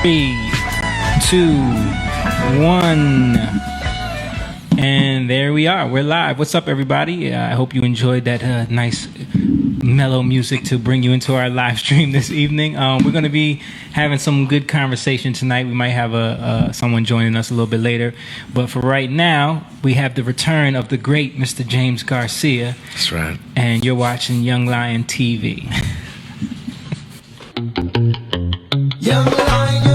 3, 2, 1. And there we are. We're live. What's up, everybody? I hope you enjoyed that nice mellow music to bring you into our live stream this evening. We're going to be having some good conversation tonight. We might have someone joining us a little bit later. But for right now, we have the return of the great Mr. James Garcia. That's right. And you're watching Young Lion TV. Young lion,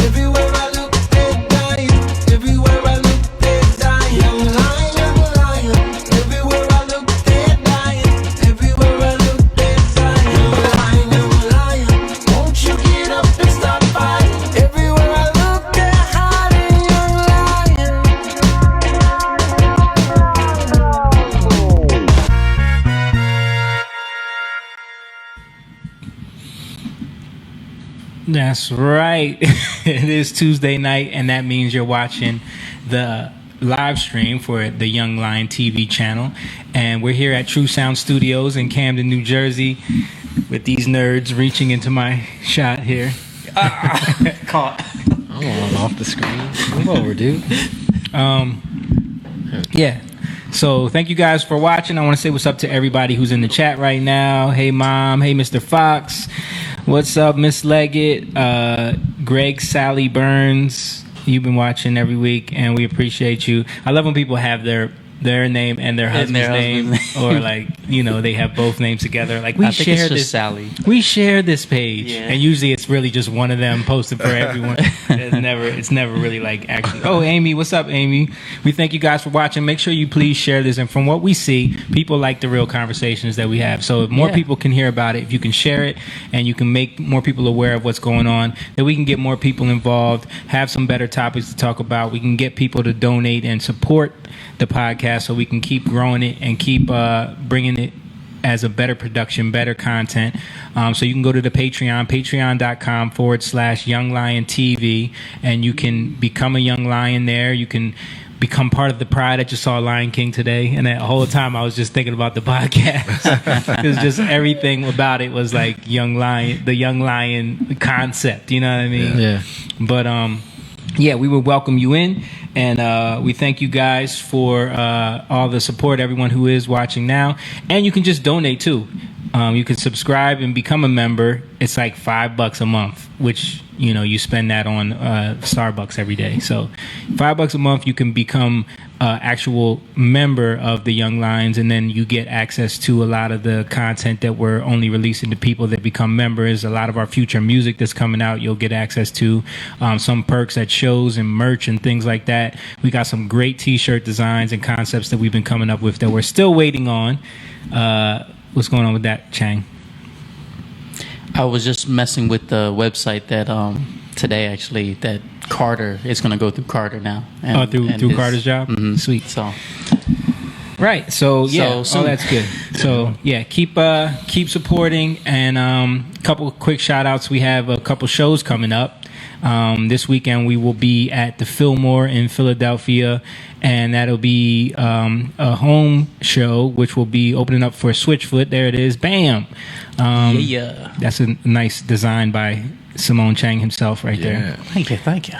everywhere I look, they're dying. Everywhere I look, they're dying. Young lion, everywhere I look, they're dying. Everywhere I look, they're dying. Young lion, won't you get up and stop fighting? Everywhere I look, they're hiding. That's right. It is Tuesday night, and that means you're watching the live stream for the Young Lion TV channel. And we're here at True Sound Studios in Camden, New Jersey, with these nerds reaching into my shot here. Caught. I'm off the screen. Move over, dude. Yeah. So thank you guys for watching. I want to say what's up to everybody who's in the chat right now. Hey, Mom. Hey, Mr. Fox. What's up, Miss Leggett? Greg, Sally Burns. You've been watching every week, and we appreciate you. I love when people have their name and their husband's name, or like, you know, they have both names together. Like, we share this. Sally. We share this page, Yeah. and usually it's really just one of them posted for everyone. It's never really like actually. Oh, Amy, what's up, Amy? We thank you guys for watching. Make sure you please share this. And from what we see, people like the real conversations that we have. So if more people can hear about it, if you can share it, and you can make more people aware of what's going on, then we can get more people involved. Have some better topics to talk about. We can get people to donate and support the podcast, so we can keep growing it and keep bringing it as a better production, better content. So you can go to the patreon.com/Young Lion TV, and you can become a Young Lion there. You can become part of the pride. I just saw Lion King today, and the whole time I was just thinking about the podcast. It was just everything about it was like Young Lion, the Young Lion concept. You know what I mean? Yeah. But yeah, we would welcome you in, and we thank you guys for all the support, everyone who is watching now. And you can just donate too. You can subscribe and become a member. It's like $5 a month, which, you know, you spend that on Starbucks every day. So $5 a month, you can become actual member of the Young Lions, and then you get access to a lot of the content that we're only releasing to people that become members. A lot of our future music that's coming out, you'll get access to. Some perks at shows and merch and things like that. We got some great t-shirt designs and concepts that we've been coming up with that we're still waiting on. What's going on with that, Chang? I was just messing with the website that today, actually, that Carter is going to go through Carter now. And, through Carter's job? Mm-hmm. Sweet. So, right. So yeah, so that's good. So yeah, keep supporting, and a couple of quick shout outs. We have a couple shows coming up. This weekend we will be at the Fillmore in Philadelphia, and that'll be a home show, which will be opening up for Switchfoot. There it is. Bam. yeah. That's a nice design by Simone Chang himself right there. Thank you.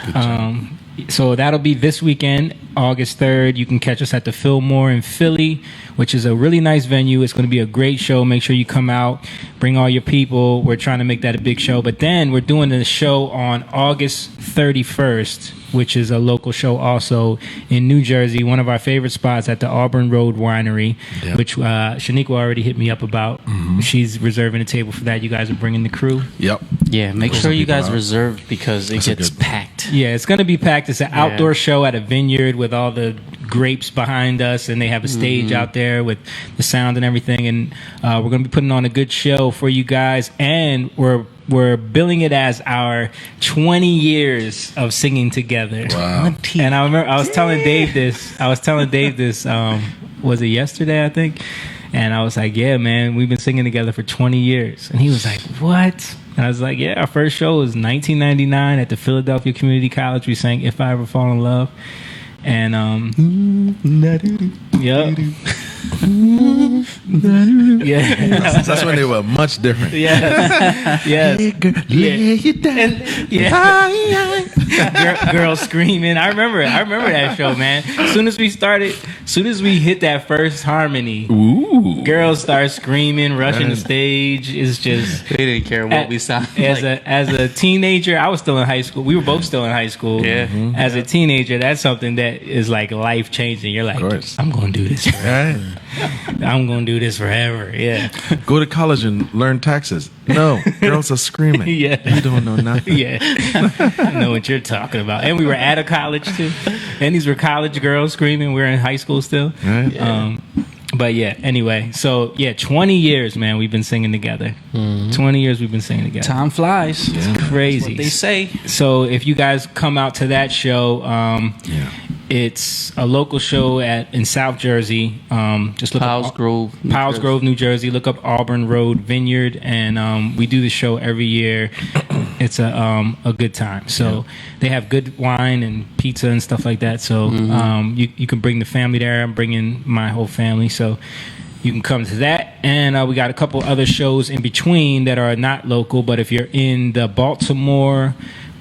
So that'll be this weekend, August 3rd. You can catch us at the Fillmore in Philly, which is a really nice venue. It's going to be a great show. Make sure you come out, bring all your people. We're trying to make that a big show. But then we're doing the show on August 31st, which is a local show also in New Jersey, one of our favorite spots at the Auburn Road Winery, which Shaniqua already hit me up about. Mm-hmm. She's reserving a table for that. You guys are bringing the crew? Yep. Yeah, make sure you guys reserve, because it gets packed. Yeah, it's going to be packed. It's an outdoor show at a vineyard with all the grapes behind us, and they have a stage out there with the sound and everything. And we're going to be putting on a good show for you guys, and we're billing it as our 20 years of singing together. Wow. And I remember I was telling Dave this. Was it yesterday, I think? And I was like, yeah, man, we've been singing together for 20 years. And he was like, what? And I was like, yeah, our first show was 1999 at the Philadelphia Community College. We sang If I Ever Fall in Love. And, yep. Yeah. That's when they were much different. Yeah. Yeah. Lay you down. Girls screaming. I remember that show, man. As soon as we hit that first harmony, Ooh. girls start screaming, rushing the stage. It's just They didn't care what we sound as like. as a teenager. I was still in high school. We were both still in high school. Yeah. As a teenager, that's something that is like life changing. You're like, course. I'm gonna do this. Right. I'm gonna do this forever. Yeah. Go to college and learn taxes. No, girls are screaming. Yeah. You don't know nothing. Yeah. I know what you're talking about. And we were at a college too. And these were college girls screaming. We were in high school still. Right. But yeah, anyway. So yeah, 20 years, man, we've been singing together. 20 years we've been singing together. Time flies. Crazy. They say. So if you guys come out to that show, Yeah. it's a local show in South Jersey. Just look Powell's up Grove, New Powell's Jersey. Grove, New Jersey. Look up Auburn Road Vineyard, and we do the show every year. It's a good time. So they have good wine and pizza and stuff like that. So you can bring the family there. I'm bringing my whole family, so you can come to that. And we got a couple other shows in between that are not local, but if you're in the Baltimore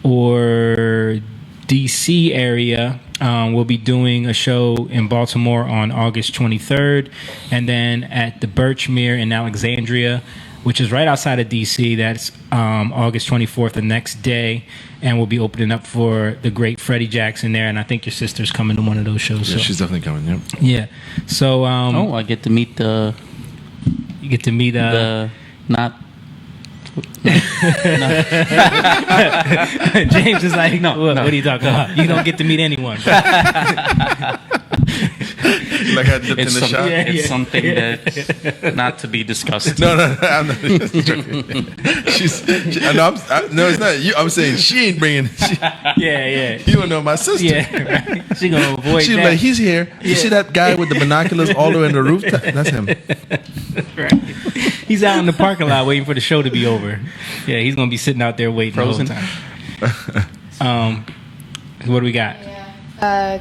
or DC area, we'll be doing a show in Baltimore on August 23rd, and then at the Birchmere in Alexandria, which is right outside of DC. That's August 24th, the next day, and we'll be opening up for the great Freddie Jackson there. And I think your sister's coming to one of those shows. Yeah, so. she's definitely coming. Yep. Yeah. So I get to meet you get to meet the not. James is like, what are you talking about? You don't get to meet anyone. Like I dipped in It's, the some- shot. it's something that's not to be discussed. No, I'm not joking. No, it's not you. I'm saying she ain't bringing. Yeah. You don't know my sister. Yeah, right. She gonna avoid She's that. like, he's here. You see that guy with the binoculars all the way in the roof? That's him. Right. He's out in the parking lot waiting for the show to be over. Yeah, he's gonna be sitting out there waiting Frozen. the whole time. What do we got?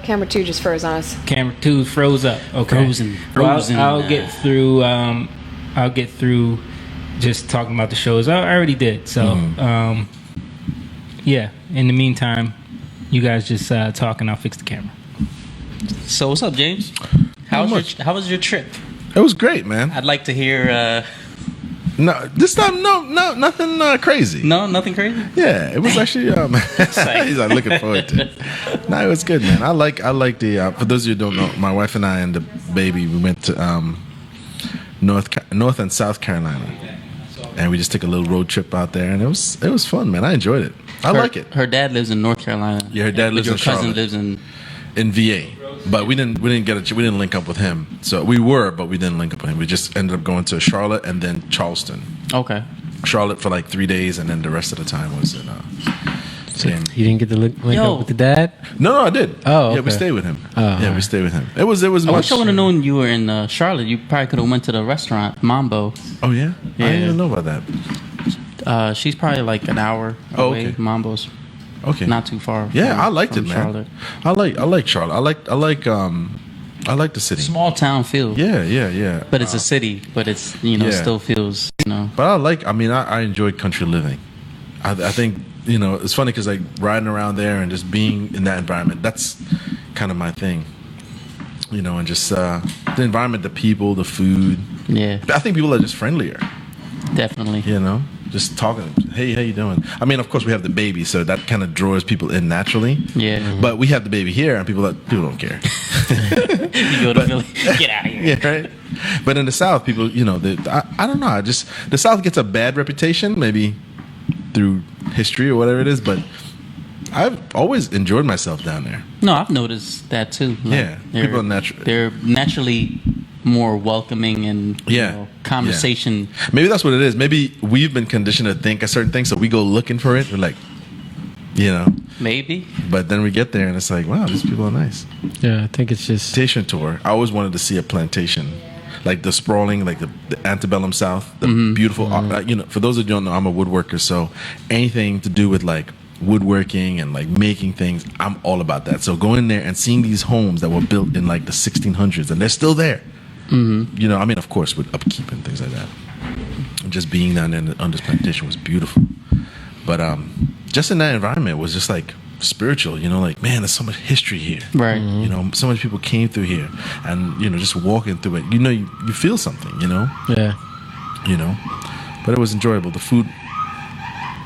Camera 2 just froze on us. Camera 2 froze up. Okay. Frozen. Well, I'll get through. I'll get through just talking about the shows. I already did. So, yeah. In the meantime, you guys just talk and I'll fix the camera. So what's up, James? How was your trip? It was great, man. I'd like to hear. No, this time, nothing crazy. No, nothing crazy. Yeah, it was actually. He's like looking forward to it. No, it was good, man. I like the. For those of you who don't know, my wife and I and the baby, we went to North and South Carolina, and we just took a little road trip out there, and it was fun, man. I enjoyed it. I like it. Her dad lives in North Carolina. Yeah, her dad lives Your in cousin Charlotte. lives in. VA, but we didn't link up with him. So we but we didn't link up with him. We just ended up going to Charlotte and then Charleston. Okay. Charlotte for like 3 days, and then the rest of the time was in. You didn't get to link Yo. up with the dad? No, I did. Oh, yeah, we okay. stayed with him. Oh, yeah, we alright. stayed with him. It was I much. wish I would have known you were in Charlotte. You probably could have went to the restaurant Mambo. Oh yeah, I didn't Yeah. even know about that. She's probably like an hour Oh, away. okay. Mambo's Okay, not too far. Yeah, from- I liked it, from man. Charlotte. I like Charlotte. I like the city. Small town feel. Yeah. But it's a city. But it's Yeah. still feels But I enjoy country living. I think, it's funny because like riding around there and just being in that environment, that's kind of my thing. And just the environment, the people, the food. Yeah, I think people are just friendlier, definitely. just talking. Hey, how you doing? I mean, of course we have the baby, so that kind of draws people in naturally. Yeah. But we have the baby here and people don't care. You go to Philly, get out of here. Yeah, right. But in the South, people, I don't know. The South gets a bad reputation, maybe through history or whatever it is. But I've always enjoyed myself down there. No, I've noticed that too. Yeah, people are They're naturally more welcoming and conversation. Yeah. Maybe that's what it is. Maybe we've been conditioned to think a certain thing, so we go looking for it. We're like, Maybe. But then we get there and it's like, wow, these people are nice. Yeah, I think it's just Plantation tour. I always wanted to see a plantation. Like the sprawling, like the antebellum South, the beautiful. For those who don't know, I'm a woodworker, so anything to do with like woodworking and like making things, I'm all about that. So going there and seeing these homes that were built in like the 1600s and they're still there, You know, I mean, of course, with upkeep and things like that. Just being down there on this plantation was beautiful. But just in that environment was just like spiritual, you know, like, man, there's so much history here. Right. You know, so many people came through here, and, you know, just walking through it, you know, you feel something, you know? Yeah. You know? But it was enjoyable. The food,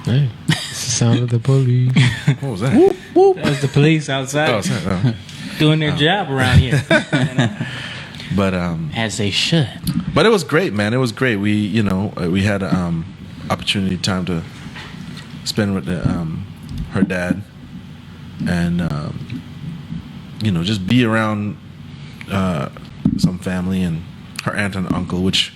Hey, it's the sound of the police. what was that? That was the police outside Oh, sorry. Oh. doing their job around here. But As they should. but it was great, man. It was great. We, you know, we had opportunity time to spend with her dad, and you know, just be around some family and her aunt and uncle, which,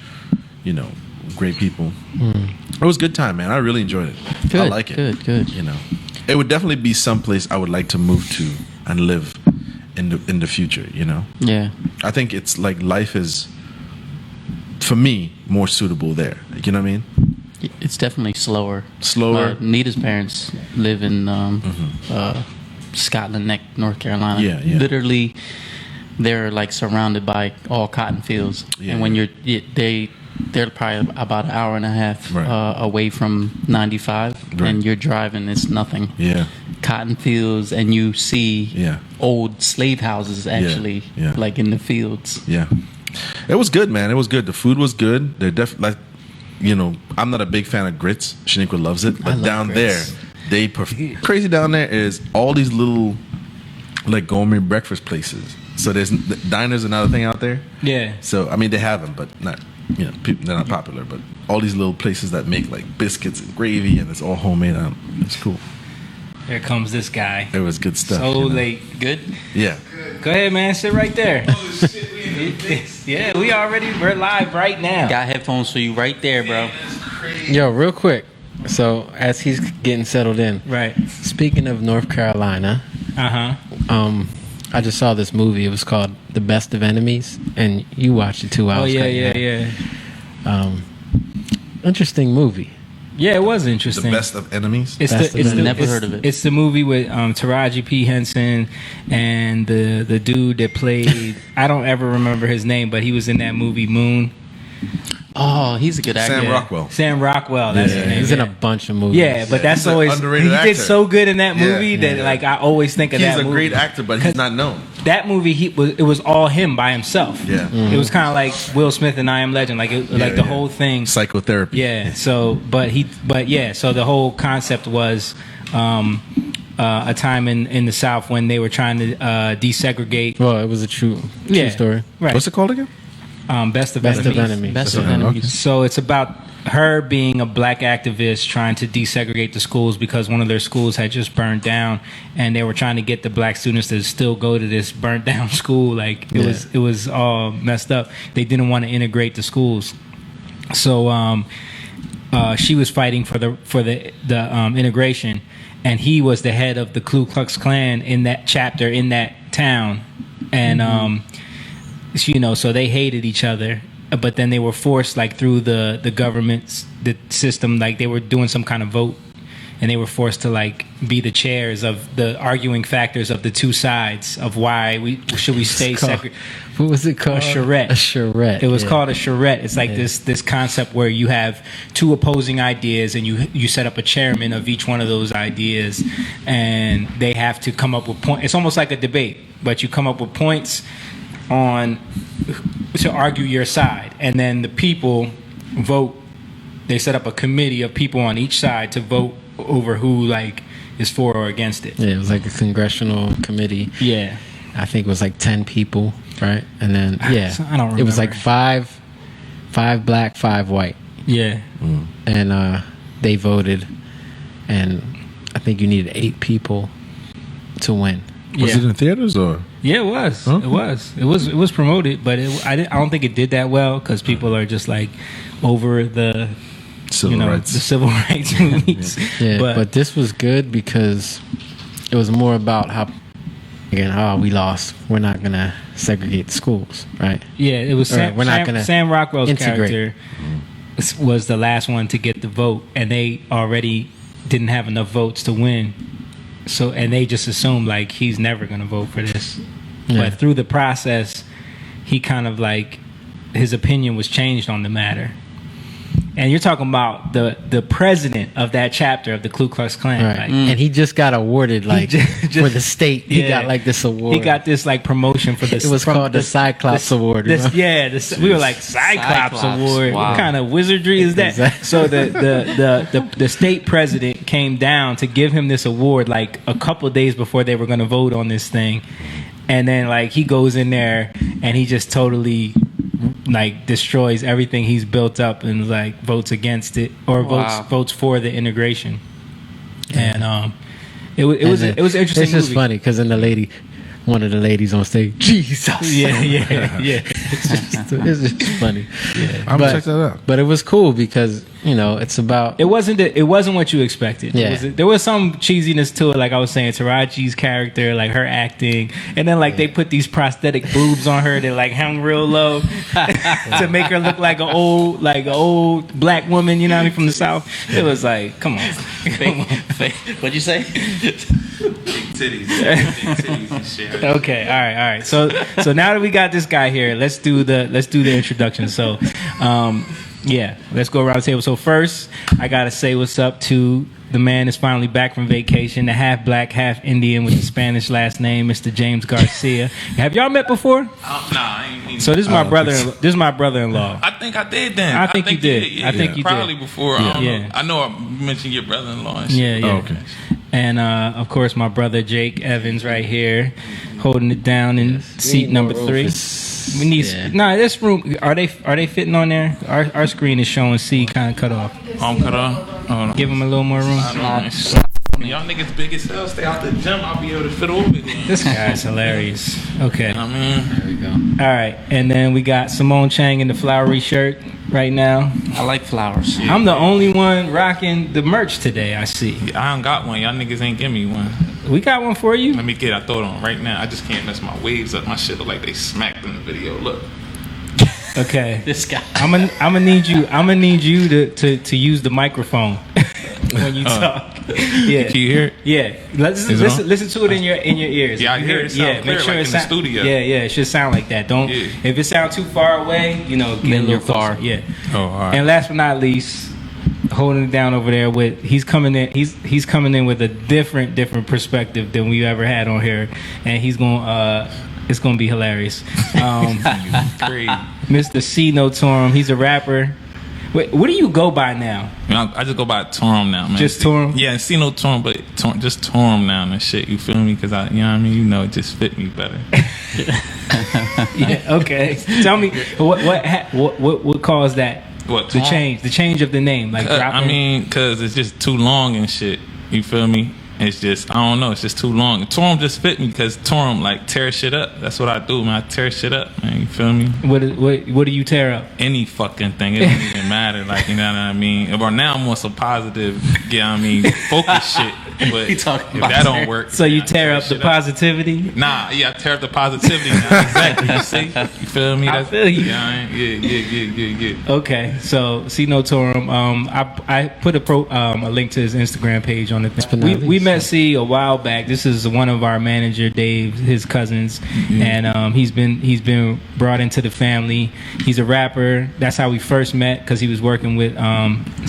you know, great people. It was a good time, man. I really enjoyed it. I Good, like it. good. You know, it would definitely be someplace I would like to move to and live in the future. You know, Yeah. I think it's like life is, for me, more suitable there. You know what I mean? It's definitely slower. Slower. Nita's parents live in Scotland Neck, North Carolina. Yeah, yeah. Literally, they're like surrounded by all cotton fields. Yeah, And when yeah. they're probably about an hour and a half Right. away from 95, Right. and you're driving, it's nothing. Yeah. Cotton fields, and you see Yeah. old slave houses actually, yeah. like in the fields. Yeah, it was good, man. It was good. The food was good. They're definitely, like, you know, I'm not a big fan of grits. Shaniqua loves it, but love down grits. there, crazy down there is all these little like gourmet breakfast places. So there's diners another thing out there. Yeah. So I mean, they have them, but not, you know, they're not popular. But all these little places that make like biscuits and gravy, and it's all homemade. It's cool. Here comes this guy. It was good stuff. So you know? late. Good? Yeah. Go ahead, man. Sit right there. Yeah, we're live right now. Got headphones for you right there, bro. Yo, real quick. So as he's getting settled in, Right. speaking of North Carolina, I just saw this movie. It was called The Best of Enemies, and you watched it too. I Oh was yeah, cutting yeah, that. yeah. Interesting movie. Yeah, it was The interesting. best of enemies. It's Best of Enemies. Never heard of it. It's the movie with Taraji P. Henson and the dude that played. I don't ever remember his name, but he was in that movie Moon. Oh, he's a good actor. Sam Rockwell. Sam Rockwell. That's his name. He's in yeah. a bunch of movies. Yeah, but that's He's an always underrated he actor. did so good in that Yeah. movie that Yeah. like I always think of He's that a movie. great actor, but he's not known. That movie, it was all him by himself. Yeah. It was kind of like Will Smith and I Am Legend, like like the yeah. whole thing. Psychotherapy. Yeah. So, so the whole concept was a time in the South when they were trying to desegregate. Well, it was a true Yeah. story. Right. What's it called again? Best of Best of Enemies. Enemies. Best of Okay. enemies. So it's about her being a black activist trying to desegregate the schools because one of their schools had just burned down, and they were trying to get the black students to still go to this burnt down school. Like it was all messed up. They didn't want to integrate the schools, so she was fighting for the integration, and he was the head of the Ku Klux Klan in that chapter in that town, and you know, so they hated each other. But then they were forced, like through the government's the system, like they were doing some kind of vote, and they were forced to like be the chairs of the arguing factors of the two sides of why we stay separate. What was it called? A charrette. A charrette. It was yeah. called a charrette. It's like this concept where you have two opposing ideas, and you set up a chairman of each one of those ideas, and they have to come up with points. It's almost like a debate, but you come up with points on to argue your side, and then the people vote. They set up a committee of people on each side to vote over who like is for or against it. Yeah, it was like a congressional committee. Yeah. I think it was like 10 people, right? And then I don't it was like remember. five black, 5 white, Yeah. and they voted, and I think you needed 8 people to win. Was it in theaters or? Yeah, it was. Huh? It was promoted, but I don't think it did that well because people are just like over the Civil rights. the civil rights movies. Yeah, but this was good because it was more about how, again, we lost. We're not gonna segregate the schools, right? yeah, it was We're not gonna Sam Rockwell's integrate. character was the last one to get the vote, and they already didn't have enough votes to win. So, and they just assumed like he's never gonna vote for this. Yeah. But through the process, he kind of like his opinion was changed on the matter. And you're talking about the president of that chapter of the Ku Klux Klan. Right. Like, And he just got awarded like just- for the state. He yeah. got like this award. He got this like promotion for this. It was from called the Cyclops Award, This, remember? yeah, we were like Cyclops Cyclops, Award. wow. What kind of wizardry is that? Exactly. So the state president came down to give him this award like a couple days before they were going to vote on this thing, and then like he goes in there and he just totally like destroys everything he's built up and like votes against it or Wow. votes for the integration. And it was an interesting. It's just movie. funny because then one of the ladies on stage, Jesus. Yeah. It's just funny. I'm gonna check that out. But it was cool because it's about It wasn't what you expected. Yeah. There was some cheesiness to it, like I was saying, Taraji's character, like her acting, and then like they put these prosthetic boobs on her that like hung real low to make her look like an old black woman, you know what I mean, from the South. It was like, come on. What'd you say? Titties. Big titties and shit. Okay, all right. So now that we got this guy here, let's do the introduction. So, yeah, let's go around the table. So first, I gotta say what's up to the man that's finally back from vacation, the half black, half Indian with the Spanish last name, Mr. James Garcia. Have y'all met before? Nah, I ain't. So this is my brother. This is my brother-in-law. I think I did then. I think you did. Yeah, I think you did. probably before. I don't Yeah. know. I know I mentioned your brother-in-law and shit. Yeah. Oh, okay. And of course, my brother Jake Evans right here, holding it down in seat number 3. We need this room. Are they fitting on there? Our screen is showing C kind of cut off. I'm cut off. Hold on. Give them a little more room. I don't know. Y'all niggas big as hell. Stay out the gym. I'll be able to fit over there. This guy's hilarious. Okay. I mean, There we go. All right. And then we got Simone Chang in the flowery shirt right now. I like flowers. I'm the only one rocking the merch today, I see. I don't got one. Y'all niggas ain't give me one. We got one for you. Let me get. I throw it on right now. I just can't mess my waves up. My shit look like they smacked in the video. Look. Okay. This guy. I'm gonna need you to use the microphone when you talk. Yeah. Can you hear it? Yeah, Is it on? listen to it in your ears. Yeah, I If you hear it sound clear, like in the sound- studio. Yeah, it should sound like that. Don't Yeah. if it sounds too far away, get Then a little you're closer. far. Yeah. Oh, all right. And last but not least, holding it down over there with he's coming in with a different perspective than we've ever had on here, and he's gonna it's gonna be hilarious. Great. Mr. C No Torum, he's a rapper. Wait, what do you go by now? I just go by Torum now, man. Just Torum? Yeah, see no Torum, but just Torum now and shit. You feel me? Because you know what I mean. You know, it just fit me better. Yeah, okay. Tell me what caused that? What, the Torum? change of the name, like dropping. I mean, because it's just too long and shit. You feel me? It's just, I don't know. It's just too long. Torum just fit me because Torum like tear shit up. That's what I do, man. I tear shit up, man. You feel me? What do you tear up? Any fucking thing. It don't even matter. Like, you know what I mean? But now I'm on some positive, you know what I mean, focus shit. But He talking if about that don't tear- work. So you I tear up the shit positivity? Nah, yeah, I tear up the positivity now. Exactly. You see? You feel me? I feel you. Yeah, yeah. Okay, so C No Torum. I put a link to his Instagram page on the thing. We met C a while back. This is one of our manager, Dave, his cousins, and he's been brought into the family. He's a rapper. That's how we first met because he was working with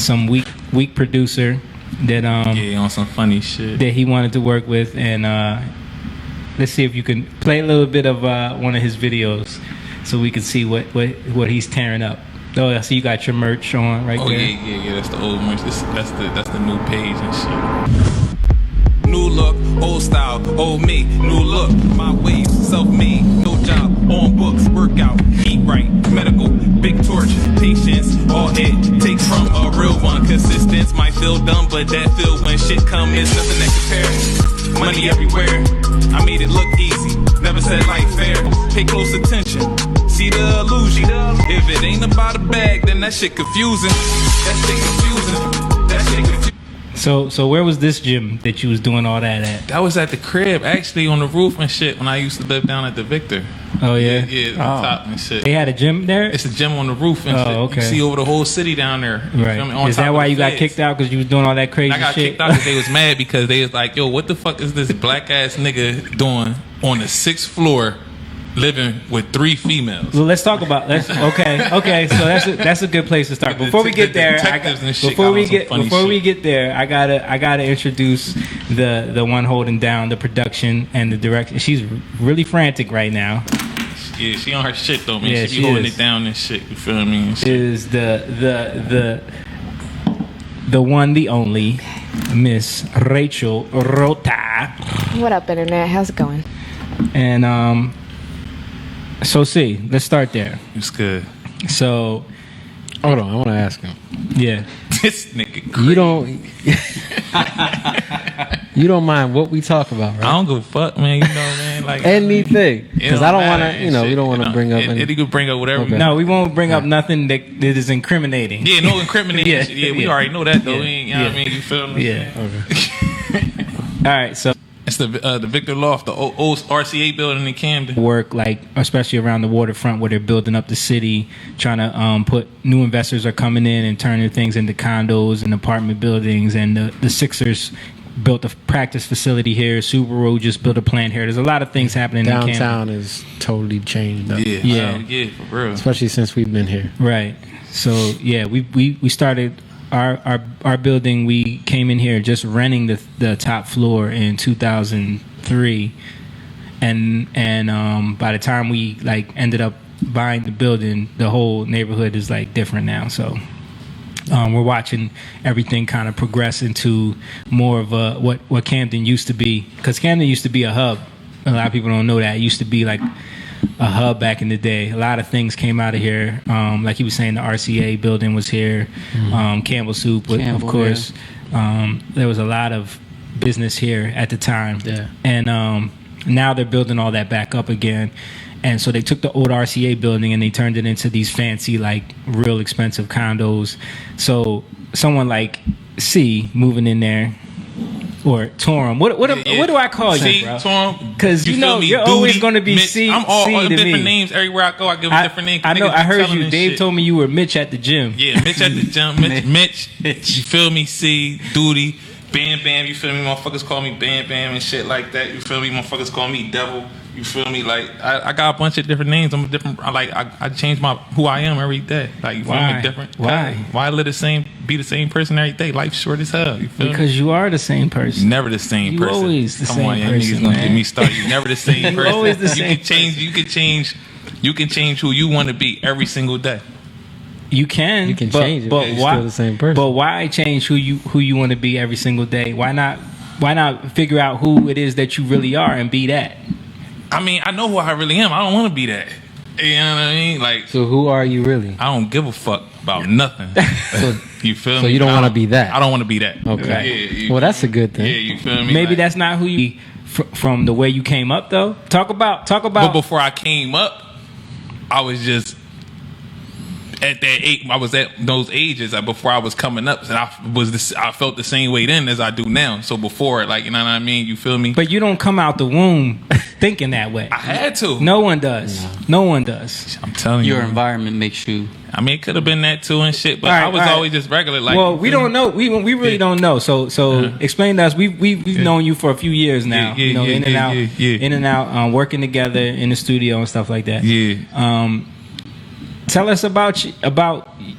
some weak producer that Yeah, on some funny shit. that he wanted to work with, and let's see if you can play a little bit of one of his videos so we can see what he's tearing up. Oh, I see you got your merch on right Oh there. yeah. That's the old merch. That's the new page and shit. New look, old style, old me, new look, my ways, self-made, no job, on books, workout, eat right, medical, big torch, patience, all it takes from a real one. Consistence might feel dumb, but that feel when shit come is nothing that compare. Money everywhere, I made it look easy, never said like fair. Pay close attention, see the illusion. If it ain't about a bag, then that shit confusing. That shit confusing. That shit confusing. So where was this gym that you was doing all that at? That was at the crib, actually, on the roof and shit, when I used to live down at the Victor. Oh yeah, Yeah, the top and shit. They had a gym there. It's a gym on the roof and Oh, shit. okay. You see over the whole city down there. You Right. feel me? On Is top that of why the you got feds. kicked out because you was doing all that crazy I got shit? kicked out because they was mad because they was like, yo, what the fuck is this black ass nigga doing on the 6th floor living with 3 females. Well, let's talk about okay. So that's a good place to start. Before we get there, before we get there, I gotta introduce the one holding down the production and the direction. She's really frantic right now. Yeah, she on her shit though, man. Yeah, she be holding it down and shit. You feel me? And shit. Is the one, the only Miss Rachel Rota. What up, internet? How's it going? And so let's start there. It's good. So Hold on, I want to ask him. yeah, This nigga crazy. You don't mind what we talk about, right? I don't give a fuck, man. You know, man. Like Anything, because I don't want to. We don't want to bring up. It could bring up whatever. Okay. no, we won't bring up nothing that is incriminating. Yeah, no incriminating Yeah, shit. Yeah, we yeah. already know that though. Yeah, We ain't, you know what I mean? You feel me? Yeah. Okay. All right, so It's the Victor Loft, the old RCA building in Camden. work, like especially around the waterfront where they're building up the city, trying to put new investors are coming in and turning things into condos and apartment buildings, and the Sixers built a practice facility here. Subaru just built a plant here. There's a lot of things happening in Camden. Downtown is totally changed up. Yeah. Yeah, for real. Especially since we've been here. Right. So yeah, we started our building. We came in here just renting the top floor in 2003, and by the time we like ended up buying the building, the whole neighborhood is like different now. So we're watching everything kind of progress into more of a what Camden used to be, because Camden used to be a hub. A lot of people don't know that. It used to be like a hub back in the day. A lot of things came out of here. Like he was saying, the RCA building was here. Campbell Soup, of course. There was a lot of business here at the time. Yeah. And now they're building all that back up again. And so they took the old RCA building and they turned it into these fancy, like real expensive condos. So someone like C moving in there, or Torum. What do I call you, bro? Torum. Because you know you're always going to be Mitch. C. I'm all C to different me. names everywhere I go. I give them different names. I know. Niggas I be heard telling you. this Dave shit. told me you were Mitch at the gym. Yeah, Mitch at the gym. Mitch. You feel me? C. Duty. Bam Bam. You feel me? Motherfuckers call me Bam Bam and shit like that. You feel me? Motherfuckers call me Devil. You feel me? Like I got a bunch of different names. I'm a different. I change who I am every day. Like you feel Why? me? Different. Why? Why live be the same person every day? Life's short as hell. You feel me? Because you are the same person. Never the same You person. always the Come same on, y'all person, niggas gonna man. get me started. You never the same You person. always the same You can change. You can change who you want to be every single day. You can. You can but, change it, but but you're why? still the same person. But why change who you want to be every single day? Why not figure out who it is that you really are and be that? I mean, I know who I really am. I don't want to be that. You know what I mean? Like, So who are you really? I don't give a fuck about nothing. You feel me? So you don't I wanna be that? I don't want to be that. Okay. Yeah, you Well, feel that's a me? good thing. Yeah, you feel me? Maybe Like, that's not who you from the way you came up though. Talk about. But before I came up, I was just at that age. I was at those ages before I was coming up, and I felt the same way then as I do now. So before, like, you know what I mean? You feel me? But you don't come out the womb thinking that way. I had to. No one does. No one does. I'm telling you. Your environment makes you. I mean, it could have been that too and shit, but All right, I was all right. always just regular. Like, Well, you we feel don't me? know. We really don't know. So explain to us. We've known you for a few years now. Yeah, you know, yeah, in and yeah, out, yeah. in and out, working together in the studio and stuff like that. Yeah. Tell us about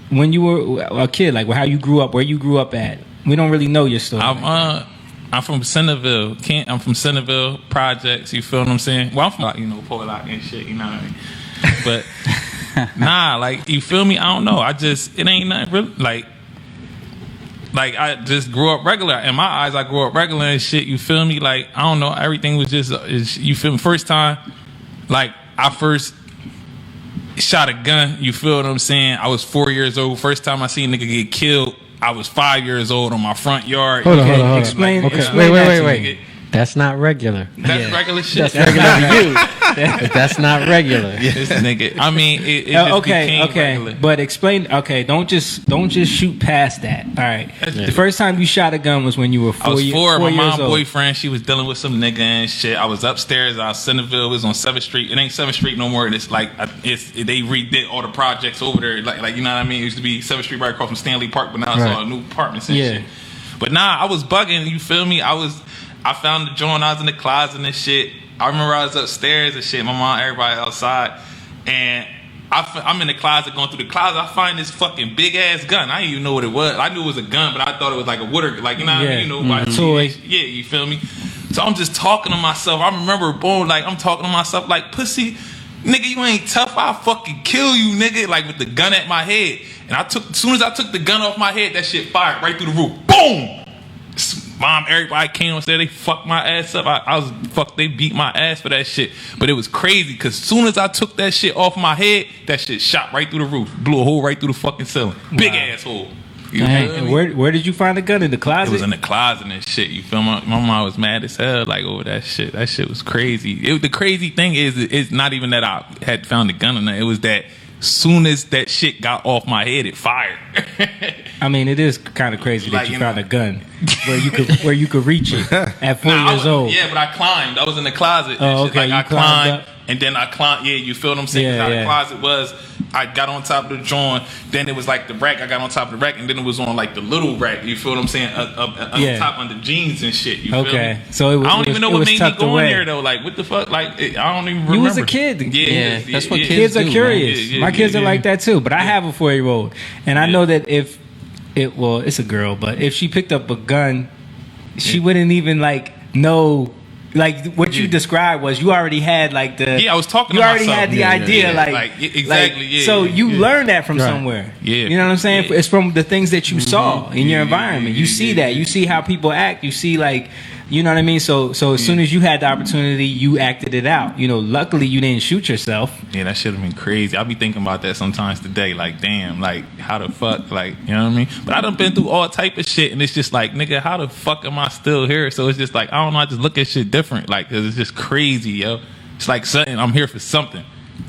when you were a kid, like how you grew up, where you grew up at. We don't really know your story. I'm from Centerville. I'm from Centerville Projects. You feel what I'm saying? Well, I'm from Portlock and shit. You know what I mean? But nah, like, you feel me? I don't know. It ain't nothing really like I just grew up regular. In my eyes, I grew up regular and shit. You feel me? Like, I don't know. Everything was just you feel me? First time, like, I first shot a gun. You feel what I'm saying? I was 4 years old. First time I seen a nigga get killed, I was 5 years old on my front yard. Hold on, hold on, hold on. Explain. Okay, explain wait, that wait, to wait, me. wait. That's not regular. That's regular shit. That's regular to you. But that's not regular. This nigga. I mean, it just became regular. But explain. Okay, don't just shoot past that. All right. Yeah. The first time you shot a gun was when you were 4 I was four. My years mom's old. boyfriend, she was dealing with some nigga and shit. I was upstairs. I was Centerville. It was on 7th Street. It ain't 7th Street no more. It's like they redid all the projects over there. Like you know what I mean? It used to be 7th Street right across from Stanley Park, but now it's all new apartments and shit. But nah, I was bugging. You feel me? I found the joint. I was in the closet and shit. I remember I was upstairs and shit. My mom, everybody outside, and I'm in the closet, going through the closet. I find this fucking big ass gun. I didn't even know what it was. I knew it was a gun, but I thought it was like a water, like, you know what I mean? You know, like toy. Yeah, you feel me? So I'm just talking to myself. I remember, boom, like I'm talking to myself, like, pussy, nigga, you ain't tough. I'll fucking kill you, nigga. Like with the gun at my head. And as soon as I took the gun off my head, that shit fired right through the roof. Boom! Mom, everybody came and said they fucked my ass up. I was fucked. They beat my ass for that shit. But it was crazy because as soon as I took that shit off my head, that shit shot right through the roof, blew a hole right through the fucking ceiling. Big ass hole. You feel And me? where did you find the gun? In the closet? It was in the closet and shit. You feel me? My mom was mad as hell, like, over that shit. That shit was crazy. The crazy thing is, it's not even that I had found the gun or nothing. It was that soon as that shit got off my head, it fired. I mean, it is kind of crazy Like, that you you found know. a gun where you could reach it at 4 years old. Yeah, but I climbed. I was in the closet. Oh, and shit. okay, Like, you I climbed climbed, up. and then I climbed. Yeah, you feel what I'm saying? 'Cause Yeah, how yeah. the closet was, I got on top of the joint. Then it was like the rack. I got on top of the rack, and then it was on like the little rack. You feel what I'm saying? Yeah. Top under jeans and shit. You feel Okay, me? so it was- I don't it even was- know it what was made me tucked go away. in there though. Like, what the fuck? Like, I don't even remember. You was a kid. Yeah, that's what Kids are do, curious. man. Yeah, My kids yeah, are yeah. like that too. But I have a 4-year-old, and I know that if it's a girl, but if she picked up a gun, she wouldn't even like know. Like what you described was you already had like the Yeah, I was talking you to already myself. had the Yeah, idea yeah. like Like, exactly, yeah, so yeah, you yeah. learned that from Right. somewhere. Yeah. You know what I'm saying? Yeah. It's from the things that you saw in your Yeah, environment. yeah, You yeah, see yeah. that. You see how people act. You see like you know what I mean? So as soon as you had the opportunity, you acted it out. You know, luckily you didn't shoot yourself. Yeah, that should have been crazy. I be thinking about that sometimes today. Like, damn, like, how the fuck, like, you know what I mean? But I done been through all type of shit, and it's just like, nigga, how the fuck am I still here? So it's just like, I don't know, I just look at shit different. Like, 'cause it's just crazy, yo. It's like something, I'm here for something.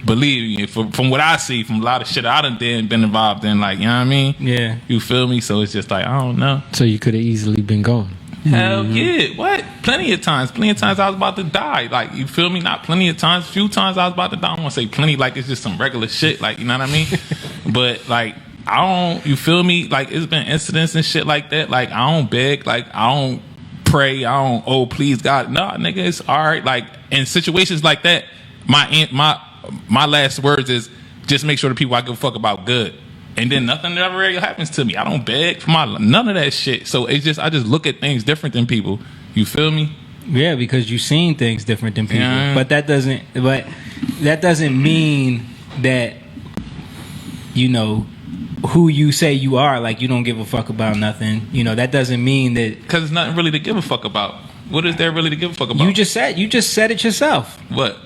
Believe me, from what I see, from a lot of shit I done did and been involved in, like, you know what I mean? Yeah. You feel me? So it's just like, I don't know. So you could have easily been gone. Hell yeah. What? Plenty of times I was about to die. Like, you feel me? Not plenty of times. Few times I was about to die. I don't want to say plenty like it's just some regular shit. Like, you know what I mean? But, like, I don't, you feel me? Like, it's been incidents and shit like that. Like, I don't beg. Like, I don't pray. I don't, oh, please, God. No, nigga, it's all right. Like, in situations like that, my last words is just make sure the people I give a fuck about good. And then nothing ever really happens to me. I don't beg for none of that shit. So it's just I just look at things different than people. You feel me? Yeah, because you've seen things different than people. Yeah. But that doesn't mean that you know who you say you are. Like you don't give a fuck about nothing. You know that doesn't mean that Because it's nothing really to give a fuck about. What is there really to give a fuck about? you just said it yourself. What?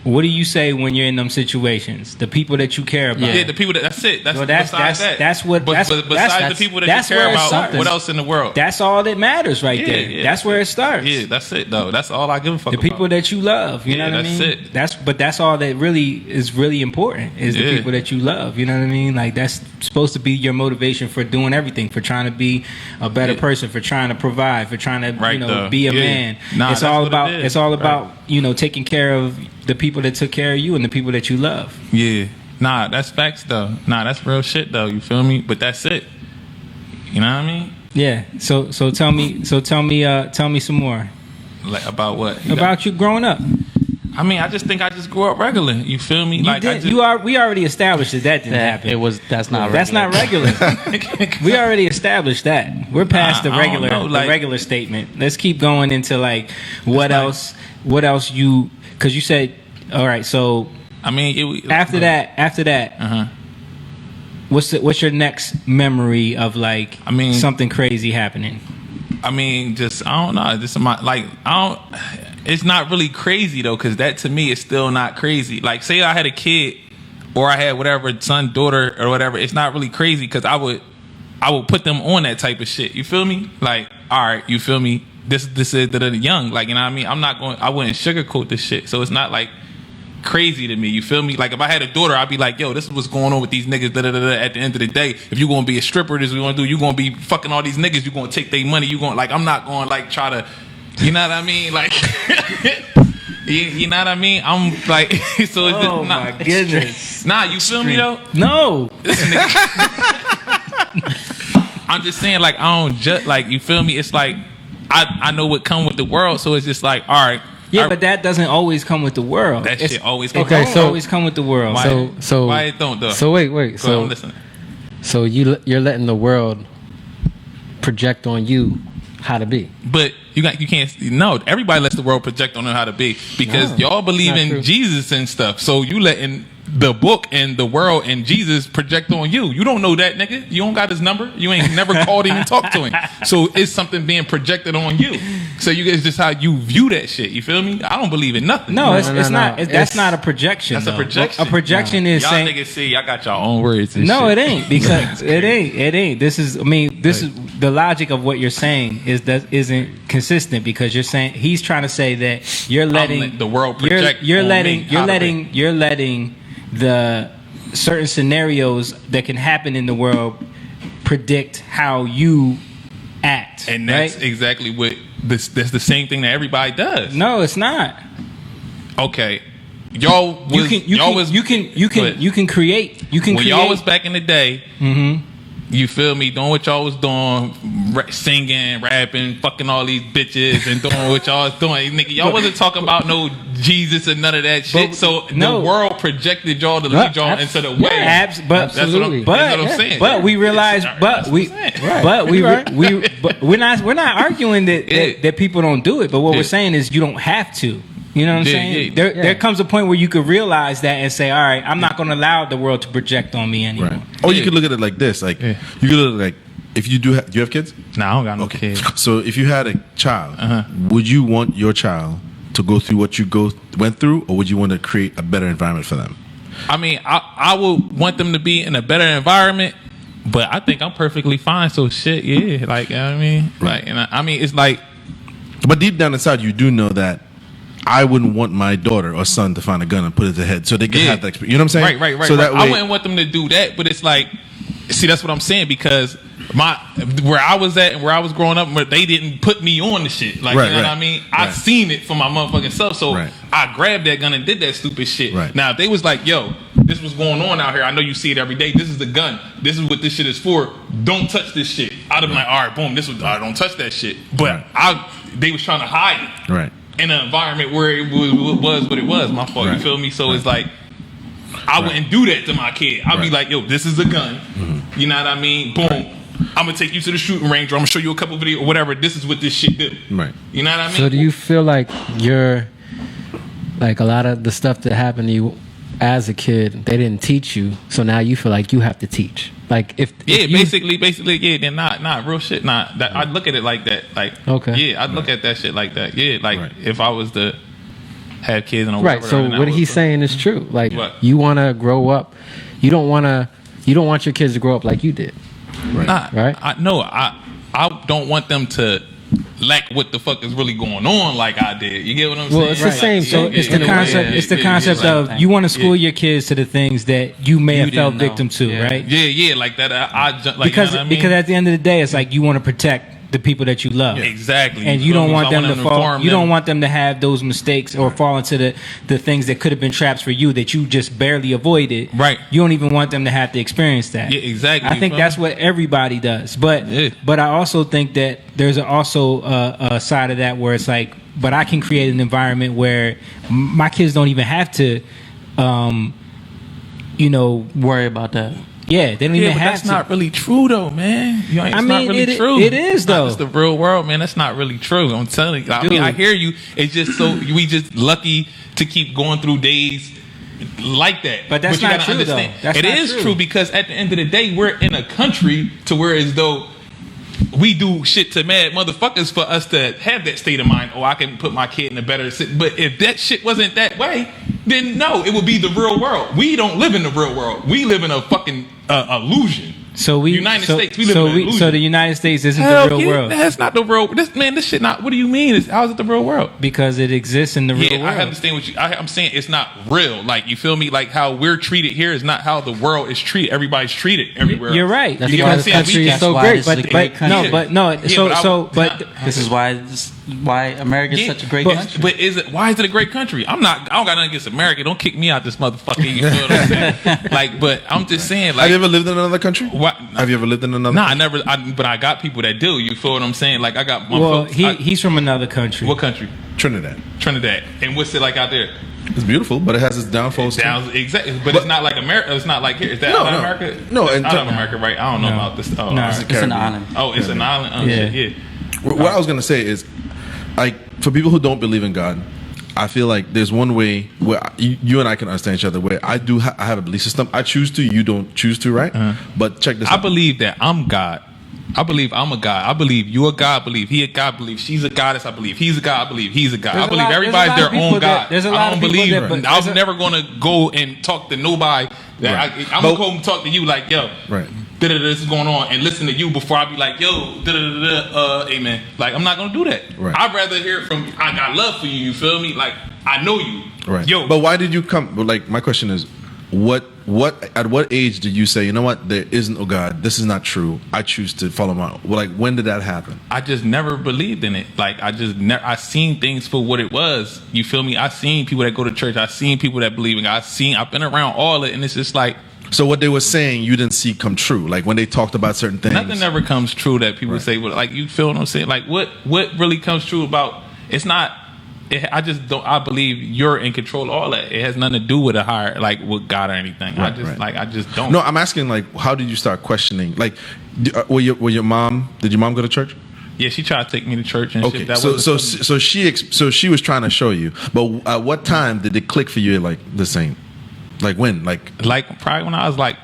What do you say when you're in them situations? The people that you care about. Yeah, the people that's it. That's Well, besides that. that's what. But That's, besides that's, the people that that's you care where it about, starts. what else in the world? That's all that matters right Yeah, there. yeah, that's where it starts. Yeah, that's it though. That's all I give a fuck The about. people that you love, you Yeah, know what I that's mean? it. That's all that really is really important is the Yeah. people that you love, you know what I mean? Like that's supposed to be your motivation for doing everything, for trying to be a better Yeah. person, for trying to provide, for trying to Right, though. be a Yeah. man. Nah, it's that's all what it about is. it's all Right. about, taking care of the people that took care of you and the people that you love. Yeah. Nah, that's facts though. Nah, that's real shit though. You feel me? But that's it. You know what I mean? Yeah. So tell me some more Like about what? about you growing up. I mean, I just think I just grew up regular. You feel me? You I did. just, We already established that didn't That, happen. that's not That's not regular. We already established that. We're past Nah, the I don't regular know, like- the regular statement. Let's keep going into like what like- else you because you said all right. So I mean, after that, Uh-huh. what's your next memory of like I mean- something crazy happening? I mean, just I don't know. Just it's not really crazy though, because that to me is still not crazy. Like, say I had a kid, or I had whatever son, daughter, or whatever. It's not really crazy because I would put them on that type of shit. You feel me? Like, all right, you feel me? This is the young. Like, you know what I mean? I wouldn't sugarcoat this shit. So it's not like crazy to me. You feel me? Like, if I had a daughter, I'd be like, yo, this is what's going on with these niggas. At the end of the day, if you're gonna be a stripper, this is what you're gonna do. You're gonna be fucking all these niggas. You're gonna take their money. You gonna like, I'm not gonna like try to, you know what I mean? Like, you know what I mean? I'm like, so it's Oh just, my goodness! Nah, you feel me though? No, I'm just saying, like, I don't judge, like, you feel me? It's like, I know what come with the world, so it's just like, all right, Yeah, but that doesn't always come with the world. That shit always It comes. Okay, don't so- always come with the world. Why? So Why it don't though? So wait. Go ahead, So I'm listening. so you're letting the world project on you how to be. But you can't. No, everybody lets the world project on them how to be because No, y'all believe not in true. Jesus and stuff. So you letting the book and the world and Jesus project on you. You don't know that nigga. You don't got his number. You ain't never called him and talked to him. So it's something being projected on you. So you guys just how you view that shit. You feel me? I don't believe in nothing. No, it's no, not. no. That's It's- not a projection. That's a though. projection. A projection is Y'all saying. niggas see, y'all got your own words. And No, shit. it ain't because it ain't. This is. I mean, this is the logic of what you're saying is that isn't consistent because you're saying he's trying to say that you're letting letting the world project You're on letting. me You're how to letting. You're letting the certain scenarios that can happen in the world predict how you act. And that's right? exactly what this. That's the same thing that everybody does. No, it's not. Okay, y'all was You can create. You can when create. y'all was back in the day. Mhm. You feel me? Doing what y'all was doing, singing, rapping, fucking all these bitches, and doing what y'all was doing, nigga. Y'all wasn't talking about no Jesus and none of that shit. So no. the world projected y'all to lead y'all into the way. But Absolutely. That's what I'm saying. But we realize, That's what I'm saying. we're not arguing that people don't do it. But what Yeah. we're saying is you don't have to. You know what I'm Yeah, saying? yeah. There comes a point where you could realize that and say, all right, I'm not going to allow the world to project on me anymore. Right. Or you could look at it like this. Like you could look at it like if you do you have kids? Nah, I don't got no kids. So if you had a child, would you want your child to go through what you went through, or would you want to create a better environment for them? I mean, I would want them to be in a better environment, but I think I'm perfectly fine. So shit, yeah. Like, you know what I mean? Like, and I mean, it's like, But deep down inside, you do know that I wouldn't want my daughter or son to find a gun and put it to their head, so they can Yeah. have that experience. You know what I'm saying? Right. So that I way, wouldn't want them to do that, but it's like, see, that's what I'm saying because where I was at and where I was growing up, where they didn't put me on the shit. Like, Right, you know right. what I mean? I Right. seen it for my motherfucking self, so Right. I grabbed that gun and did that stupid shit. Right. Now, if they was like, yo, this was going on out here, I know you see it every day. This is the gun. This is what this shit is for. Don't touch this shit. I'd have been like, all right, boom, this was, all right, don't touch that shit. But they was trying to hide it. right? In an environment where it was what it was. My fault. Right. You feel me? So it's like I wouldn't do that to my kid. I'd be Right. like, yo, this is a gun. You know what I mean? Boom. I'm gonna take you to the shooting range, or I'm gonna show you a couple videos or whatever. This is what this shit do. Right. You know what I mean? So do you feel like you're like a lot of the stuff that happened to you as a kid, they didn't teach you, so now you feel like you have to teach? Like if you, basically, yeah. Then not real shit. Not that. I'd look at it like that. Like, Okay. yeah, I'd look at that shit like that. Yeah, like Right. if I was to have kids and right. So what he's saying is true. Like What? you want to grow up, you don't want your kids to grow up like you did. Nah, Right. I don't want them to lack what the fuck is really going on like I did. You get what I'm saying? Well, it's the same. So It's in the a way, concept. It's the concept of you want to school your kids to the things that you may have fell didn't know. victim to, Yeah. right? Yeah, like that. Like, Because you know what I mean? because at the end of the day, it's like you want to protect the people that you love. Exactly. And you don't feel me? want So I them to fall. inform You don't them. want them to have those mistakes or fall into the things that could have been traps for you that you just barely avoided. Right. You don't even want them to have to experience that. Yeah, exactly. I You think feel that's me? what everybody does. But Yeah. but I also think that there's also a side of that where it's like, but I can create an environment where my kids don't even have to, Worry about that. yeah, they don't Yeah, even but have that's to. not really true though, man. It's I not mean, really it- true. it is, though. It's the real world, man. That's not really true. I'm telling you. I mean, Dude. I hear you. It's just so we just lucky to keep going through days like that. But that's you not gotta true, though. That's It not is true. true because at the end of the day, we're in a country to where as though we do shit to mad motherfuckers for us to have that state of mind. Oh, I can put my kid in a better sit. But if that shit wasn't that way, then no, it would be the real world. We don't live in the real world. We live in a fucking illusion. So we United so, States, we live so in an illusion. so the United States isn't Hell the real yeah, world That's not the real. This shit not. What do you mean? How's it the real world? because it exists in the real Yeah, world. I understand what I'm saying. It's not real. Like, you feel me? Like how we're treated here is not how the world is treated. Everybody's treated everywhere. You're right. That's You why know this what I'm saying? country We is can- so why great. this is a but great no, country. but no. Yeah, So but I so would- but This is why this why America's such a great country. But why is it a great country? I don't got nothing against America. Don't kick me out this motherfucker. You feel what I'm saying? Like, but I'm just saying. Like, have you ever lived in another country? What? Have you ever lived in another? Nah, country? I never. But I got people that do. You feel what I'm saying? Like, I got my Well, folks. he's from another country. What country? Trinidad. Trinidad. And what's it like out there? It's beautiful, but it has its downfalls. Exactly, but it's not like America. It's not like here. Is that out of America? No, out of America, right? I don't know about this. Oh, No, it's It's an island. an island. Oh, Yeah. shit, yeah. What I was gonna say is, like, for people who don't believe in God, I feel like there's one way where you and I can understand each other. Where I have a belief system. I choose to. You don't choose to, right? But check this out. I believe that I'm God. I believe I'm a God. I believe you're a God. I believe he a God. I believe she's a goddess. I believe he's a God. I believe he's a God. There's I believe everybody's their own God. There's a I lot don't of people believe. that- but I'm there's a- never gonna go and talk to nobody. That Right. I'm But- gonna come talk to you like, yo, Right. this is going on, and listen to you before I be like, yo, amen. Like, I'm not gonna do that. Right. I'd rather hear it from. I got love for you. You feel me? Like, I know you. Right. Yo, But why did you come? Well, like, my question is, at what age did you say, you know what, there isn't a God, this is not true, I choose to follow my, well, like, when did that happen? I just never believed in it. Like, I seen things for what it was. You feel me? I seen people that go to church. I seen people that believe in God. I've been around all it, and it's just like, So what they were saying you didn't see come true, like when they talked about certain things. nothing ever comes true that people Right. say. Well, like, you feel what I'm saying? Like, what really comes true about? It's not. I just don't. I believe you're in control of all that. It has nothing to do with a higher, like, with God or anything. Right, I just don't. No, I'm asking, like, how did you start questioning? Like, did your mom go to church? Yeah, she tried to take me to church and Okay, shit. That so she was trying to show you, but at what time did it click for you, like, the same? Like, when? Like probably when I was like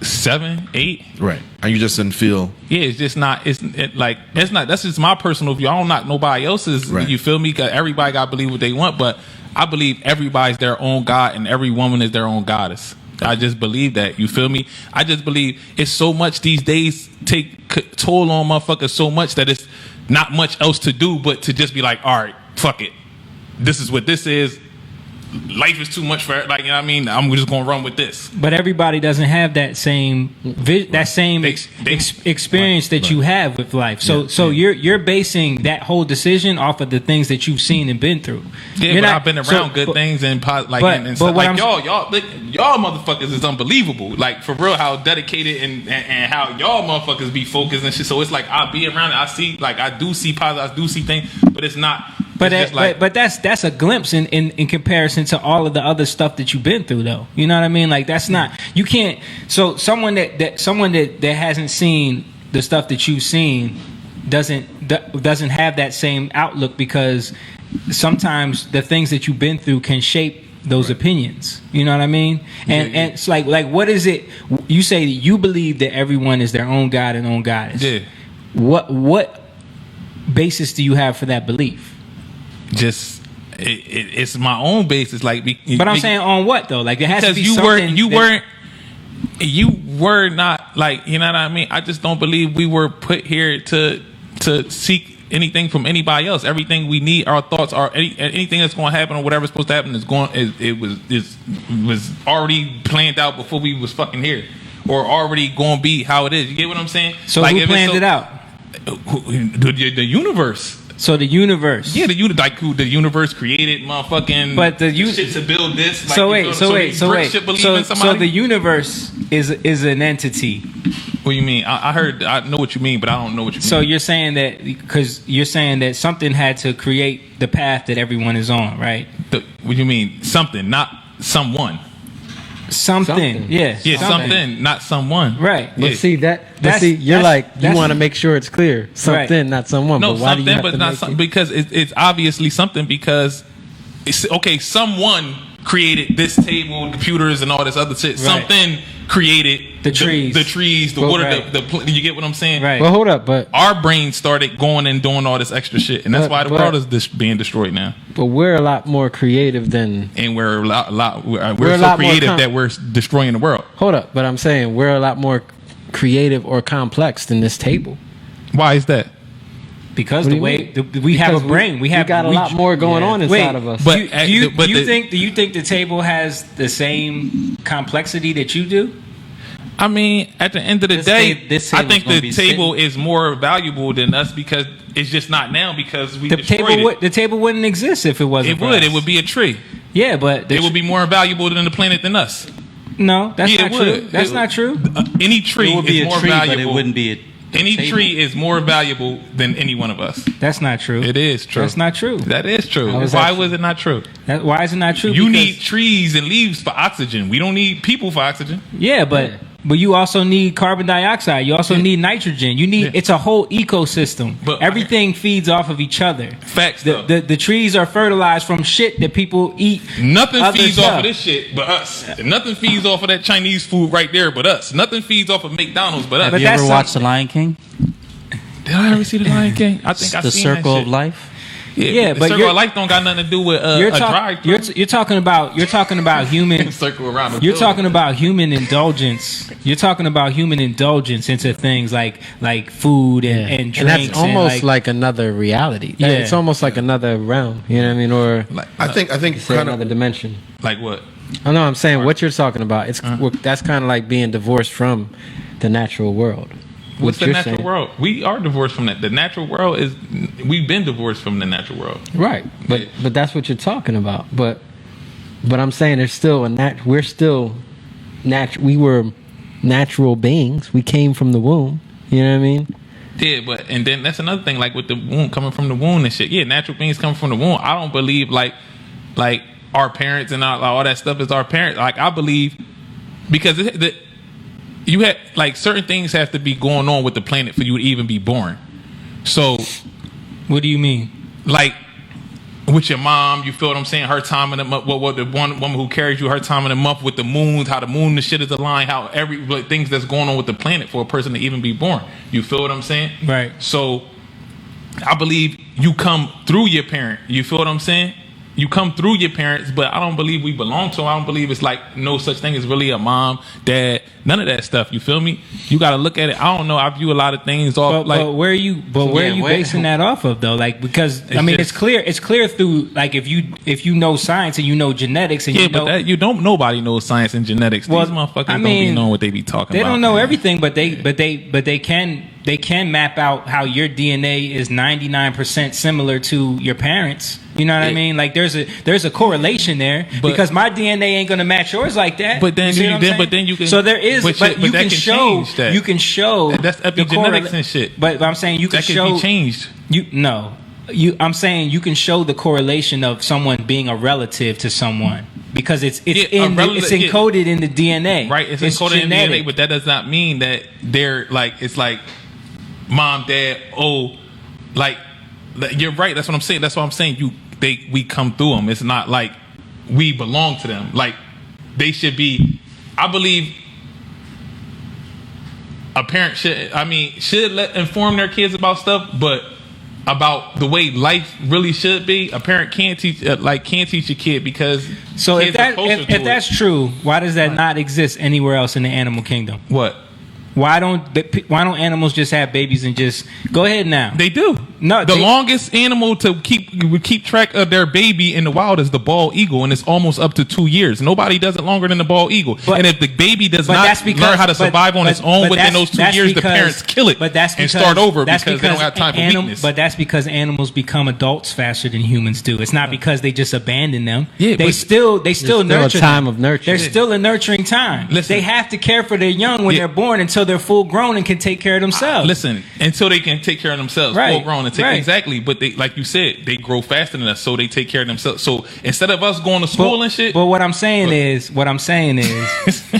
7, 8. right, and you just didn't feel. Yeah, it's just not. That's not. That's just my personal view. I don't knock nobody else's. Right. You feel me? Because everybody got to believe what they want, but I believe everybody's their own God and every woman is their own goddess. I just believe that. You feel me? I just believe it's so much these days take toll on motherfuckers so much that it's not much else to do but to just be like, all right, fuck it. This is what this is. Life is too much for, like, you know what I mean? I'm just gonna run with this. But everybody doesn't have that same experience that you have with life. So you're basing that whole decision off of the things that you've seen and been through. Yeah, You're but not- I've been so- around good things and but stuff. what Like, I'm- y'all motherfuckers is unbelievable. Like, for real, how dedicated and how y'all motherfuckers be focused and shit. So it's like, I be around it. I see, like, I do see positive, I do see things, but it's not. But it's just like, that's a glimpse in comparison to all of the other stuff that you've been through, though. You know what I mean? Like, that's not, you can't. So someone that hasn't seen the stuff that you've seen doesn't have that same outlook, because sometimes the things that you've been through can shape those opinions. You know what I mean? And Yeah. and it's like what is it? You say that you believe that everyone is their own God and own goddess. Yeah. What basis do you have for that belief? just it's my own basis. Like, But I'm saying on what though? Like, there has to because be something. you were not, like, you know what I mean. I just don't believe we were put here to seek anything from anybody else. Everything we need, our thoughts, anything that's going to happen or whatever's supposed to happen was already planned out before we was fucking here, or already going to be how it is. You get what I'm saying? So like, who if it's planned it out? The universe. So the universe. Yeah, who the universe created, motherfucking. But the shit to build this. Like, So you wait, feel- Brick should believe in so somebody? the universe is an entity. What do you mean? I know what you mean, but I don't know what you mean. So you're saying that because you're saying that something had to create the path that everyone is on, right? What do you mean? Something, not someone. Something. Yeah. Yeah, something, not someone. Right. But Yeah. see you're that's- like, you that's- want to make sure it's clear. Something, not someone. No, but why do you something, have but to not make something, it? because it's obviously something, because it's okay. Someone created this table, computers, and all this other shit. Right. Something created The trees. the Well, water, right. you get what I'm saying? Right. Well, hold up, but Our brain started going and doing all this extra shit, and that's why the world is being destroyed now. we're a lot more creative than. And we're a lot we're a so lot more creative that we're destroying the world. Hold up, but I'm saying we're a lot more creative or complex than this table. Why is that? Because What the do you way we have Because a brain, we have got a lot more going on inside of us. But- do you but think the table has the same complexity that you do? I mean, at the end of the This day, this I table's think gonna the be table sitting. is more valuable than us because it's just not now because we The destroyed table, it. the table wouldn't exist if it wasn't. It for would. us. It would be a tree. Yeah, but It would be more valuable than the planet than us. no. That's Yeah, not it true. would. That's not true. Any tree It would be is a more tree, valuable. but it wouldn't be a Any table. tree is more valuable than any one of us. That's not true. It is true. That's not true. That is true. How is Why that was it not true? Why is it not true? You Because- need trees and leaves for oxygen. We don't need people for oxygen. Yeah, but you also need carbon dioxide. You also need nitrogen. You need Yeah. it's a whole ecosystem. But- everything feeds off of each other. Facts, The, though. the trees are fertilized from shit that people eat. Nothing other feeds stuff. off of this shit but us. Nothing feeds off of that Chinese food right there but us. Nothing feeds off of McDonald's but us. Have But you that's ever some- watched The Lion King? Did I ever see The Lion King? I think I The seen Circle that of shit. Life? Yeah, the but circle you're- of life don't got nothing to do with You're, a drive. you're talking about human. circle around. The You're building. talking about human indulgence. You're talking about human indulgence into things like food and drinks. And that's almost and like another reality. Yeah. It's almost like another realm. You know what I mean? Or like, I think say kind another of dimension. like what? I know. I'm saying what you're talking about. It's that's kind of like being divorced from the natural world. What's What the you're natural saying. world? We are divorced from that. The natural world is. We've been divorced from the natural world. Right, but Yeah. but that's what you're talking about. But I'm saying there's still we're still we were natural beings. We came from the womb. You know what I mean? Yeah, but and then that's another thing, like with the womb coming from the womb and shit. Yeah, natural beings coming from the womb. I don't believe like our parents and all that stuff is our parents. Like I believe because you had like certain things have to be going on with the planet for you to even be born. So what do you mean? like with your mom, you feel what I'm saying? Her time in the month, what the one woman who carries you, her time in the month with the moon, how the moon, the shit is aligned, how every like, things that's going on with the planet for a person to even be born. You feel what I'm saying? Right. So I believe you come through your parent. You feel what I'm saying? You come through your parents, but I don't believe we belong to them. I don't believe it's like no such thing as really a mom, dad, none of that stuff. You feel me? You got to look at it. I don't know. I view a lot of things off But where are you basing that off of though? Like because I mean just- it's clear through like if you know science and you know genetics and yeah, you know but that, you don't. Nobody knows science and genetics. Well, These motherfuckers I don't mean, be knowing what they be talking they about. don't know man. everything, but they can map out how your DNA is 99% similar to your parents. You know what I Yeah. mean? Like there's a correlation there But- because my DNA ain't gonna match yours like that. But then see you- what I'm then- saying? but then you can- So there is, but but you- you but that can can show change that. you can show That's the epigenetics and shit. But I'm saying you can That can show be changed. I'm saying you can show the correlation of someone being a relative to someone because it's Yeah, a it's relative- encoded in the DNA. Right, it's encoded in genetic. DNA, but that does not mean that they're like it's like mom, dad. Like you're right. That's what I'm saying. That's what I'm saying. We come through them. It's not like we belong to them. Like they should be. I believe a parent should inform their kids about stuff, but about the way life really should be. A parent can't teach your kid because So kids are closer to if that's it. true, why does that not exist anywhere else in the animal kingdom? What Why don't animals just have babies and just go ahead now? they do. No, the they- longest animal to keep track of their baby in the wild is the bald eagle, and it's almost up to 2 years. Nobody does it longer than the bald eagle. But- and if the baby does but not that's because- learn how to but- survive on but- its own but within those 2 years, the because- parents kill it but that's and because- start over that's because they don't have time for weakness. But that's because animals become adults faster than humans do. It's not because they just abandon them. Yeah, they but- still still a nurture time them. of nurture. There's still a nurturing time. Listen. They have to care for their young when Yeah. they're born until they're full grown and can take care of themselves. Listen, until they can take care of themselves, Right, full grown and take right. exactly. But they, like you said, they grow faster than us, so they take care of themselves. So instead of us going to school and shit, But what I'm saying is,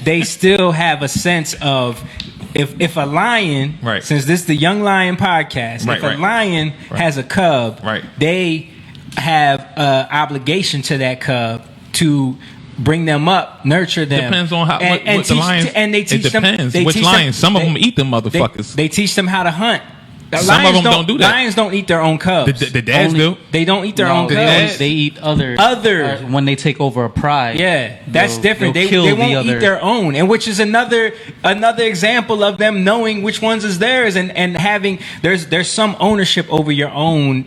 they still have a sense of if a lion, Right. since this is the Young Lion podcast, Right, if a right. lion has a cub, Right. they have an obligation to that cub to bring them up, nurture them. Depends on how what the teach, lions. and they teach it depends them. which lions. Some of them eat them motherfuckers. They teach them how to hunt. The Some of lions them don't do that. Lions don't eat their own cubs. The dads do. They don't eat their No, own the cubs. dads- They eat other when they take over a pride. Yeah, that's they'll- different. they'll They kill won't the other. eat their own, and which is another example of them knowing which ones is theirs and having there's some ownership over your own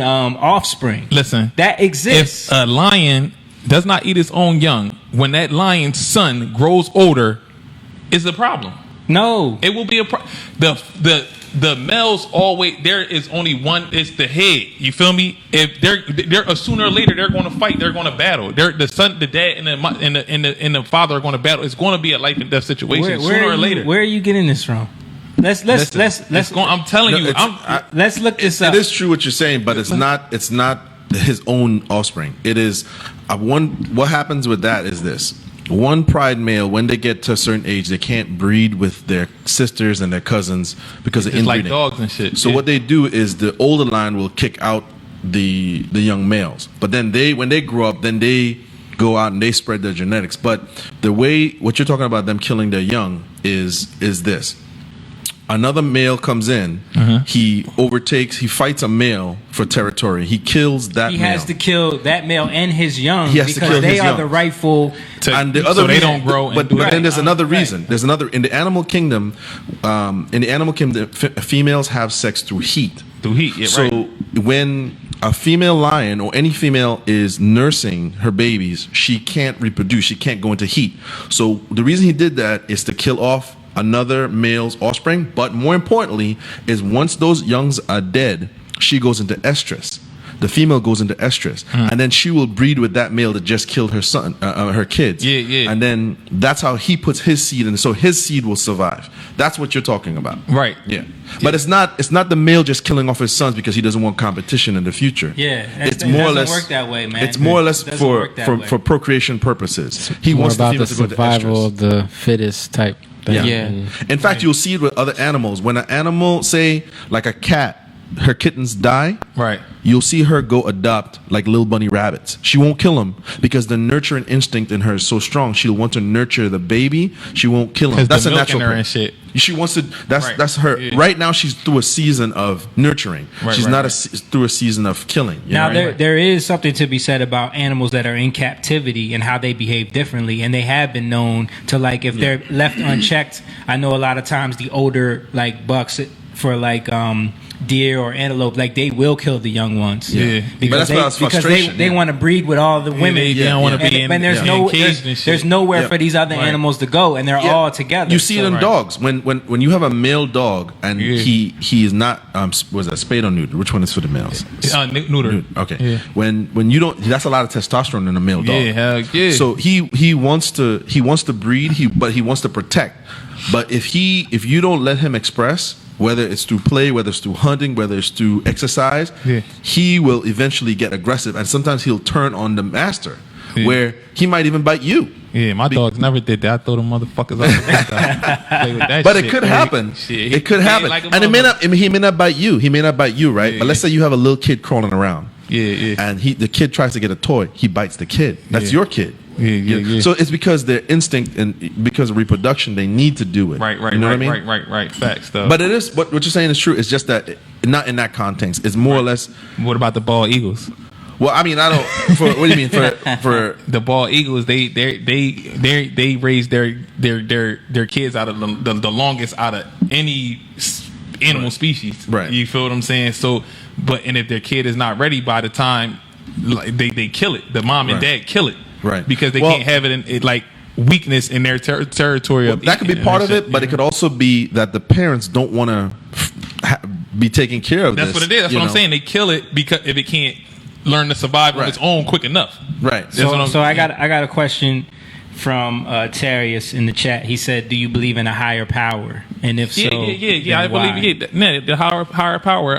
offspring. Listen, that exists. if a lion does not eat its own young, when that lion's son grows older, is the problem. No. It will be a the males always, there is only one, it's the head. You feel me? If they're sooner or later they're going to fight, they're going to battle. The son, the dad, and the father are going to battle. It's going to be a life and death situation sooner or later. Where are you getting this from? Let's I'm telling you, let's look this up. It is true what you're saying, but it's not his own offspring. It is what happens with that is this. One pride male, when they get to a certain age, they can't breed with their sisters and their cousins because of it's like inbreeding. dogs and shit. So what they do is the older line will kick out the young males, but then when they grow up, then they go out and they spread their genetics. But the way what you're talking about them killing their young is this. Another male comes in. He fights a male for territory. He kills that male. He has to kill that male and his young He has to because kill they his are young. the rightful. And the other so they reason, don't grow. But then there's another reason. There's another in the animal kingdom. Females have sex through heat. Through heat, yeah, so right. when a female lion or any female is nursing her babies, she can't reproduce. She can't go into heat. So the reason he did that is to kill off another male's offspring. But more importantly, is once those youngs are dead, she goes into estrus. The female goes into estrus, and then she will breed with that male that just killed her son, her kids. Yeah. And then that's how he puts his seed in, so his seed will survive. That's what you're talking about, Right. Yeah. But it's not the male just killing off his sons because he doesn't want competition in the future. Yeah, it's more or less work that way, man. It's more or less It doesn't for work that way. for procreation purposes. He More wants the about female the to go into survival estrus. of the fittest type thing. Yeah. And In fact, you'll see it with other animals. When an animal, say like a cat, her kittens die, Right. you'll see her go adopt like little bunny rabbits. She won't kill them because the nurturing instinct in her is so strong. She'll want to nurture the baby. She won't kill him. Because That's the a milk natural in her thing. and shit. She wants to. Right. That's her. Yeah. Right now, she's through a season of nurturing. Right, She's right, not right. through a season of killing. you Now know? there is something to be said about animals that are in captivity and how they behave differently, and they have been known to, like, if they're left unchecked. I know a lot of times the older like bucks for like deer or antelope, like they will kill the young ones. Yeah. But because that's they, because frustration, they yeah. want to breed with all the women. They don't want to be And there's encaged and shit. there's nowhere Yeah. for these other Right. animals to go, and they're Yeah. all together. You see it in right. dogs. When you have a male dog and Yeah. he is not was that spayed or neutered? Which one is for the males? Neuter. Okay. Yeah. When you don't, that's a lot of testosterone in a male dog. Yeah, hell yeah. So he wants to breed, but he wants to protect. But if you don't let him express, whether it's through play, whether it's through hunting, whether it's through exercise, Yeah. he will eventually get aggressive, and sometimes he'll turn on the master, Yeah. where he might even bite you. Yeah, my dogs never did that. I throw them motherfuckers out. Play with that But shit. it could happen. Shit, It could he happen, like a and it may motherfucker. not. I mean, he may not bite you. He may not bite you, right? Yeah, But let's yeah. say you have a little kid crawling around. Yeah. And the kid tries to get a toy. He bites the kid. That's Yeah. your kid. Yeah. So it's because their instinct and because of reproduction, they need to do it. Right. You know what I mean? Right. Facts, though. But it is what you're saying is true. It's just that not in that context. It's more or less. what about the bald eagles? Well, I mean, I don't. What do you mean for? The bald eagles, they raise their kids out of the longest out of any animal species. Right. You feel what I'm saying? So, and if their kid is not ready by the time, like, they kill it. The mom and Right. dad kill it. Right. Because they Well- can't have it in like weakness in their territory. Of That could be eating part and of shit, it, but you it know? could also be that the parents don't want to be taking care of That's this. what it is. That's you what I'm know? saying. They kill it because if it can't learn to survive on Right. its own quick enough. Right. That's what I'm- So I got a question from Terrius in the chat. He said, "Do you believe in a higher power? And if Yeah, so, yeah. I then why?" believe the higher power.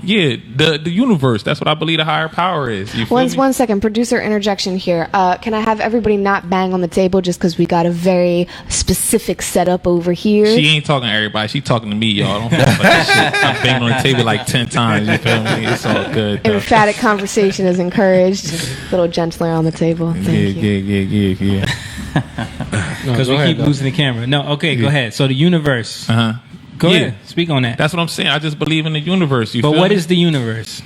The universe. That's what I believe the higher power is. You feel me? One second, producer interjection here. Can I have everybody not bang on the table just because we got a very specific setup over here? She ain't talking to everybody. She talking to me, y'all. Don't fuck about that shit. I'm banging on the table like 10 times. You feel me? It's all good. Though. Emphatic conversation is encouraged. A little gentler on the table. Thank you. Yeah. Because we keep losing the camera. No, okay, go ahead. So the universe. Uh-huh. Go Yeah. ahead. Speak on that. That's what I'm saying. I just believe in the universe. You But feel what me? is the universe?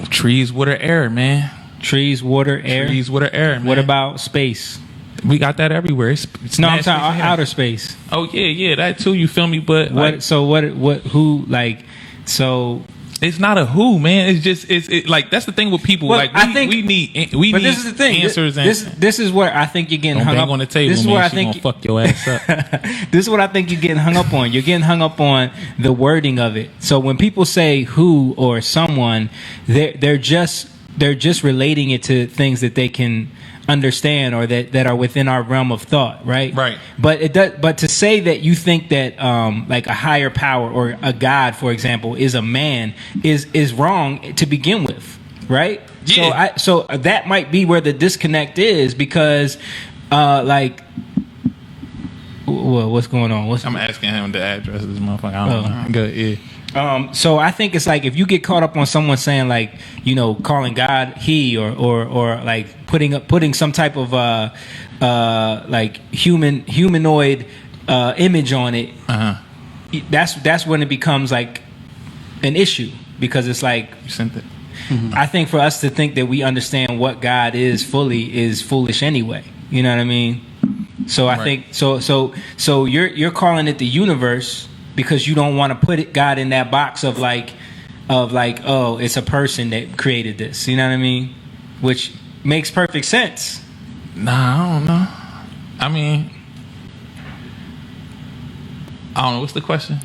trees, water, air, man? Trees, water, air. Trees, water, air, man. What about space? We got that everywhere. It's No, I'm mad talking space ahead. outer space. Oh yeah, that too. You feel me? But What? like, So what? Who? Like? So It's not a who, man. It's just like that's the thing with people. Well, like I think we need but this is the thing. answers. This is where I think you're getting don't hung bang up on the table. This is man. where I She think gonna fuck your ass up. this is what I think you're getting hung up on. You're getting hung up on the wording of it. So when people say who or someone, they're just relating it to things that they can understand or that are within our realm of thought, right? Right. But to say that you think that like a higher power or a God, for example, is a man is wrong to begin with, right? Yeah. So that might be where the disconnect is because like what's going on? I'm asking him the address of this motherfucker. I don't know. Good, yeah. So I think it's like if you get caught up on someone saying like, you know, calling God he or like putting some type of like humanoid image on it, that's when it becomes like an issue because it's like You sent it. I think for us to think that we understand what God is fully is foolish anyway. You know what I mean? So I think so you're calling it the universe because you don't want to put God in that box of like oh, it's a person that created this. You know what I mean? Which makes perfect sense. Nah, I don't know. I mean, I don't know. What's the question?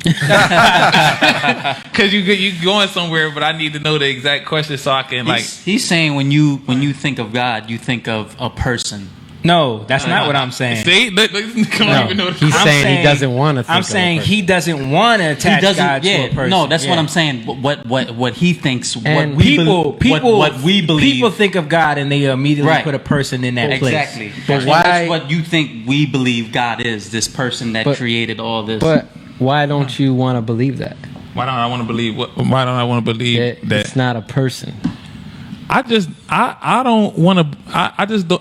Because you going somewhere, but I need to know the exact question so I can like. He's saying when you think of God, you think of a person. No, that's not what I'm saying. See, No, he's I'm saying he doesn't want to. I'm saying he doesn't want to attach God to a person. No, that's what I'm saying. What he thinks. And what we believe. People think of God and they immediately put a person in that place. Exactly. But That's what you think we believe God is. This person that created all this. But why don't you want to believe that? Why don't I want to believe Why don't I want to believe that it's not a person? I don't want to.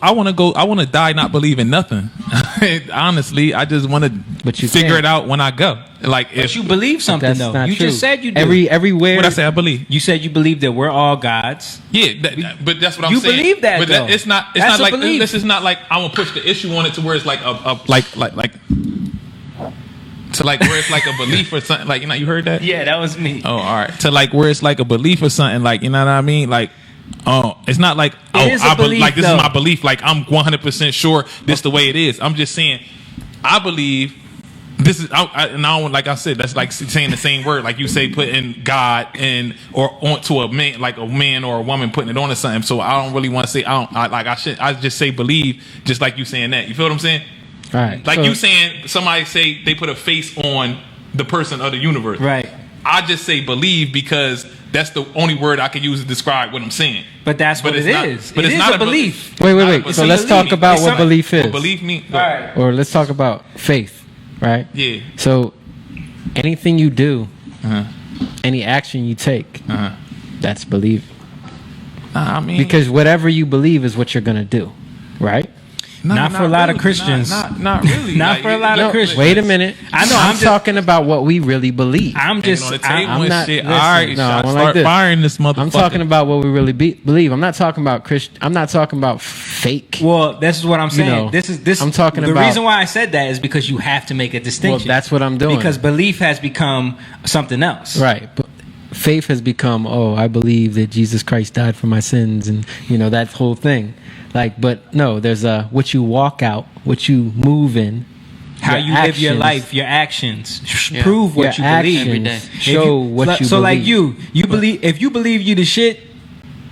I want to go. I want to die not believing nothing. Honestly, I just want to. But you figure can't. it out when I go. Like if You believe something That's though. not You true. just said you do. Everywhere. what I say, I believe. You said you believe that we're all gods. Yeah, but that's what I'm You saying. believe that, but though. it's not. It's That's not a like belief. this is not like I'm gonna push the issue on it to where it's like like to like where it's like a belief or something. Like you heard that? Yeah, that was me. Oh, all right. To like where it's like a belief or something. Like you know what I mean? Like. Oh, it's not like is a I belief, like this though. is my belief. Like I'm 100% sure this is the way it is. I'm just saying, I believe this is. I don't like I said. That's like saying the same word. Like you say, putting God in or onto a man, like a man or a woman putting it on to something. So I don't really want to say. I just say believe, just like you saying that. You feel what I'm saying? All right. Like so- you saying somebody say they put a face on the person of the universe. Right. I just say believe because that's the only word I can use to describe what I'm saying. But that's what it's it not- is. But It it's is not a belief. Wait. It's So a let's belief. talk about It's what something- belief is. Believe me. All right. Or let's talk about faith, right? Yeah. So anything you do, Uh-huh. any action you take, Uh-huh. that's believing. Nah, I mean, Because whatever you believe is what you're gonna do, right? Not for a lot of Christians. Not really. Not Like, for a lot of No, Christians. wait a minute. I know, I'm I'm just- talking about what we really believe. I'm Hanging just on the table I'm and not- shit. listen, All right, no, I start don't like this. firing this motherfucker. I'm talking about what we really believe. I'm not talking about Christian. I'm not talking about fake. Well, this is what I'm saying. know, This. I'm talking the about- reason why I said that is because you have to make a distinction. Well, that's what I'm doing. Because belief has become something else. Right. But faith has become, I believe that Jesus Christ died for my sins, and that whole thing. Like, but no, there's what you walk out, what you move in, How you live your actions. life, your actions Yeah. prove what Your you believe. every day. actions show what you so believe. like you believe if you believe you the shit,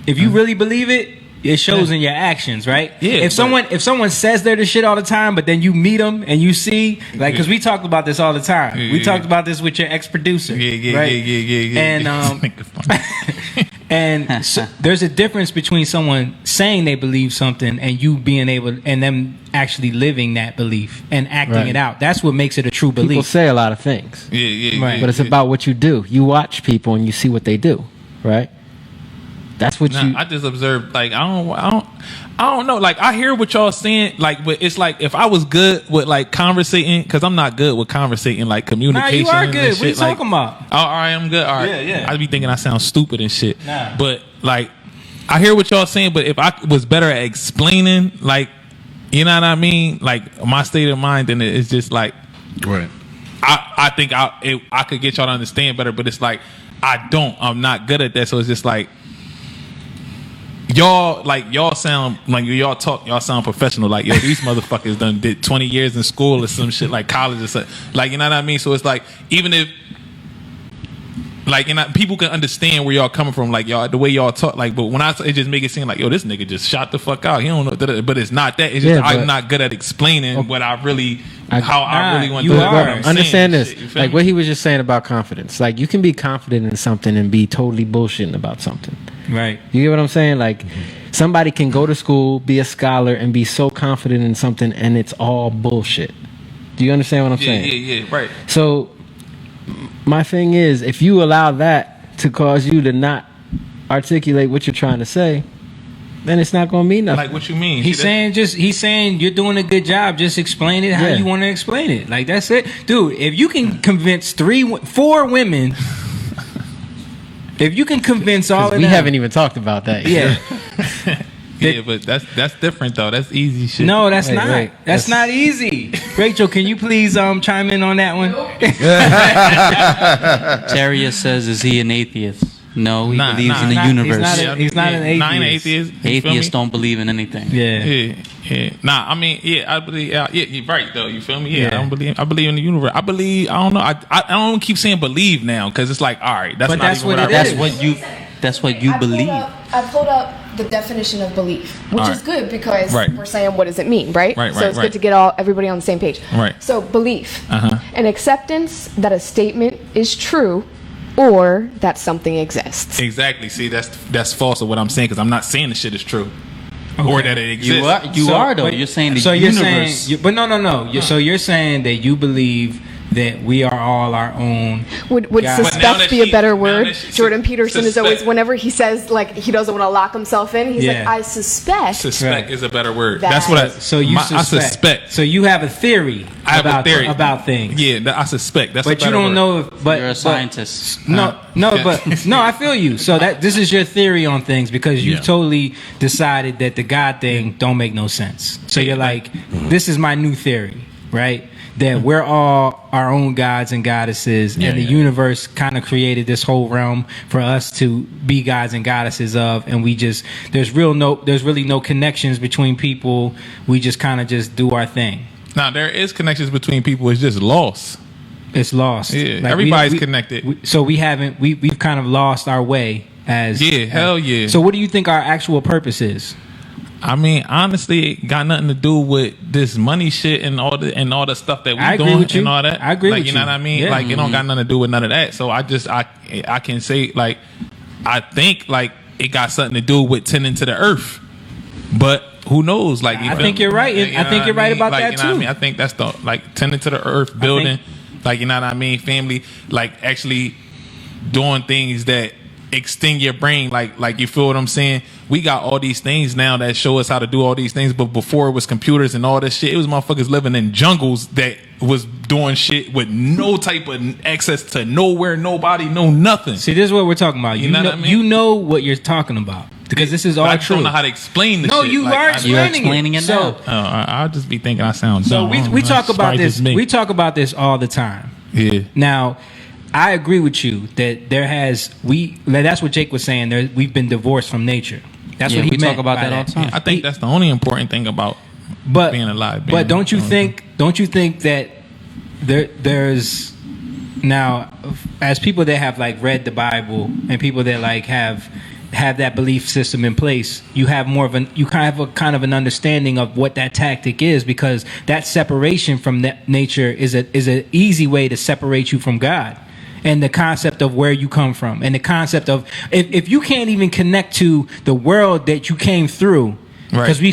if you really believe it, it shows in your actions, right? Yeah, If someone says they're the shit all the time, but then you meet them and you see, like, because we talked about this all the time. We talked about this with your ex-producer. Yeah. right? Yeah. And Nigga funny. and so there's a difference between someone saying they believe something and you being able and them actually living that belief and acting Right. it out. That's what makes it a true People belief. say a lot of things, Yeah. Right. but it's about what you do. You watch people and you see what they do, right? That's what you. I just observed. Like I don't know. Like I hear what y'all saying. Like, but it's like if I was good with like conversating, because I'm not good with conversating, like communication. Nah, you are and good. shit. What are you Like, talking about? Oh, all right, I'm good. All right. Yeah. I be thinking I sound stupid and shit. Nah. But like, I hear what y'all saying. But if I was better at explaining, like, you know what I mean, like my state of mind, then it's just like Right. I think I could get y'all to understand better. But it's like I'm not good at that. So it's just like y'all sound like y'all sound professional. Like, yo, these motherfuckers did 20 years in school or some shit, like college or something. Like, you know what I mean? So it's like, even if like, and people can understand where y'all coming from, like y'all, the way y'all talk, like, but when it just make it seem like, yo, this nigga just shot the fuck out. He don't know, but it's not that. It's just I'm not good at explaining what I really want. You are. Understand this, like me? what he was just saying about confidence. Like, you can be confident in something and be totally bullshitting about something. Right. You get what I'm saying? Like, somebody can go to school, be a scholar, and be so confident in something, and it's all bullshit. Do you understand what I'm saying? Yeah, right. So my thing is, if you allow that to cause you to not articulate what you're trying to say, then it's not going to mean nothing. Like, what you mean? He's saying you're doing a good job. Just explain it how you want to explain it. Like, that's it, dude. If you can convince 4 women, if you can convince all of them, we haven't even talked about that yet. Yeah. Yeah, but that's different though. That's easy shit. No, that's not. Wait. That's not easy. Rachel, can you please chime in on that one? Terrier says, is he an atheist? No, he believes in the He's universe. He's not an atheist. Not an atheist. Atheists don't believe in anything. Yeah. Nah, I mean, I believe. Yeah, you're right though. You feel me? Yeah, I believe in the universe. I don't know. I don't keep saying believe now because it's like, all right, that's But not that's even what what it I is. That's what you believe. I pulled up the definition of belief, which All is right. good because Right. we're saying what does it mean, right? Right, So right, it's right. good to get everybody on the same page. Right. So belief, Uh-huh. an acceptance that a statement is true or that something exists. Exactly. See, that's false of what I'm saying because I'm not saying the shit is true or that it exists. You are though. but- You're saying the so universe. You're saying, but no. So you're saying that you believe that we are all our own. Would God. But now suspect that be a she- better now word? that she- Jordan Peterson is always, suspect. whenever he says like he doesn't want to lock himself in, he's Yeah. like, I suspect. Suspect Right. is a better word. That- That's what I. So you I suspect. So you have a theory. I have about, a theory about things. Yeah, I suspect. That's. But a you better don't word. know if. But You're a but- scientist. No, Okay. but no, I feel you. So this is your theory on things because you Yeah. totally decided that the God thing don't make no sense. So you're like, this is my new theory, right? That we're all our own gods and goddesses, and the universe kind of created this whole realm for us to be gods and goddesses of, and we just there's really no connections between people. We just kind of just do our thing. Now there is connections between people. It's just lost. It's lost. Yeah, Like, everybody's connected. So we've kind of lost our way as hell yeah. So what do you think our actual purpose is? I mean, honestly, it got nothing to do with this money shit and all the stuff that we I agree doing with you. and all that. I agree like, with you know you. what I mean? Yeah. Like, it don't got nothing to do with none of that. So I can say, like, I think like it got something to do with tending to the earth, but who knows? Like, I think you're right. I think you're right about like, that you know what I too. mean? I think that's the like tending to the earth, building, like, you know what I mean? Family, like actually doing things that extend your brain, like you feel what I'm saying? We got all these things now that show us how to do all these things, but before it was computers and all this shit, it was motherfuckers living in jungles that was doing shit with no type of access to nowhere, nobody, no nothing. See, this is what we're talking about. You know what I mean? You know what you're talking about because this is all I true. don't know how to explain the No, shit. you Like, are I- You're explaining, explaining it So, now. I'll just be thinking I sound so dumb. I don't we know. talk It's about probably this. just me. We talk about this all the time. Yeah. Now, I agree with you that that's what Jake was saying. We've been divorced from nature. That's Yeah, what he we meant talk about by that all the time. I think that's the only important thing about But being alive. But don't you think that there's now, as people that have like read the Bible and people that like have that belief system in place, you have kind of an understanding of what that tactic is, because that separation from nature is an easy way to separate you from God. And the concept of where you come from, and the concept of if you can't even connect to the world that you came through, because we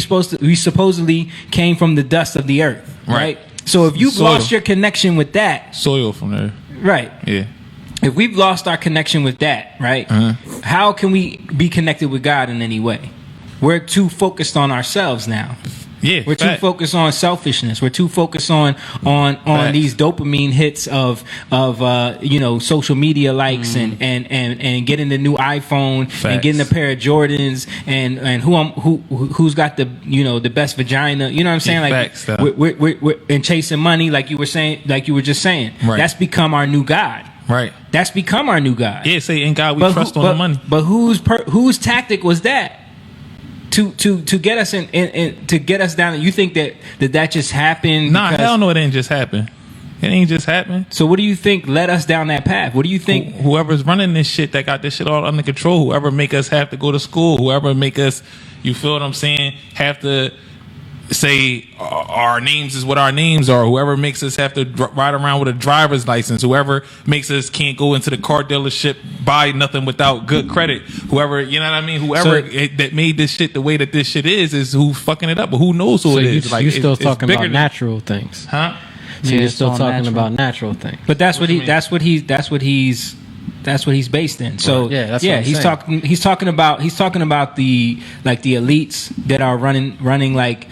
supposedly came from the dust of the earth, right? So if you've Soil. lost your connection with that, soil from there? right? Yeah. If we've lost our connection with that, right? How can we be connected with God in any way? We're too focused on ourselves now. Yeah, We're too focused on selfishness. We're too focused on these dopamine hits of social media likes and getting the new iPhone and getting a pair of Jordans and who's got the best vagina. You know what I'm saying? Like Facts, we're and chasing money, like you were just saying. Right. That's become our new God. Right. That's become our new God. Yeah, say in God we But trust who- on but- the money. But whose tactic was that? To get us in to get us down? You think that just happened? Nah, because- hell no, it ain't just happen. It ain't just happen. So what do you think led us down that path? What do you think? Whoever's running this shit, that got this shit all under control, whoever make us have to go to school, whoever make us, you feel what I'm saying, have to say our names is what our names are, whoever makes us have to ride around with a driver's license, whoever makes us can't go into the car dealership, buy nothing without good credit, whoever, you know what I mean, whoever that made this shit the way that this shit is who's fucking it up, but who knows who So it you, is. Like, you're still it's talking bigger about than- natural things. Huh? So Yeah, you're it's still all talking natural. about natural things. But that's what do you he. mean? That's what he's based in. So Right. Yeah, that's what I'm he's saying. talking. He's talking about the elites that are running like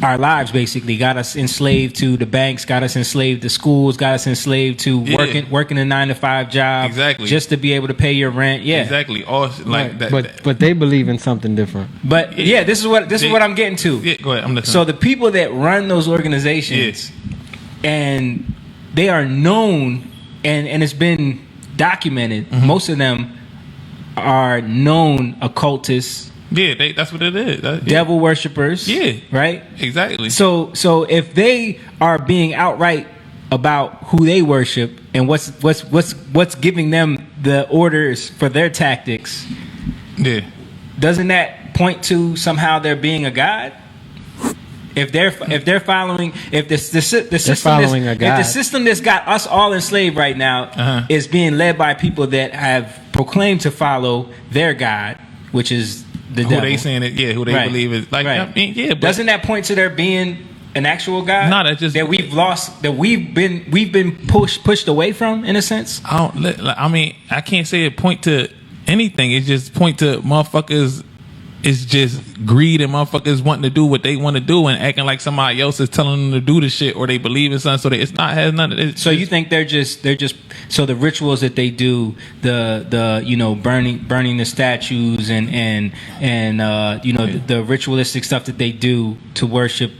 our lives. Basically, got us enslaved to the banks, got us enslaved to schools, got us enslaved to Yeah. working a 9-to-5 job, Exactly. just to be able to pay your rent. Yeah, Exactly. All like that. But they believe in something different. But yeah, this is what I'm getting to. Yeah, go ahead. I'm listening. So the people that run those organizations, and they are known, and it's been documented. Mm-hmm. Most of them are known occultists, yeah, that's what it is. Yeah. devil worshippers. Yeah. right. Exactly. So if they are being outright about who they worship and what's giving them the orders for their tactics, yeah. doesn't that point to somehow there being a God? If they're following, if the system following a if God. the system that's got us all enslaved right now Uh-huh. is being led by people that have proclaimed to follow their God, which is the Who devil. they saying it? Yeah, who they Right. believe is like. Right. I mean, yeah, but Doesn't that point to there being an actual God? No, that just- that we've lost, that we've been pushed away from, in a sense. I mean, I can't say it point to anything. It just point to motherfuckers. It's just greed and motherfuckers wanting to do what they want to do and acting like somebody else is telling them to do the shit or they believe in something. So that it's not has nothing. It's So you think they're just so the rituals that they do, the burning the statues and the ritualistic stuff that they do to worship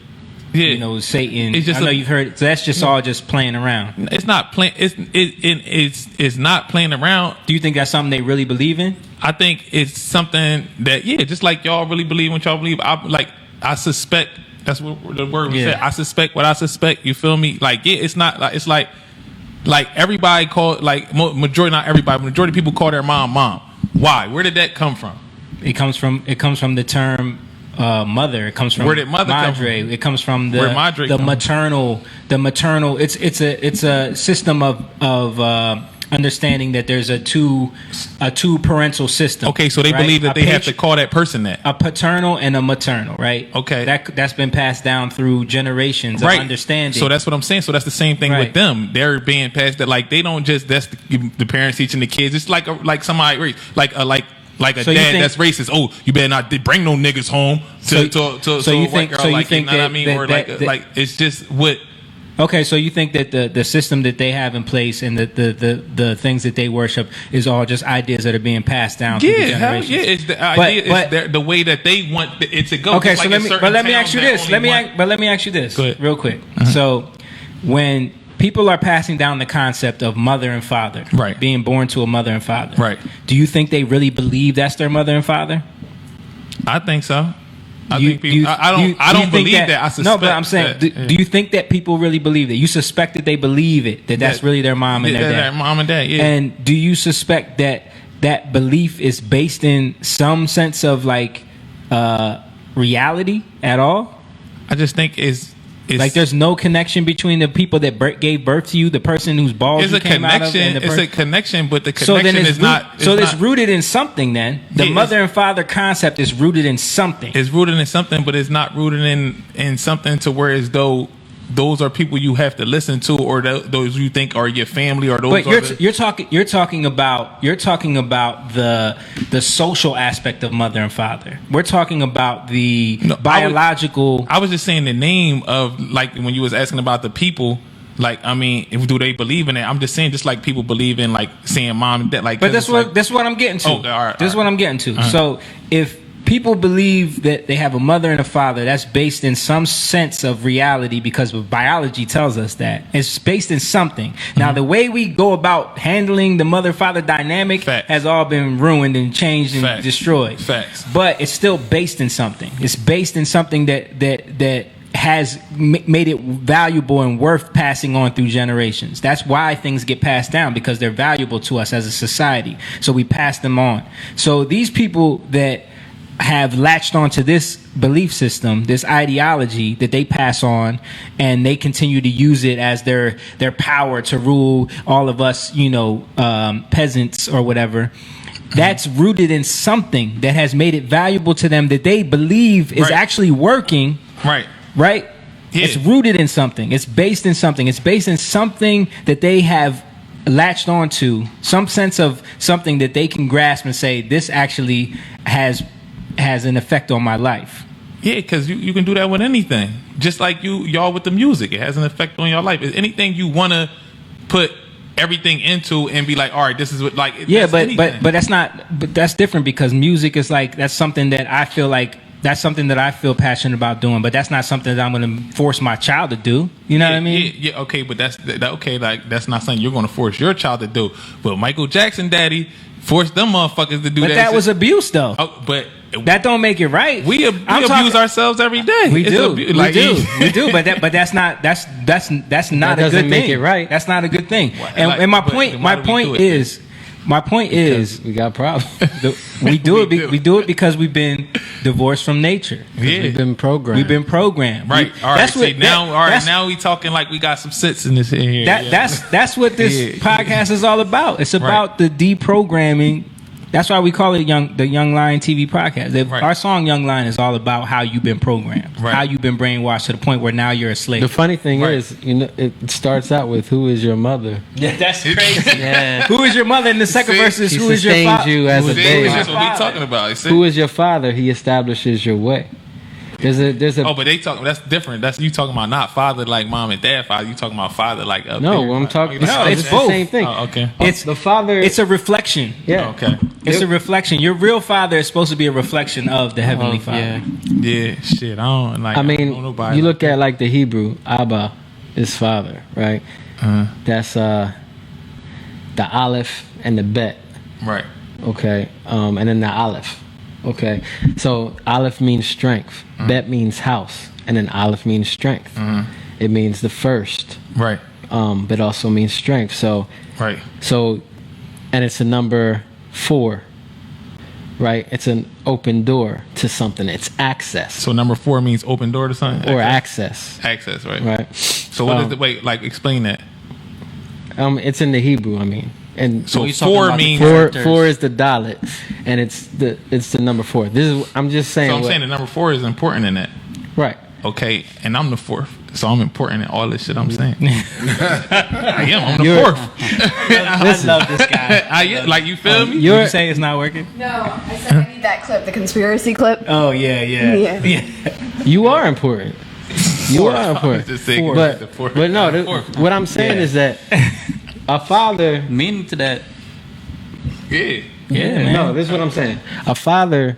Satan. It's just I know you've heard. So that's just all just playing around. It's not playing. It's not playing around. Do you think that's something they really believe in? I think it's something that just like y'all really believe what y'all believe. I suspect that's what the word was Yeah. said. I suspect what I suspect. You feel me? Like it's not like it's like everybody call majority, not everybody, but majority of people call their mom. Why? Where did that come from? It comes from the term mother. It comes from Where did mother come madre. from? It comes from Where madre the come maternal. It's a system of understanding that there's a two parental system. Okay, so they right? believe that A they have to patri- call that person that. a paternal and a maternal, right? Okay. that's been passed down through generations of understanding. So that's what I'm saying. So that's the same thing Right. with them. They're being passed that they don't just that's the parents teaching the kids. It's like somebody like a So dad you think- that's racist. Oh, you better not bring no niggas home to So you a white think- girl, so you like, think you know what I that- mean? that- Or that- like it's just what. Okay, so you think that the system that they have in place and the things that they worship is all just ideas that are being passed down through the Yeah, hell generations? yeah. It's the But- idea. but- It's the way that they want it to go. Okay, Just so like in certain let me towns ask you that this. only Let me want- ask you this Go ahead. real quick. So when people are passing down the concept of mother and father, Right. being born to a mother and father, Right. Do you think they really believe that's their mother and father? I think so. I You- think people. you- I don't. you- I do you don't think believe that. I suspect. No, but I'm saying, that, do you think that people really believe that? You suspect that they believe it, that's really their mom and yeah, their dad. their mom and dad. Yeah. And do you suspect that belief is based in some sense of reality at all? I just think it's Like there's no connection between the people that gave birth to you, the person whose balls It's you a came out of, connection. and the It's person. a connection, but the So then connection it's is not. so it's not, rooted in something. Then the Yeah, mother and father concept is rooted in something. It's rooted in something, but it's not rooted in something to where as though those are people you have to listen to, or those you think are your family, or those. But are you're talking about the social aspect of mother and father. We're talking about the biological. I was just saying the name of when you was asking about the people. Do they believe in it? I'm just saying, just like people believe in saying mom and dad. But that's what I'm getting to. Okay, all right, This is what I'm getting to. So people believe that they have a mother and a father. That's based in some sense of reality because biology tells us that. It's based in something. Now, the way we go about handling the mother-father dynamic Facts. has all been ruined and changed and Facts. destroyed. Facts. But it's still based in something. It's based in something that has made it valuable and worth passing on through generations. That's why things get passed down, because they're valuable to us as a society. So we pass them on. So these people that have latched onto this belief system, this ideology that they pass on, and they continue to use it as their power to rule all of us, peasants or whatever. That's rooted in something that has made it valuable to them that they believe is Right. actually working. Right. Right? Yeah. It's rooted in something. It's based in something. It's based in something that they have latched onto, some sense of something that they can grasp and say, this actually has an effect on my life. Yeah, because you can do that with anything. Just like y'all with the music. It has an effect on your life. It's anything you want to put everything into and be like, all right, this is what, like, Yeah, that's but anything. that's not. But that's different, because music is like, that's something that I feel like, that's something that I feel passionate about doing. But that's not something that I'm going to force my child to do. You know what I mean? Yeah, okay, but that's okay. Like, that's not something you're going to force your child to do. But Michael Jackson, daddy, forced them motherfuckers to do that. But that was abuse, though. Oh, but that don't make it right. we abuse ourselves every day. We It's do, we do. But that's not That a doesn't good thing. make it right. That's not a good thing. Like, And my but point, then my why do we do point it is, my point is, we got problems. we do it. We do. We do it because we've been divorced from nature. Yeah. We've been programmed. We've been programmed. Right. We- All right. that's See, what- now, that- all right. that's- Now we talking like we got some sense in this in here. That Yeah. that's what this Yeah. podcast is all about. It's about the deprogramming. That's why we call it the Young Lion TV podcast. Right. Our song Young Lion is all about how you've been programmed, Right. how you've been brainwashed to the point where now you're a slave. The funny thing Right. is, it starts out with, "Who is your mother?" Yeah, that's crazy. Yeah. Who is your mother? And the second See? verse is, He who is your sustained father? you as a See, baby. that's what we talking about. You see? Who is your father? He establishes your way. There's a Oh, but they talking. That's different. That's you talking about not father like mom and dad father. You talking about father like up no. there. I'm talking. No, it's the both. same thing. Oh, okay. It's the father. It's a reflection. yeah. Okay. It's a reflection. Your real father is supposed to be a reflection of the heavenly father. Yeah. Shit. I don't like. I don't know mean, nobody you like look at like the Hebrew, Abba is father, right? That's the Aleph and the Bet. that. Right. Okay, and then the Aleph. Okay, so Aleph means strength, Bet means house, and then Aleph means strength. It means the first, Right. but also means strength. So, Right. and it's a number 4, right? It's an open door to something. It's access So number 4 means open door to something. or access, Access. Right. right? So what is the wait? Like explain that. It's in the Hebrew. I mean, and So you're talking 4 about the means. Four, characters. 4 is the Dalet, and it's the number 4. This is I'm just saying. So I'm what- saying the number 4 is important in that. right. Okay, and I'm the 4th, so I'm important in all this shit I'm saying. I am. I'm the You're- 4th. I love this guy. I am. Like you feel me? Did You're you say it's not working? No, I said I need that clip, the conspiracy clip. Oh yeah. Yeah. you are important. You are important. Just saying, But the 4th. but no, what I'm saying Yeah. is that a father. Meaning to that, Yeah. Yeah, man. No, this is what I'm saying. A father,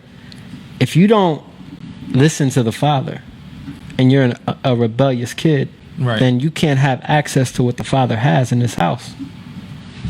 if you don't listen to the father, and you're a rebellious kid, Right. then you can't have access to what the father has in his house.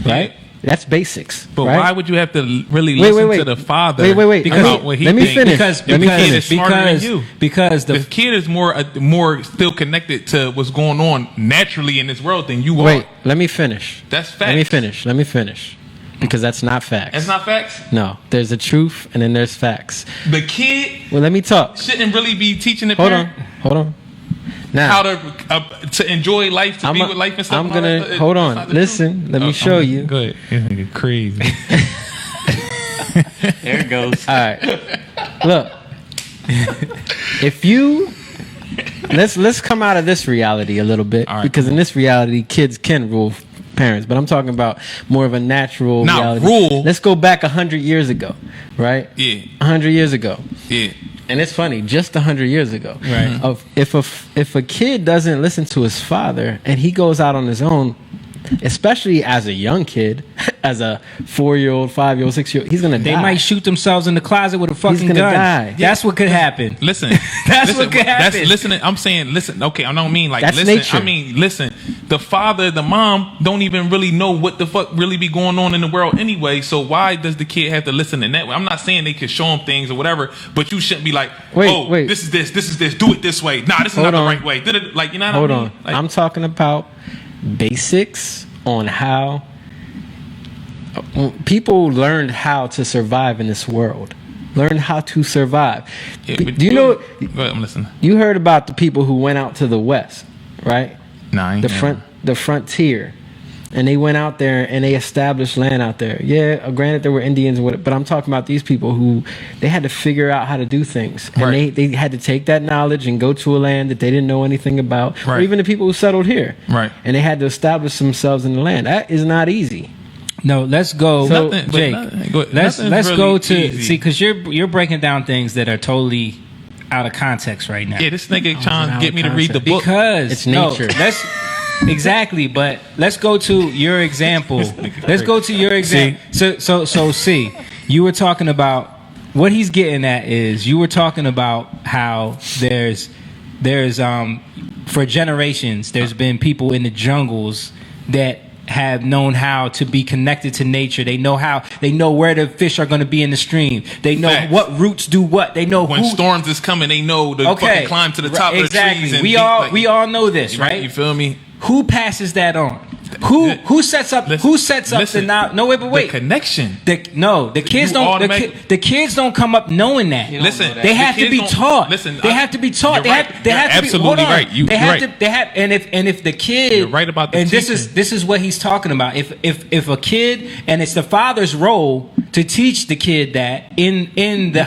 Right? That's basics. But right? why would you have to really Wait, listen wait. to the father? Wait. About what he Let me thinks? finish. Because Let me the kid finish. is smarter than you. because The kid is more still connected to what's going on naturally in this world than you Wait, are. let me finish. That's Let me facts. finish. Because that's not facts. That's not facts. No, there's a truth and then there's facts. The kid Well, let me talk. shouldn't really be teaching the Hold parent on. Now, how to enjoy life, to be with life and stuff. I'm and all gonna that. hold That's on. not the Listen, truth. let me show you. Go ahead. This nigga crazy. there it goes. All right. Look, if you let's come out of this reality a little bit, All right, because in this reality, kids can rule parents. But I'm talking about more of a natural Not reality. rule. Let's go back 100 years ago, right? Yeah. 100 years ago. Yeah. And it's funny, just 100 years ago. Right. If a kid doesn't listen to his father and he goes out on his own, especially as a young kid, as a 4-year-old, 5-year-old, 6-year-old, he's gonna die. They might shoot themselves in the closet with a fucking gonna gun. die. That's what could happen. Listen, That's what could happen. Listen, I'm saying, listen. Okay, I don't mean like That's listen. nature. I mean, listen. The father, the mom, don't even really know what the fuck really be going on in the world anyway. So why does the kid have to listen in that way? I'm not saying they could show him things or whatever, but you shouldn't be like, Wait. this is this, do it this way. Nah, this is not the right way. Like, you know what I mean? Like, I'm talking about basics on how people learned how to survive in this world. Learn how to survive. yeah, Do you know? Go ahead, I'm listening. You heard about the people who went out to the West, right? Nah, I ain't heard. The frontier, and they went out there and they established land out there. Yeah, granted there were Indians, but I'm talking about these people who they had to figure out how to do things, and Right. they had to take that knowledge and go to a land that they didn't know anything about, or Right. even the people who settled here, Right. And they had to establish themselves in the land. That is not easy. No, let's go, So- Nothing- but Jake. nothing- go- Let's nothing's go really to easy. see, because you're breaking down things that are totally out of context right now. Yeah, this nigga trying to out get of me to read the concept. book. Because It's nature. let's exactly, but let's go to your example. Let's go to your example. So see, you were talking about what he's getting at is you were talking about how there's for generations there's been people in the jungles that have known how to be connected to nature. They know where the fish are going to be in the stream. They know Facts. what roots do what. They know When who storms is coming, they know to fucking climb to the top of the trees. And we all know this, right? You feel me? Who passes that on? Who sets up? Who sets up the now? No, wait, but wait. The connection. The kids You don't. automatic- The kids don't come up knowing that. Listen, They have the to be kids don't- taught. listen, They have to be taught. you're They right. have. They You're have to be. absolutely Hold on. right. They You're have right. to. They have. And if the kid. You're right about the And this teaching. is what he's talking about. If a kid, and it's the father's role to teach the kid that in the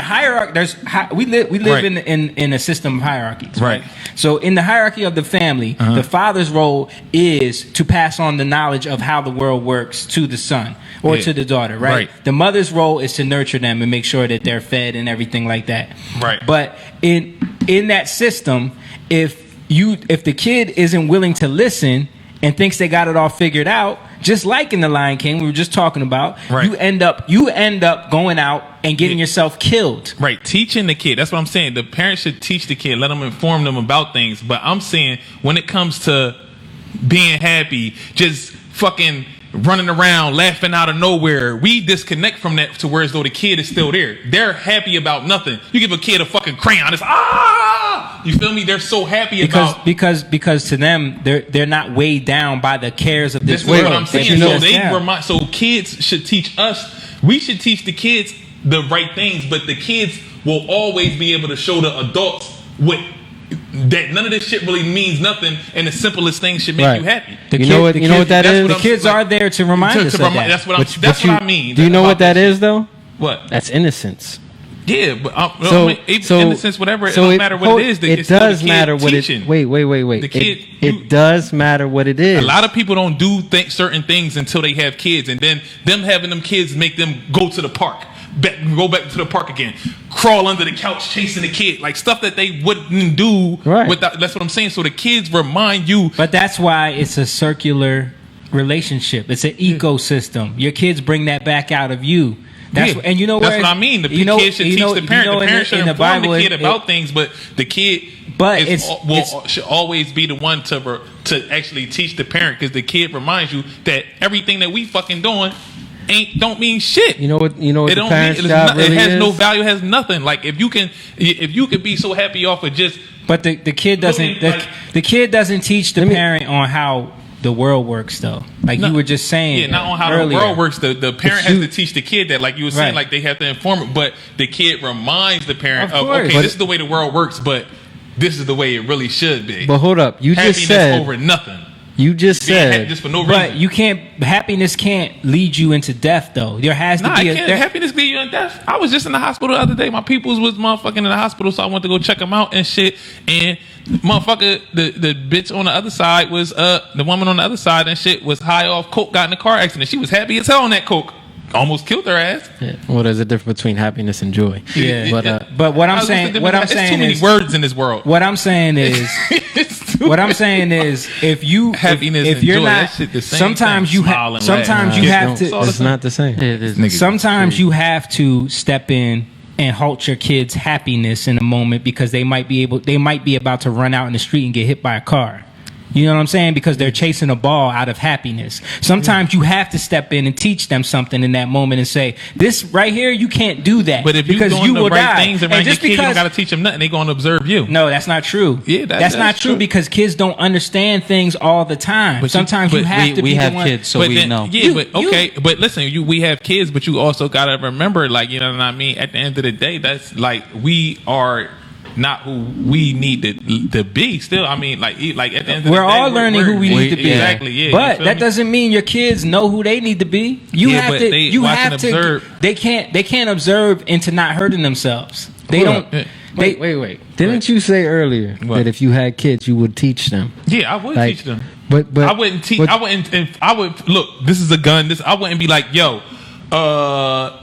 hierarchy. We live Right. in a system of hierarchies. Right. So in the hierarchy of the family, the father's role is to pass on the knowledge of how the world works to the son or Yeah. to the daughter, right? Right. The mother's role is to nurture them and make sure that they're fed and everything like that. Right. But in that system, if the kid isn't willing to listen and thinks they got it all figured out, just like in The Lion King we were just talking about, Right. you end up going out and getting yourself killed. Right, teaching the kid. That's what I'm saying. The parents should teach the kid, let them inform them about things. But I'm saying when it comes to being happy, just fucking running around, laughing out of nowhere, we disconnect from that to where as though the kid is still there. They're happy about nothing. You give a kid a fucking crayon, it's you feel me? They're so happy about because to them they're not weighed down by the cares of this This is world. what I'm saying. They So just- they yeah. remind. So kids should teach us. We should teach the kids the right things, but the kids will always be able to show the adults what that none of this shit really means nothing, and the simplest things should make Right. you happy. The You kid- know what? the You know kid- what that that's is? what The I'm kids like- are there to remind us of that. That's what But I mean. Do you know about what that shit. is, though? What? That's innocence. Yeah, but So, in the sense, whatever, so it don't matter what it is. It it's still does the kid matter what teaching. it. Wait. The kid, It does matter what it is. A lot of people don't do certain things until they have kids, and then them having them kids make them go to the park, go back to the park again, crawl under the couch chasing the kid, like stuff that they wouldn't do. Right. Without, that's what I'm saying. So the kids remind you. But that's why it's a circular relationship. It's an ecosystem. Your kids bring that back out of you. That's Yeah, and you know that's where what I mean. The you know- kid should you teach know- the you parent. know The in parent should in the inform Bible, the kid it- about things, but the kid, But should always be the one to actually teach the parent, because the kid reminds you that everything that we fucking doing don't mean shit. You know what? You know what It the don't parents' mean job it really has is. no value. It has nothing. Like if you can be so happy off of just. But the kid doesn't the kid doesn't teach the parent on how the world works though. Like you were just saying. Yeah, not on how earlier. the world works. The parent has to teach the kid that, like you were saying, Right. like they have to inform it. But the kid reminds the parent Of of course. okay, But this is the way the world works, but this is the way it really should be. But hold up, you Happiness just said over nothing. you just Being happy said just for no But reason. you can't. Happiness can't lead you into death though. There has to Nah, be I can't. Happiness lead you in death. I was just in the hospital the other day. My peoples was motherfucking in the hospital, so I went to go check them out and shit. And motherfucker, the bitch on the other side was the woman on the other side and shit was high off coke, got in a car accident. She was happy as hell on that coke. Almost killed her ass. Yeah. Well, there's a difference between happiness and joy. Yeah. But But what I'm It's saying, too what I'm many saying is, words in this world. what I'm saying is, It's too what I'm saying is, if Happiness if and you're joy, not, that shit the same sometimes thing. you Smile and sometimes laugh. you have Don't- to. It's not the same. It is. Niggas Sometimes crazy. you have to step in and halt your kids' happiness in a moment because they might be about to run out in the street and get hit by a car. You know what I'm saying? Because they're chasing a ball out of happiness. Sometimes you have to step in and teach them something in that moment and say, "This right here, you can't do that." But if you're because doing you the will right die. things And around your just kid, you don't because got to teach them nothing. They're going to observe you. no, that's not true. Yeah, that's not that's true true. because kids don't understand things all the time. But Sometimes you have to we be have the one. kids, so But we then- know. Yeah, but okay. But listen, we have kids, but you also got to remember, like, you know what I mean? At the end of the day, that's like, we are not who we need to be still. I mean, like at the end of the day, We're all learning who we need to be. Exactly, yeah. But you feel that me? doesn't mean your kids know who they need to be. You Yeah, have but to. they You watch have and to. observe. They can't observe into not hurting themselves. They Hold don't. up. They, Wait. Didn't you say earlier What? that if you had kids, you would teach them? Yeah, I would Like, teach them. But I wouldn't teach. but- I wouldn't. If I would look. This is a gun. This. I wouldn't be like, yo.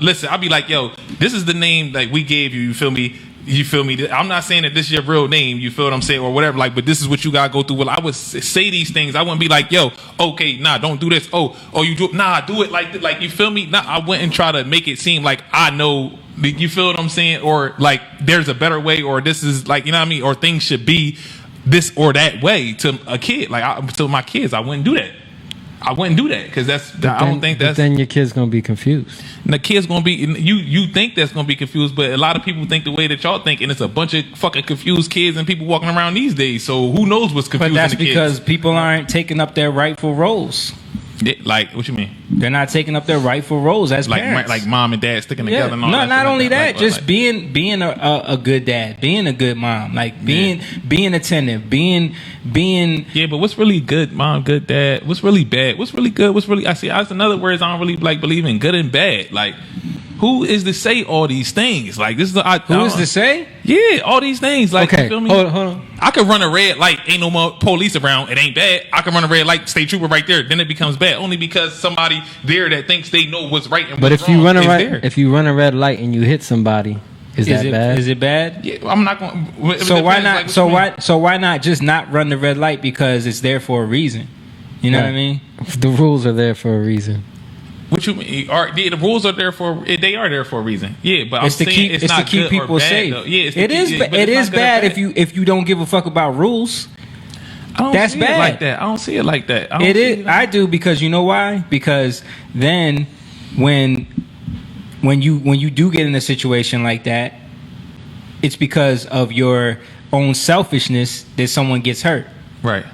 Listen. I'd be like, yo. This is the name that we gave you. You feel me? You feel me? I'm not saying that this is your real name. You feel what I'm saying, or whatever. Like, but this is what you gotta go through. Well, I would say these things. I wouldn't be like, yo. Okay, nah, don't do this. Oh, you do. Nah, do it like. Like, you feel me? Nah, I wouldn't try to make it seem like I know. You feel what I'm saying? Or like there's a better way, or this is like, you know what I mean? Or things should be this or that way to a kid. Like to my kids, I wouldn't do that. I wouldn't do that because I don't think But that's. then your kid's gonna be confused. And the kid's gonna be you think that's gonna be confused, but a lot of people think the way that y'all think, and it's a bunch of fucking confused kids and people walking around these days. So who knows what's but confusing that's the kids? because people aren't taking up their rightful roles. Yeah, like what you mean? They're not taking up their rightful roles as Like parents. like mom and dad sticking Yeah. together. And all No, that not shit like only that, Like, just like- being a good dad, being a good mom, like being attentive, being Yeah, but what's really good, mom, good dad? What's really bad? What's really good? What's really that's another words I don't really like believe in good and bad. Like, who is to say all these things? Like, this is who is to say? Yeah, all these things. Like, Okay, you feel me? hold on. I could run a red light, ain't no more police around, it ain't bad. I can run a red light, state trooper right there, then it becomes bad. Only because somebody there that thinks they know what's right and But what's if you wrong run is there. if you run a red light and you hit somebody, is that bad? Is it bad? Yeah, I'm not going. So why not? So why not just not run the red light because it's there for a reason? You know what I mean? The rules are there for a reason. What you mean? The rules are there for? They are there for a reason. Yeah, but It's I'm to saying keep it's not good or people bad, safe. though. Yeah, it's it to is. keep- It but it's is not good or bad bad. if you don't give a fuck about rules. I don't That's see bad. it like that. I don't see it like that. I don't It see is. I do because you know why? Because then when you do get in a situation like that, it's because of your own selfishness that someone gets hurt. Right.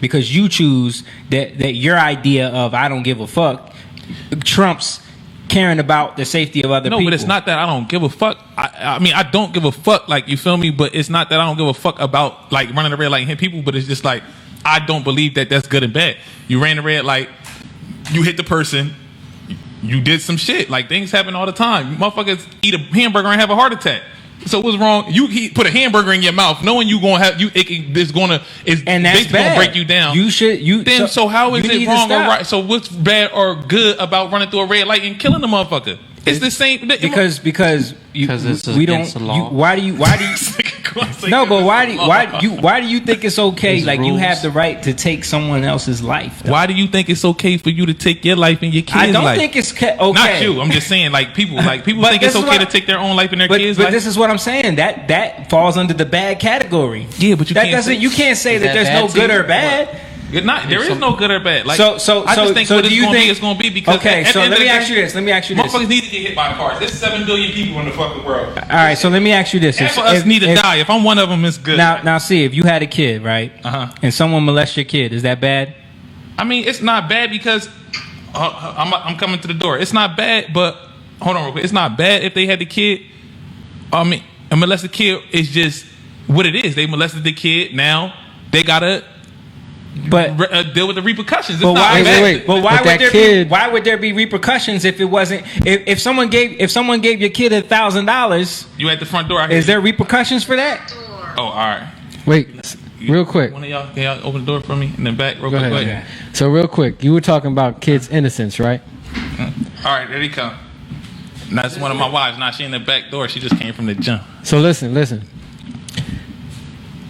Because you choose that your idea of I don't give a fuck trumps caring about the safety of other No, people. but it's not that I don't give a fuck. I mean, I don't give a fuck. Like, you feel me? But it's not that I don't give a fuck about like running the red light and hit people. But it's just like I don't believe that that's good and bad. You ran the red light, you hit the person, you did some shit. Like, things happen all the time. Motherfuckers eat a hamburger and have a heart attack. So what's wrong? You put a hamburger in your mouth, knowing you gonna have it's And that's basically bad. gonna break you down. Then So how is you it need to wrong or stop. right? So what's bad or good about running through a red light and killing the motherfucker? It's the same Because we it's don't. against the law. Why do you? No, but why do you think it's okay? There's Like you rules. have the right to take someone else's life. though? Why do you think it's okay for you to take your life and your kids' I don't life? think it's okay. Not you. I'm just saying, like people But think it's this is okay to what- take their own life and their But, kids' but life. this is what I'm saying. That falls under the bad category. Yeah, but you that can't doesn't. say- You can't say Is that that there's bad no to good you? or bad. There is no good or bad. Like, So I just think what do it's you gonna think be, it's gonna be because okay. at So the end let of me the ask day, you this. Let me ask you this. Motherfuckers need to get hit by cars. There's 7 billion people in the fucking world. All right. So let me ask you this. Half of us need to die. If I'm one of them, it's good. Now, see if you had a kid, right? Uh-huh. And someone molests your kid, is that bad? I mean, it's not bad because I'm coming to the door. It's not bad, but hold on real quick. It's not bad if they had the kid. I mean, a molested kid is just what it is. They molested the kid. Now they gotta But deal with the repercussions. It's But not why? bad. wait. But why But would that there kid- be? Why would there be repercussions if it wasn't? If someone gave your kid $1,000, You at the front door. I hear is you. there repercussions for that? Oh, all right. Wait, real quick. One of y'all, can y'all open the door for me in the back, real Go quick? ahead. So real quick, you were talking about kids' innocence, right? All right, there he come. And that's one of my wives. Now she in the back door. She just came from the gym. So listen.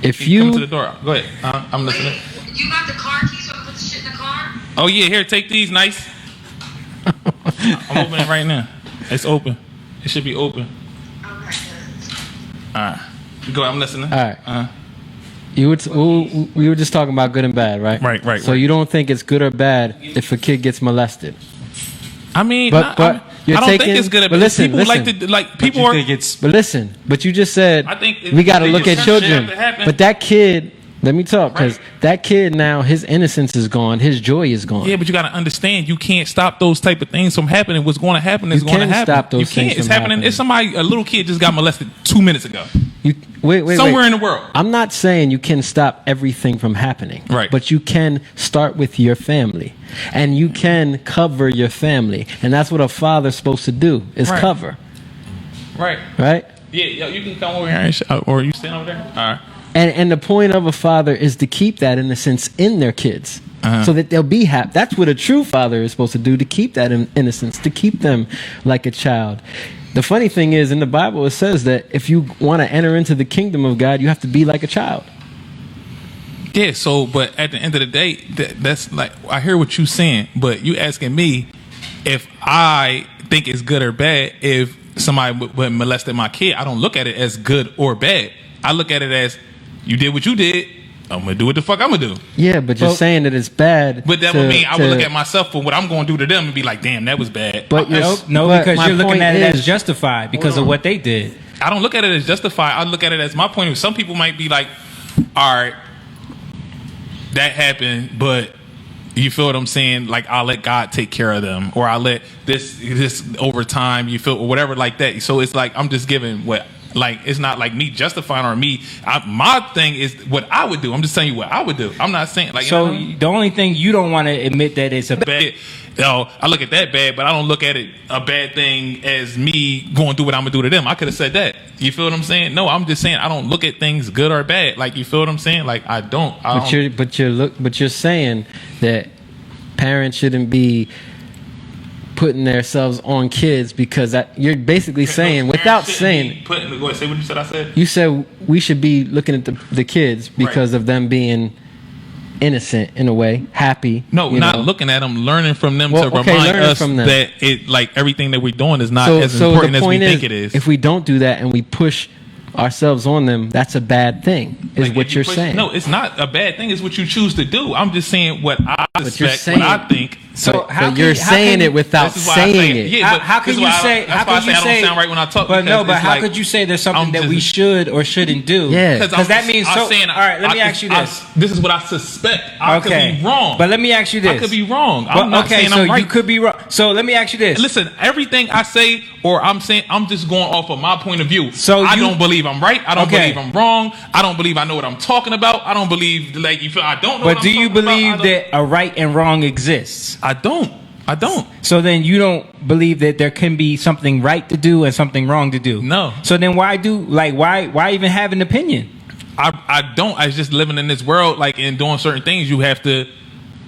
if You come to you the door. Go ahead. I'm listening. You got the car keys so I can put the shit in the car? Oh yeah, here, take these. Nice. I'm opening it right now. It's open. It should be open. Okay. All right. Go ahead. I'm listening. all right, we were just talking about good and bad, right? Right. So you don't think it's good or bad if a kid gets molested? I mean, But you're I don't taking- think it's good. but listen, people like listen. to like people are. But listen, but you just said I think we got to look at some shit children. have to happen. But that kid, let me talk, because Right. that kid now, his innocence is gone, his joy is gone. Yeah, but you got to understand, you can't stop those type of things from happening. What's going to happen is You going to can happen. stop those you can't. things It's from happening. happening. If somebody, a little kid, just got molested 2 minutes ago, Wait, somewhere in the world. I'm not saying you can stop everything from happening. Right. But you can start with your family. And you can cover your family. And that's what a father's supposed to do, is Right. cover. Right. Right? Yeah, you can come over here and or you stand over there. All right. And the point of a father is to keep that innocence in their kids. So that they'll be happy. That's what a true father is supposed to do, to keep that innocence, to keep them like a child. The funny thing is, in the Bible, it says that if you want to enter into the kingdom of God, you have to be like a child. Yeah, so, but at the end of the day, that's like, I hear what you're saying, but you asking me if I think it's good or bad if somebody would molested my kid. I don't look at it as good or bad. I look at it as, you did what you did, I'm going to do what the fuck I'm going to do. Yeah, but you're saying that it's bad. But that would mean I would look at myself for what I'm going to do to them and be like, damn, that was bad. But No, but because my you're looking point at it is- as justified because of what they did. I don't look at it as justified. I look at it as my point of view. Some people might be like, all right, that happened, but you feel what I'm saying? Like, I'll let God take care of them, or I'll let this over time, you feel, or whatever like that. So it's like, I'm just giving what, like, it's not like me justifying or me. My thing is what I would do. I'm just telling you what I would do. I'm not saying like. So you know what I mean? the only thing you don't want to admit that it's a Bad. I look at that bad, but I don't look at it a bad thing as me going through what I'm gonna do to them. I could have said that. You feel what I'm saying? No, I'm just saying I don't look at things good or bad. Like, you feel what I'm saying? Like, I don't. But you're saying that parents shouldn't be putting themselves on kids, because you're basically saying, without saying, go ahead, say what you said. I said. you said we should be looking at the kids because of them being innocent in a way, happy. No, not know. looking at them, learning from them Well, to okay, remind learning us from them. that it, like, everything that we're doing is not as So important the as we point think it is. If we don't do that and we push ourselves on them, that's a bad thing, is Like, what if you're push- saying. No, it's not a bad thing. It's what you choose to do. I'm just saying what I you're suspect, saying- what I think. So but, how but can you're you- how saying can it you- without This is why I say saying it. it. Yeah, but how this can is you why I- say? that's How why I can say you I don't say? sound right when I talk, But no, because but it's how like, could you say there's something I'm that just- we should or shouldn't do? Yeah. because that means I'm so. saying, all right, let me ask you this. This is what I suspect. I Okay, could be wrong. But let me ask you this. I could be wrong. But, I'm not okay, saying so I'm right. you could be wrong. So let me ask you this. Listen, everything I say, or I'm saying, I'm just going off of my point of view. So I you- don't believe I'm right. I don't Okay. believe I'm wrong. I don't believe I know what I'm talking about. I don't believe, like, you feel. I don't know. But what do I'm you talking about. believe I don't- that a right and wrong exists? I don't. I don't. So then you don't believe that there can be something right to do and something wrong to do? No. So then why even have an opinion? I don't. I just living in this world, like, and doing certain things. You have to,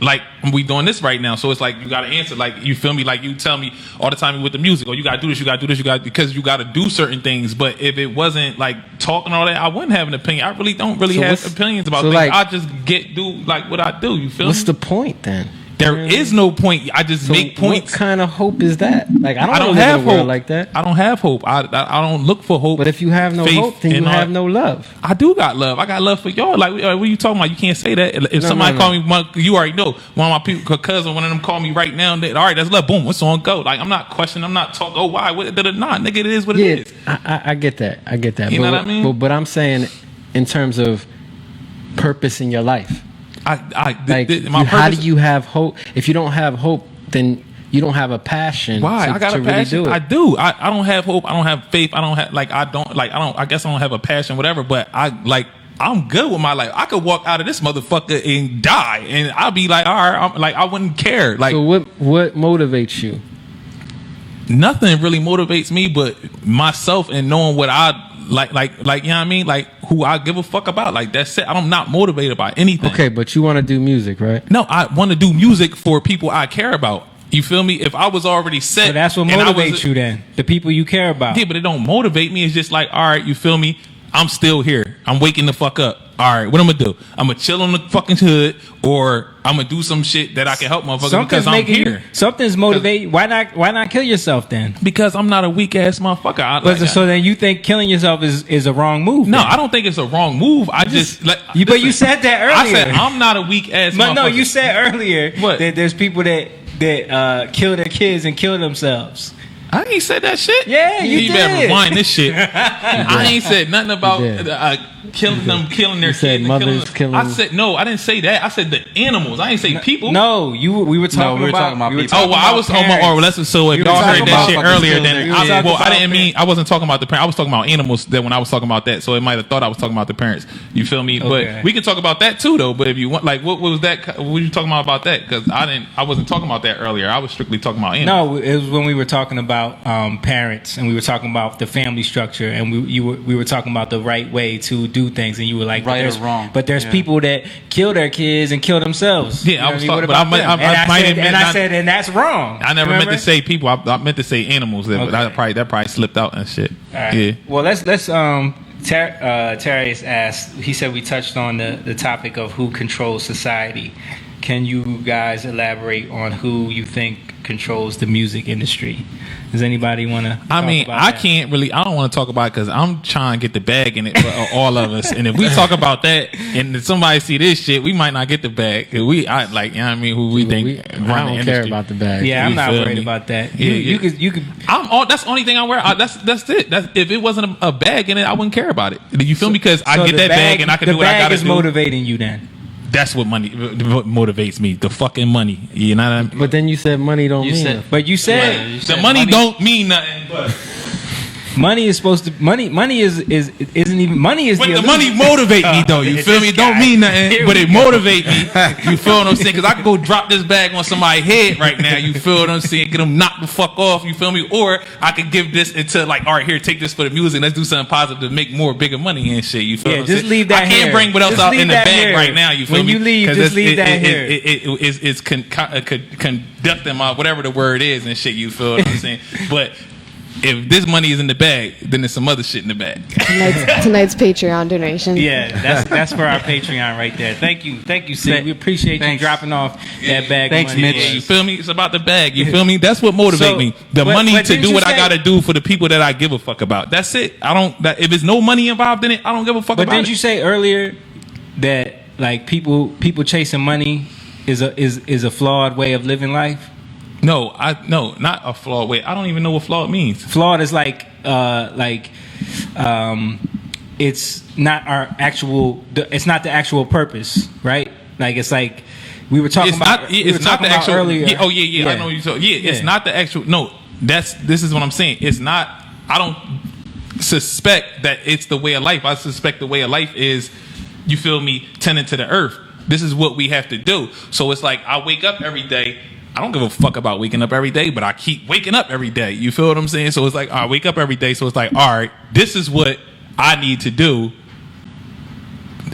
like, we doing this right now. So it's like, you got to answer. Like, you feel me? Like, you tell me all the time with the music, oh, you got to do this, you got to do this, because you got to do certain things. But if it wasn't like talking all that, I wouldn't have an opinion. I really don't really So have what's- opinions about so, things. like- I just do like what I do. You feel What's me? the point then? There is no point. I just So make points. What kind of hope is that? Like, I I don't live in have a world hope like that. I don't have hope. I don't look for hope. But if you have no faith, hope, then you and all have that. no love. I do got love. I got love for y'all. Like, what are you talking about? You can't say that. If No, somebody no, call no. me, you already know. One of my people, cousin, one of them call me right now. All right, that's love. Boom, what's on go? Like, I'm not questioning. I'm not talking. Oh, why? What? Nah, nigga, it is what Yeah, it is. I get that. I get that. You but, know what I mean? But I'm saying, in terms of purpose in your life, My how purpose- do you have hope? If you don't have hope, then you don't have a passion. Why? to, I got to a really passion. do it. I do. I don't have hope. I don't have faith. I don't have I guess I don't have a passion, whatever. But I'm good with my life. I could walk out of this motherfucker and die, and I'll be like, all right. I wouldn't care. Like, So what motivates you? nothing really motivates me but myself and knowing what I like, you know what I mean? Like, who I give a fuck about. Like, that's it. I'm not motivated by anything. Okay, but you want to do music, right? No, I want to do music for people I care about. You feel me? If I was already set, So that's what and I motivates was- you then. The people you care about. Yeah, but it don't motivate me. It's just like, all right, you feel me? I'm still here. I'm waking the fuck up. all right, what I'm gonna do? I'm gonna chill on the fucking hood, or I'm gonna do some shit that I can help motherfuckers because I'm here. Something's motivating. Why not kill yourself then? Because I'm not a weak ass motherfucker. So then you think killing yourself is a wrong move? No, then? I don't think it's a wrong move. I just but you said that earlier. I said I'm not a weak ass. But motherfucker. no, you said earlier What? that there's people that kill their kids and kill themselves. I ain't said that shit. Yeah, you did. better rewind this shit. I ain't said nothing about killing their You said kids. mothers killing- I said no. I didn't say that. I said the animals. I didn't say people. No, we were talking about people. Oh, well, I was talking about. Oh, let's so if You y'all were heard talking that about shit fucking earlier, killing then their kids. I didn't mean. I wasn't talking about the parents. I was talking about animals. That when I was talking about that, so it might have thought I was talking about the parents. You feel me? Okay. But we can talk about that too, though. But if you want, like, what was that? What were you talking about that? Because I wasn't talking about that earlier. I was strictly talking about animals. No, it was when we were talking about parents, and we were talking about the family structure, and we were talking about the right way to do things, and you were like, Right or wrong. But there's people that kill their kids and kill themselves. Yeah, I was talking, but I said, and that's wrong. I never meant to say people. I meant to say animals. That that probably slipped out and shit. All right. Yeah. Well, let's Terry asked. He said we touched on the topic of who controls society. Can you guys elaborate on who you think controls the music industry? Does anybody want to? I can't really. I don't want to talk about it because I'm trying to get the bag in it for all of us. And if we talk about that, and if somebody see this shit, we might not get the bag. Who we think I run don't care about the bag. Yeah, I'm You not feel worried me? about that. Yeah, You could. That's the only thing I wear. That's it. If it wasn't a bag in it, I wouldn't care about it. You feel me? Because I So get the that bag and I can do what I The gotta bag is do. motivating you then. That's what motivates me. The fucking money. You know what I mean? But then you said money don't mean nothing. But you said The money don't mean nothing. But money is supposed to. Money isn't even. Money is. But the the money illusion. motivate me though. You feel me? It don't mean nothing, but it motivate me. You feel what I'm saying? Because I can go drop this bag on somebody's head right now. You feel what I'm saying? Get them knocked the fuck off. You feel me? Or I could give this into like, all right, here, take this for the music. Let's do something positive to make more bigger money and shit. You feel Yeah, what I'm just saying? leave that I can't here. bring what else Just out leave in the that bag here. right now. You feel When me? you leave, 'Cause just leave that here. It's conducting my whatever the word is and shit. You feel what I'm saying? But if this money is in the bag, then there's some other shit in the bag. Tonight's Patreon donation. Yeah, that's for our Patreon right there. Thank you, Sid. We appreciate you dropping off that bag. Thanks, of money. Mitch. You feel me? It's about the bag. You feel me? That's what motivates So, me. The but money to didn't do you what I say- gotta do for the people that I give a fuck about. That's it. If there's no money involved in it, I don't give a fuck But about didn't it. you say earlier that like people chasing money is a flawed way of living life? No, not a flawed way. I don't even know what flawed means. Flawed is it's not it's not the actual purpose, right? Like it's like we were talking about. It's not the actual. earlier. Yeah, I know what you're talking. Yeah, it's not the actual. No, this is what I'm saying. It's not. I don't suspect that it's the way of life. I suspect the way of life is, you feel me, tending to the earth. This is what we have to do. So it's like I wake up every day. I don't give a fuck about waking up every day, but I keep waking up every day. You feel what I'm saying? So it's like I wake up every day. So it's like, all right, this is what I need to do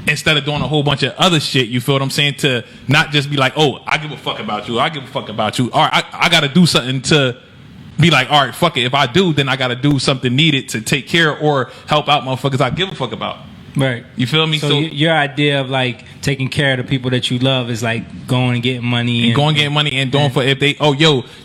instead of doing a whole bunch of other shit. You feel what I'm saying? To not just be like, oh, I give a fuck about you. I give a fuck about you. All right, I got to do something to be like, all right, fuck it. If I do, then I got to do something needed to take care or help out motherfuckers I give a fuck about. Right. You feel me? So your idea of like taking care of the people that you love is like going and getting money and going and getting money and doing for if they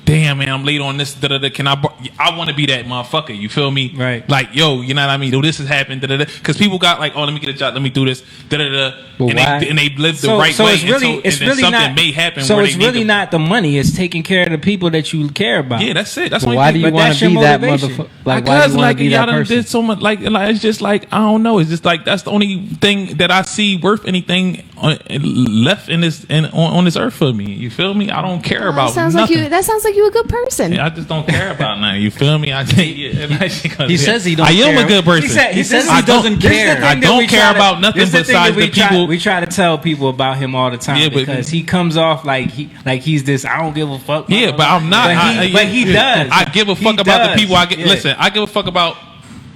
damn man, I'm late on this, can I want to be that motherfucker. You feel me? Right. Like you know what I mean? This has happened, because people got like, let me get a job, let me do this, and they live the right way. It's really something not, may happen. So where it's they really need not the money. It's taking care of the people that you care about. Yeah, that's it. That's why do you want to be that motherfucker? Like, why do you want to be that person? Did so much. Like it's just like I don't know. It's just like that's the only thing that I see worth anything left in this on this earth for me. You feel me? I don't care about nothing. That sounds like you a good person. I just don't care about nothing. You feel me? He says he don't I am care. a good person. He says he doesn't care. I don't care about nothing besides the people. We try to tell people about him all the time because he comes off like he's this. I don't give a fuck. Yeah, but I'm not. But he does. I give a fuck about the people I get. Listen, I give a fuck about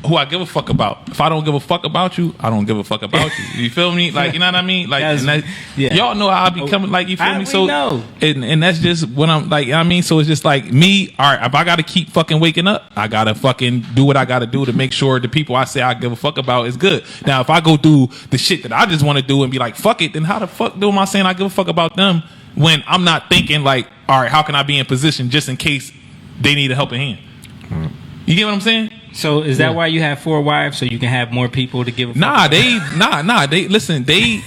who I give a fuck about. If I don't give a fuck about you, I don't give a fuck about you. You feel me? Like, you know what I mean? Like, and that, y'all know how I be coming. Like, you feel me? So, and that's just when I'm like, you know what I mean? So it's just like me. All right, if I gotta keep fucking waking up, I gotta fucking do what I gotta do to make sure the people I say I give a fuck about is good. Now, if I go do the shit that I just want to do and be like, fuck it, then how the fuck am I saying I give a fuck about them when I'm not thinking like, all right, how can I be in position just in case they need a helping hand? You get what I'm saying? So is that why you have 4 wives, so you can have more people to give a fuck about? They listen, they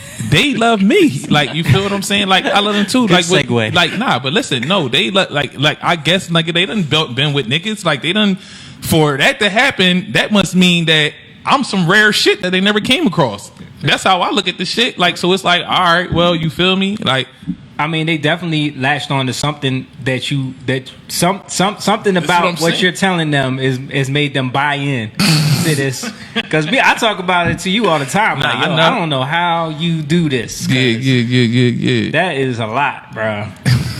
love me. Like, you feel what I'm saying? Like, I love them too. Like, segue. But listen, no, they like I guess like they done been with niggas. Like, they done, for that to happen, that must mean that I'm some rare shit that they never came across. That's how I look at the shit. Like, so it's like, all right, well, you feel me? Like, I mean, they definitely latched on to something something about what you're telling them is made them buy in to this. Because I talk about it to you all the time. Like, yo, I don't know how you do this. Yeah. That is a lot, bro.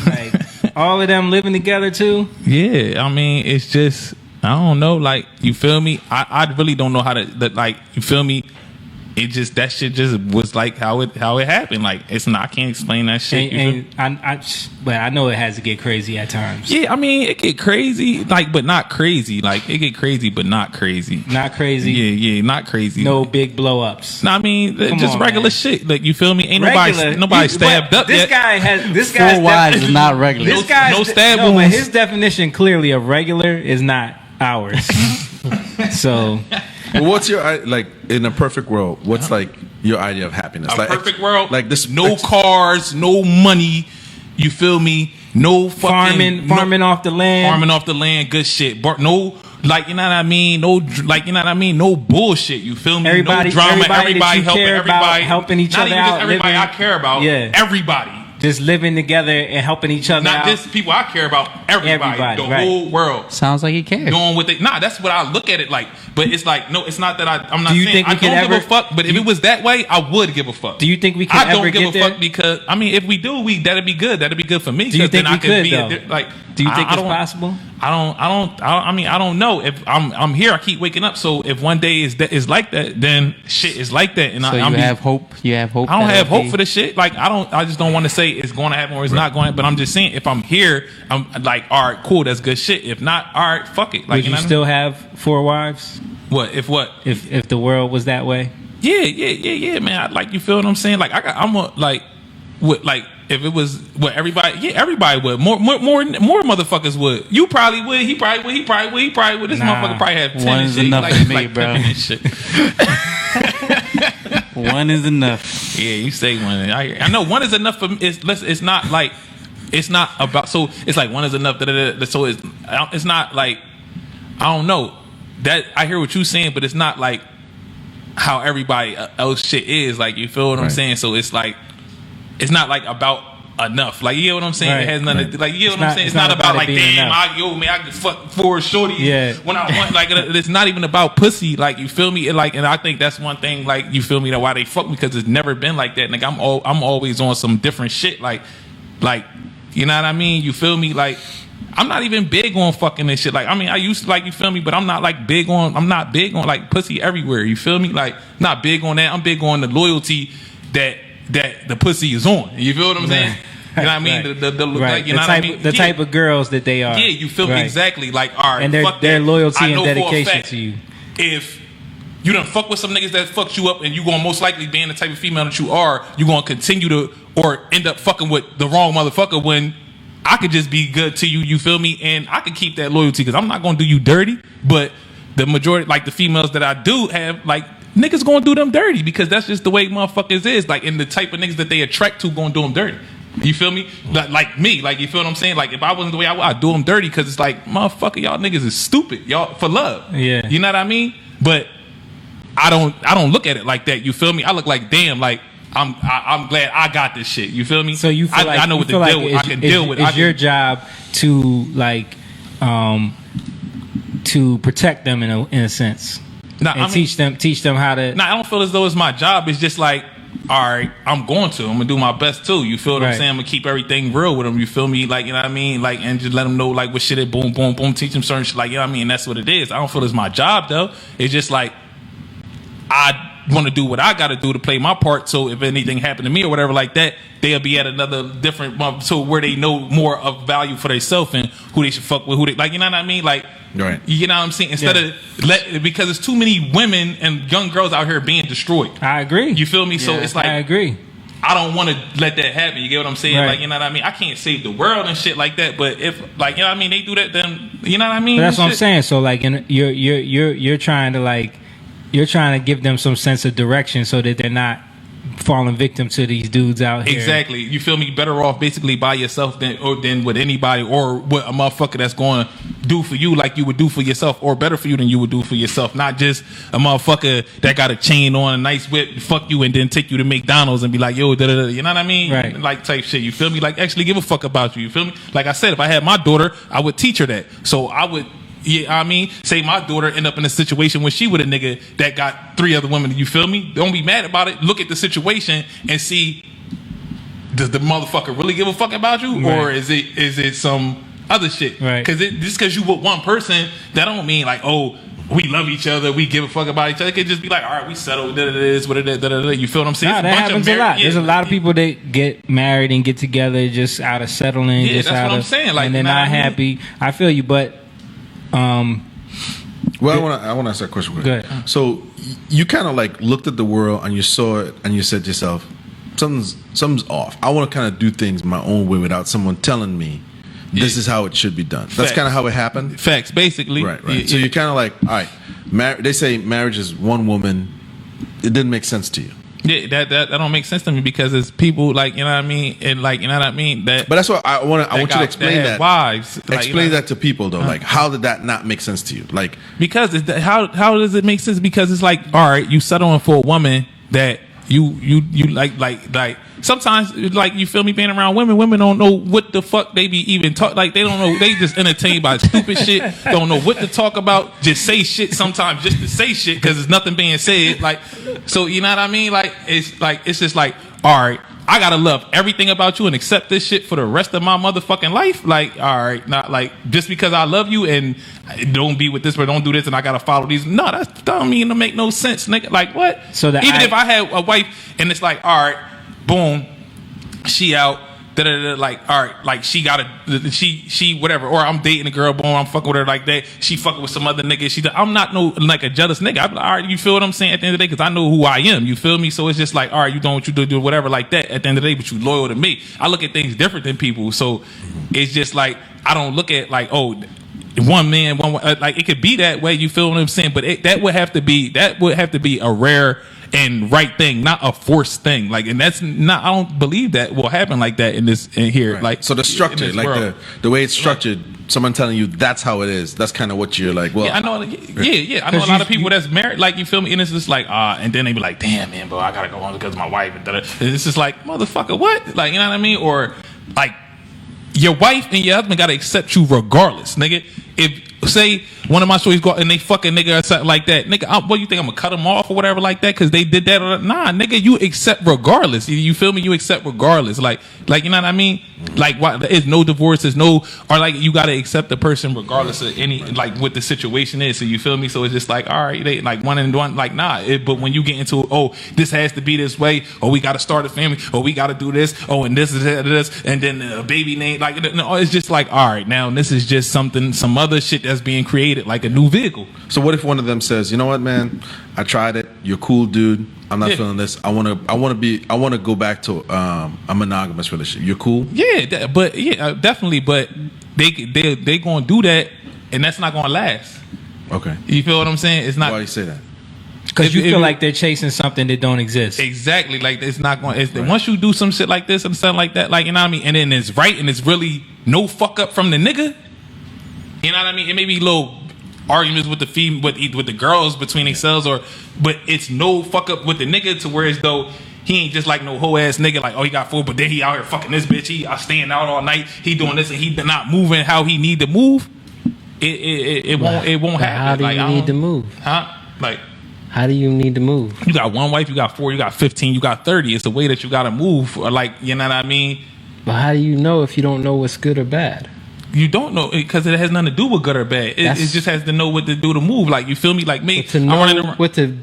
Like, all of them living together too. Yeah, I mean, it's just, I don't know. Like, you feel me? I really don't know how to, like, you feel me? It just, that shit just was like how it happened. Like, it's not, I can't explain that shit. But I know it has to get crazy at times. Yeah, I mean, it get crazy, like, but not crazy. Like, it get crazy, but not crazy. Not crazy. Yeah, not crazy. No big blow ups. No, I mean, just regular man. Shit. Like, you feel me? Ain't nobody stabbed up this yet. This guy's 4 wives is not regular. No stab wounds. But his definition clearly of regular is not ours. So. Well, what's your, like, in a perfect world, what's like your idea of happiness? A like, perfect world, like this, no cars, no money. You feel me? No fucking farming off the land, good shit. But no, like, you know what I mean? No, like, you know what I mean? No bullshit. You feel me? Everybody, no drama. Everybody helping everybody, helping each not other even out. Just everybody I care about. Yeah, everybody. Just living together and helping each other Not out. just people I care about, everybody the whole world. Sounds like he cares. Doing what they, that's what I look at it like. But it's like, no, it's not that I'm not do you saying think we I don't give ever, a fuck. But if it was that way, I would give a fuck. Do you think we can ever get there? I don't give a fuck because, I mean, if we do, that'd be good. That'd be good for me. Do you think then we could, do you think it's possible? I mean, I don't know. If I'm here, I keep waking up. So if one day is like that, then shit is like that. And so you have hope. You have hope. I don't have hope for the shit. Like, I just don't want to say it's going to happen or it's not going to happen. But I'm just saying, if I'm here, I'm like, all right, cool, that's good shit. If not, all right, fuck it. Like, would you still have 4 wives? What? If the world was that way? Yeah, man. Like, you feel what I'm saying? Like, if it was what everybody would. More motherfuckers would. You probably would. He probably would. This motherfucker probably have 10 one and is shit. enough Like, for me, like bro. Shit. One is enough. Yeah, you say one. I know one is enough for me. It's not like, it's not about, so it's like one is enough. So it's not like, I don't know. That I hear what you're saying, but it's not like how everybody else shit is. Like, you feel what I'm saying? So it's like, it's not like about enough. Like, you get what I'm saying? It has nothing to, like, you get what I'm saying? It's not about like, damn, I can fuck 4 shorties when I want. Like, it's not even about pussy. Like, you feel me? And I think that's one thing. Like, you feel me? That why they fuck me, because it's never been like that. Like, I'm always on some different shit. Like, you know what I mean? You feel me? Like, I'm not even big on fucking this shit. Like, I mean, I used to, like, you feel me? But I'm not big on like pussy everywhere. You feel me? Like, not big on that. I'm big on the loyalty that the pussy is on. You feel what I'm saying? You know what I mean? Right. The like, you know what I mean? The type of girls that they are. Yeah, you feel me? Exactly. Like, all right, and fuck their that. loyalty and dedication to you. If you done fuck with some niggas that fucked you up, and you gonna most likely, being the type of female that you are, you gonna continue to, or end up fucking with the wrong motherfucker, when I could just be good to you, you feel me? And I could keep that loyalty, because I'm not gonna do you dirty. But the majority, like the females that I do have, like, niggas gonna do them dirty, because that's just the way motherfuckers is. Like, and the type of niggas that they attract to gonna do them dirty. You feel me? Like me, like, you feel what I'm saying? Like, if I wasn't the way I'd do them dirty, because it's like, motherfucker, y'all niggas is stupid, y'all, for love. Yeah, you know what I mean? But I don't look at it like that. You feel me? I look like, damn, like, I'm glad I got this shit. You feel me? So you feel I know what to deal with. I can deal with it. It's your job to, like, to protect them in a sense. And teach them how to. I don't feel as though it's my job. It's just like, all right, I'm gonna do my best too. You feel what I'm Right. saying? I'm gonna keep everything real with them. You feel me? Like, you know what I mean? Like, and just let them know like what shit it boom, boom, boom. Teach them certain shit. Like, you know what I mean? That's what it is. I don't feel it's my job though. It's just like I want to do what I got to do to play my part. So if anything happened to me or whatever like that, they'll be at another different so where they know more of value for themselves and who they should fuck with, who they like. You know what I mean? Like, Right. you know what I'm saying? Instead of because there's too many women and young girls out here being destroyed. I agree. You feel me? So it's like I agree. I don't want to let that happen. You get what I'm saying? Right. Like, you know what I mean? I can't save the world and shit like that. But if, like, you know what I mean, they do that, then you know what I mean? But that's what I'm Shit. saying. So like, you're trying to like, you're trying to give them some sense of direction so that they're not falling victim to these dudes out here. Exactly. You feel me? Better off basically by yourself than with anybody, or what a motherfucker that's going to do for you like you would do for yourself, or better for you than you would do for yourself. Not just a motherfucker that got a chain on, a nice whip, fuck you, and then take you to McDonald's and be like, yo, da-da-da. You know what I mean? Right. Like type shit. You feel me? Like actually give a fuck about you. You feel me? Like I said, if I had my daughter, I would teach her that. So I would. Yeah, I mean, say my daughter end up in a situation where she with a nigga that got 3 other women. You feel me? Don't be mad about it. Look at the situation and see, does the motherfucker really give a fuck about you, Right. or is it some other shit? Right. Because just because you with one person, that don't mean like, oh, we love each other, we give a fuck about each other. It could just be like, all right, we settled. This, what it is. You feel what I'm saying? Nah, It's that bunch of happens a lot. married- There's a lot of people that get married and get together just out of settling. Yeah, just that's out what I'm of, saying. Like, and they're you know not what I mean? happy. I feel you, but Well, I want to ask that question. Quick. Go ahead. So you kind of like looked at the world and you saw it and you said to yourself, something's off. I want to kind of do things my own way without someone telling me this is how it should be done. That's Facts. kind of how it happened. Facts, basically. Right. Yeah, So yeah. you're kind of like, all right, they say marriage is one woman. It didn't make sense to you. Yeah, that don't make sense to me because it's people like, you know what I mean, and like, you know what I mean, that. But that's what I want you to explain have that. Wives, like, Explain you know, that to people though. Like, how did that not make sense to you? Like, because how does it make sense? Because it's like, all right, you settling for a woman that you like sometimes like, you feel me, being around women don't know what the fuck they be even talk, like they don't know, they just entertained by stupid shit, don't know what to talk about, just say shit sometimes just to say shit because there's nothing being said, like, so you know what I mean, like it's just like, all right, I gotta love everything about you and accept this shit for the rest of my motherfucking life. Like, all right, not like just because I love you and don't be with this or don't do this and I gotta follow these. No, that don't mean to make no sense, nigga. Like what? So even if I had a wife and it's like, all right, boom, she out. Like, all right, like she got she whatever, or I'm dating a girl, boom, I'm fucking with her like that. She fucking with some other nigga. I'm not no like a jealous nigga. I'm like, all right, you feel what I'm saying? At the end of the day, because I know who I am. You feel me? So it's just like, all right, you doing what you do whatever like that. At the end of the day, but you loyal to me. I look at things different than people. So it's just like I don't look at like, oh, one man, like it could be that way. You feel what I'm saying? But that would have to be a rare and right thing, not a forced thing. Like, and that's not. I don't believe that will happen like that in here. right. Like, so the structure, in this like world. the way it's structured, someone telling you that's how it is. That's kind of what you're like. Well, Yeah, I know. Yeah. I know a lot of people that's married. Like, you feel me? And it's just like, and then they be like, "Damn, man, bro, I gotta go home because of my wife." And it's just like, motherfucker, what? Like, you know what I mean? Or like, your wife and your husband gotta accept you regardless, nigga. If say one of my stories go and they fucking nigga or something like that, nigga, what you think I'm gonna cut them off or whatever like that because they did that? Nah, nigga, you accept regardless. You feel me? You accept regardless. Like you know what I mean? Like, why there's no divorce, there's no, or like you gotta accept the person regardless of any like what the situation is. So you feel me? So it's just like, all right, they like one and one, like nah. But when you get into this has to be this way, or we gotta start a family, or we gotta do this, and this is this, and then a baby name, like no, it's just like, all right, now this is just some other shit that's being created, like a new vehicle. so what if one of them says, you know what, man, I tried it. You're cool, dude. I'm not feeling this. I want to go back to a monogamous relationship. You're cool. Yeah, definitely. But they gonna do that, and that's not gonna last. Okay. You feel what I'm saying? It's not. Why do you say that? because you if feel you- like they're chasing something that don't exist. Exactly. Like, it's not going. Once you do some shit like this and something like that, like, you know what I mean, and then it's right and it's really no fuck up from the nigga. You know what I mean? It may be little arguments with the girls between themselves, but it's no fuck up with the nigga to where as though he ain't just like no hoe ass nigga, like, oh, he got food, but then he out here fucking this bitch. He staying out all night. He doing this and he not moving how he need to move. It won't happen. How do like, you I need to don't- move? Huh? Like, How do you need to move? You got one wife, you got 4, you got 15, you got 30. It's the way that you got to move. Or like, you know what I mean? But how do you know if you don't know what's good or bad? You don't know because it has nothing to do with good or bad. It just has to know what to do to move. Like, you feel me? Like me, To know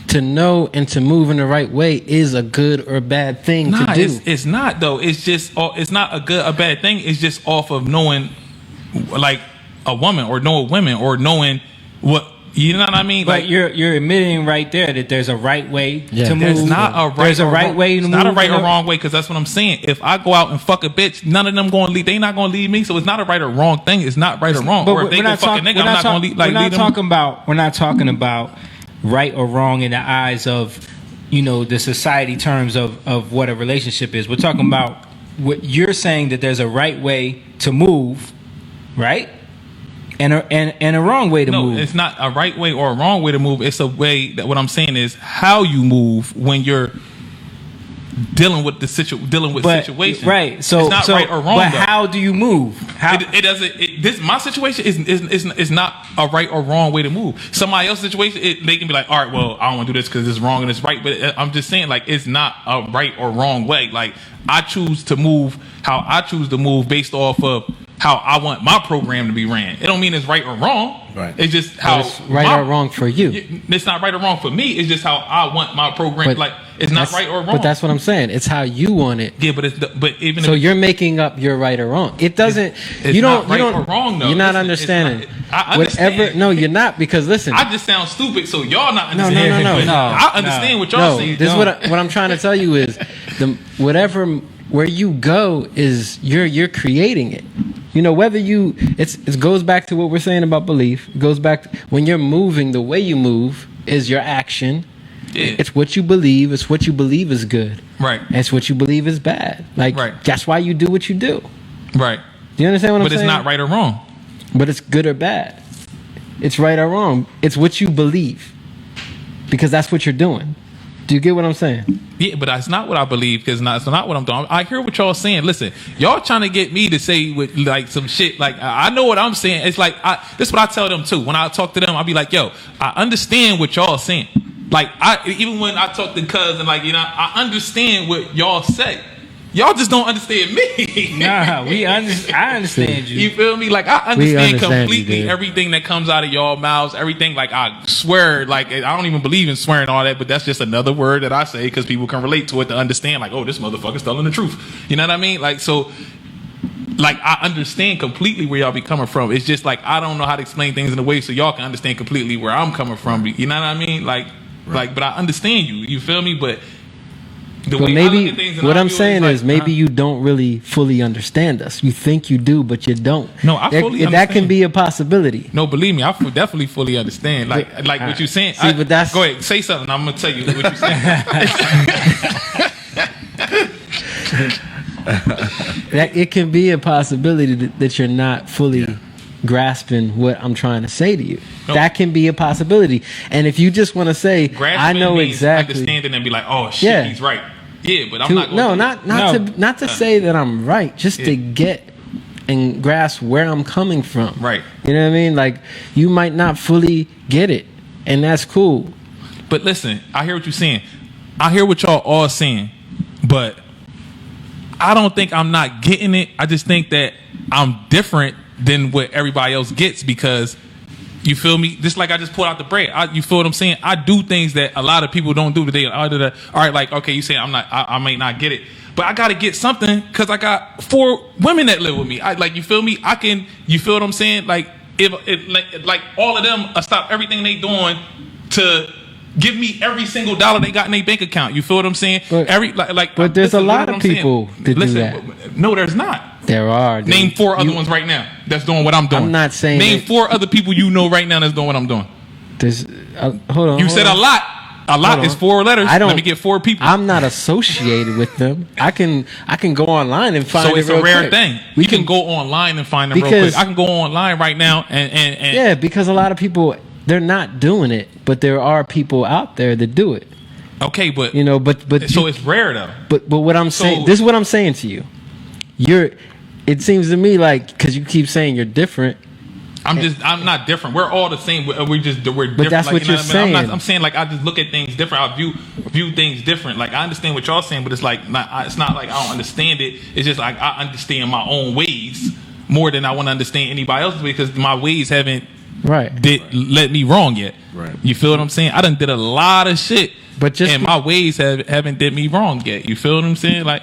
to know and to move in the right way is a good or bad thing to do. It's not though. It's just it's not a good or bad thing. It's just off of knowing like a woman or knowing women or knowing what. You know what I mean? But like you're admitting right there that there's a right way to move. there's not a right. There's a right way to move. It's not a right or wrong way because that's what I'm saying. If I go out and fuck a bitch, none of them going to leave. They not going to leave me. So it's not a right or wrong thing. It's not right or wrong. Or if they go fuck a nigga, I'm not going to leave. Like, we're not talking about right or wrong in the eyes of, you know, the society terms of what a relationship is. We're talking about what you're saying, that there's a right way to move, right? And a wrong way to move. No, it's not a right way or a wrong way to move. It's a way that what I'm saying is how you move when you're dealing with situation. Right. So it's not right or wrong. But though. how do you move? How? It doesn't. My situation is not a right or wrong way to move. Somebody else's situation, they can be like, all right, well, I don't want to do this because it's wrong and it's right. But I'm just saying, like, it's not a right or wrong way. Like, I choose to move how I choose to move based off of how I want my program to be ran. It don't mean it's right or wrong. Right. It's just how It's right or wrong for you. It's not right or wrong for me. It's just how I want my program. But like, it's not right or wrong. But that's what I'm saying. It's how you want it. Yeah, but even So if you're making up your right or wrong. It doesn't. it's you don't. not you right don't. or wrong, though. You're not Listen, it's understanding. not- I understand. Whatever. No, you're not. Because listen. I just sound stupid, so y'all not No, understanding. no, But no. I understand what y'all No, saying. this is what I'm trying to tell you is whatever where you go is you're creating it. You know, whether it goes back to what we're saying about belief. It goes back to when you're moving, the way you move is your action. Yeah. It's what you believe. It's what you believe is good. Right. And it's what you believe is bad. Like, Right. that's why you do what you do. Right. Do you understand what I'm But saying? it's not right or wrong. But it's good or bad. It's right or wrong. It's what you believe. Because that's what you're doing. Do you get what I'm saying? Yeah, but that's not what I believe because it's not what I'm doing. I hear what y'all saying. Listen, y'all trying to get me to say with like some shit. Like, I know what I'm saying. It's like this is what I tell them too. When I talk to them, I'll be like, yo, I understand what y'all saying. Like, even when I talk to cuz and like, you know, I understand what y'all say. Y'all just don't understand me. Nah, I understand you. You feel me? Like, I understand understand you, completely dude. everything that comes out of y'all mouths. Everything, like, I swear, like, I don't even believe in swearing and all that, but that's just another word that I say because people can relate to it to understand, like, oh, this motherfucker's telling the truth. You know what I mean? Like, so, like, I understand completely where y'all be coming from. It's just, like, I don't know how to explain things in a way so y'all can understand completely where I'm coming from. You know what I mean? Like, but I understand you. You feel me? But the But way I look maybe at things and what I I'm view it saying like, is maybe you don't really fully understand us. You think you do, but you don't. No, I fully That understand. can be a possibility. No, believe me, I definitely fully understand. Like what you're saying. See, but that's- go ahead, say something. I'm gonna tell you what you're saying. That it can be a possibility that you're not fully grasping what I'm trying to say to you. No. That can be a possibility. And if you just want to say, Grasping I know means exactly. understanding and be like, oh shit, Yeah. he's right. Yeah, but I'm To- not. Gonna no, do that. not to say that I'm right, just to get and grasp where I'm coming from. Right. You know what I mean? Like, you might not fully get it, and that's cool. But listen, I hear what you're saying. I hear what y'all all saying, but I don't think I'm not getting it. I just think that I'm different than what everybody else gets because you feel me? Just like I just pulled out the bread. You feel what I'm saying? I do things that a lot of people don't do today. All right, like, okay, you saying I might not get it, but I got to get something because I got 4 women that live with me. You feel me? You feel what I'm saying? Like, like all of them stop everything they doing to give me every single dollar they got in their bank account. You feel what I'm saying? But- But but there's a lot of people that do that. No, there's not. There are. dude. Name 4 other ones right now that's doing what I'm doing. I'm not saying Name that- 4 other people you know right now that's doing what I'm doing. There's, hold on. You hold said on. a lot. A lot Hold is on. 4 letters. I don't- Let me get 4 people. I'm not associated with them. I can go online and find So it it's real a rare quick. thing. We You can go online and find them real Because- quick. I can go online right now and Yeah, because a lot of people, they're not doing it, but there are people out there that do it. okay, but You know, but so you- it's rare though. But what I'm saying, So- this is what I'm saying to you. It seems to me like, because you keep saying you're different. I'm not different. We're all the same. We're different. But that's like, what you're saying. I'm saying like I just look at things different. I view things different. Like I understand what y'all saying, but it's like it's not like I don't understand it. It's just like I understand my own ways more than I want to understand anybody else's because my ways haven't let me wrong yet. Right. You feel what I'm saying? I done did a lot of shit, but just and my ways haven't did me wrong yet. You feel what I'm saying? Like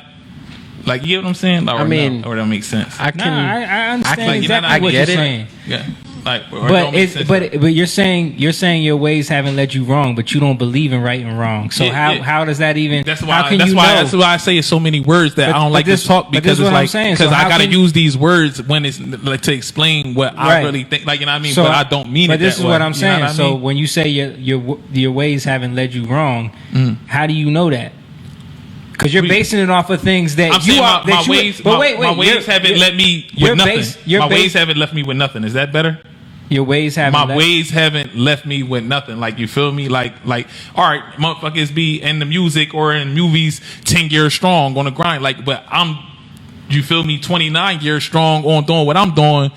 you get what I'm saying? Or, I mean, or that makes sense. I understand exactly what get you're saying. Yeah. Like, but you're saying your ways haven't led you wrong, but you don't believe in right and wrong. So how does that even? That's why I say it's so many words that I don't like to talk because it's like because I gotta use these words when it's like to explain what I really think. Like you know what I mean, but I don't mean it. But this is what I'm saying. So mean? when you say your ways haven't led you wrong, how do you know that? Because you're basing it off of things that I'm you saying are. My ways haven't let me with nothing. My ways haven't left me with nothing. Is that better? Your ways haven't. My ways haven't left me with nothing. Like you feel me? Like all right, motherfuckers be in the music or in movies 10 years strong on the grind. Like, but you feel me? 29 years strong on doing what I'm doing.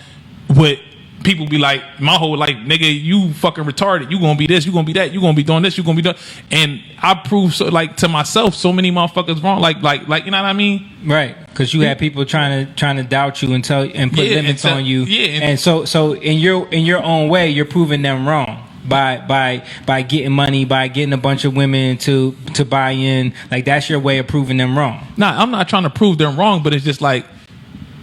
With people be like, my whole life, nigga, you fucking retarded. You gonna be this. You gonna be that. You gonna be doing this. You gonna be doing. And I prove so like to myself so many motherfuckers wrong. Like you know what I mean? Right, because you had people trying to doubt you and put limits on you. Yeah, and so in your own way, you're proving them wrong by getting money, by getting a bunch of women to buy in. Like that's your way of proving them wrong. Nah, I'm not trying to prove them wrong, but it's just like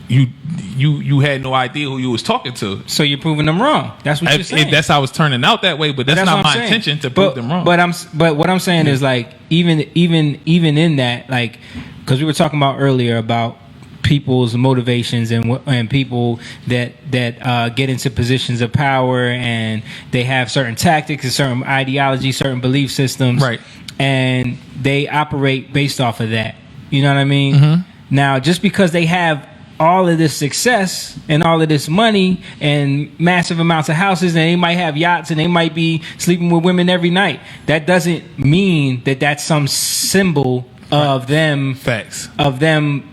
you had no idea who you was talking to. So you're proving them wrong. That's what you're saying. That's how it's turning out that way, but that's not my intention to prove them wrong. But what I'm saying is like even in that, like, because we were talking about earlier about people's motivations and people that get into positions of power and they have certain tactics and certain ideologies, certain belief systems, right? And they operate based off of that. You know what I mean? Mm-hmm. Now, just because they have all of this success and all of this money and massive amounts of houses, and they might have yachts and they might be sleeping with women every night, that doesn't mean that that's some symbol of them. Facts. Of them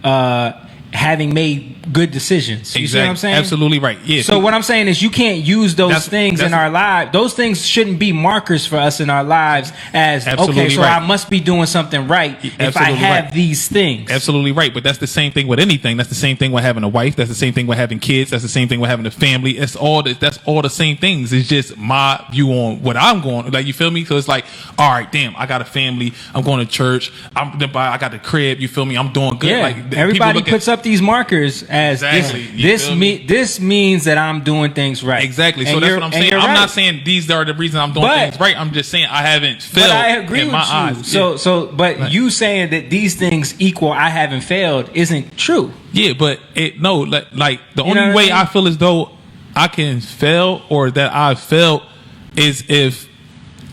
having made good decisions. You see what I'm saying? Absolutely right. Yeah. So what I'm saying is you can't use those things in our lives. Those things shouldn't be markers for us in our lives as, okay, so I must be doing something right if I have these things. Absolutely right. But that's the same thing with anything. That's the same thing with having a wife. That's the same thing with having kids. That's the same thing with having a family. That's all the same things. It's just my view on what I'm going. Like, you feel me? So it's like, all right, damn, I got a family. I'm going to church. I got the crib. You feel me? I'm doing good. Yeah. Like, everybody puts up these markers as exactly. this means that I'm doing things right. Exactly. So that's what I'm saying. I'm not saying these are the reasons I'm doing things right. I'm just saying I haven't failed. But I agree in with my you. eyes. But you saying that these things equal I haven't failed isn't true. Yeah, but like the only way I feel as though I can fail or that I've failed is if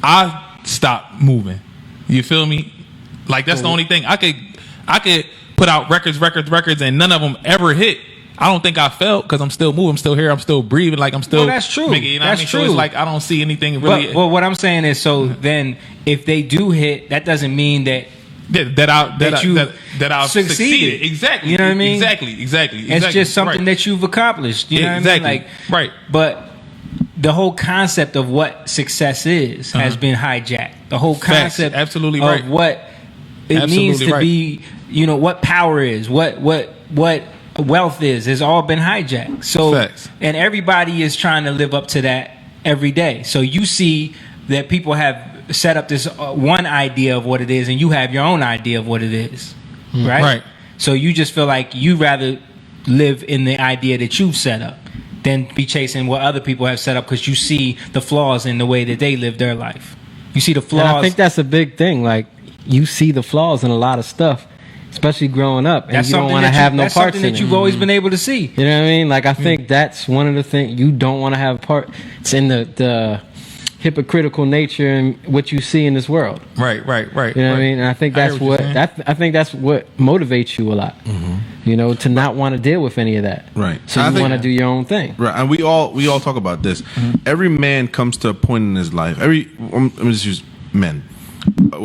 I stop moving. You feel me? Like that's the only thing I could put out records, and none of them ever hit. I don't think I failed because I'm still moving, I'm still here, I'm still breathing, like I'm still. Well, that's true. You know that's what I mean? true. So it's like I don't see anything really. Well, what I'm saying is, so then if they do hit, that doesn't mean that I've succeeded. Exactly. You know what I mean? Exactly. It's just something that you've accomplished. You know what I mean? Like, right. But the whole concept of what success is has been hijacked. The whole concept absolutely of right. what it means to be, what power is, what wealth is, has all been hijacked. So, and everybody is trying to live up to that every day. So you see that people have set up this one idea of what it is, and you have your own idea of what it is, right? Right. So you just feel like you rather live in the idea that you've set up than be chasing what other people have set up because you see the flaws in the way that they live their life. You see the flaws. And I think that's a big thing. Like, you see the flaws in a lot of stuff, especially growing up, and that's you don't want to have no parts in it. That's something that you've always been able to see. You know what I mean? Like, I think that's one of the things you don't want to have part. It's in the hypocritical nature and what you see in this world. Right. You know what I mean? And I think that's I think that's what motivates you a lot. Mm-hmm. To not want to deal with any of that. Right. So you want to do your own thing. Right. And we all talk about this. Mm-hmm. Every man comes to a point in his life. Let me just use men.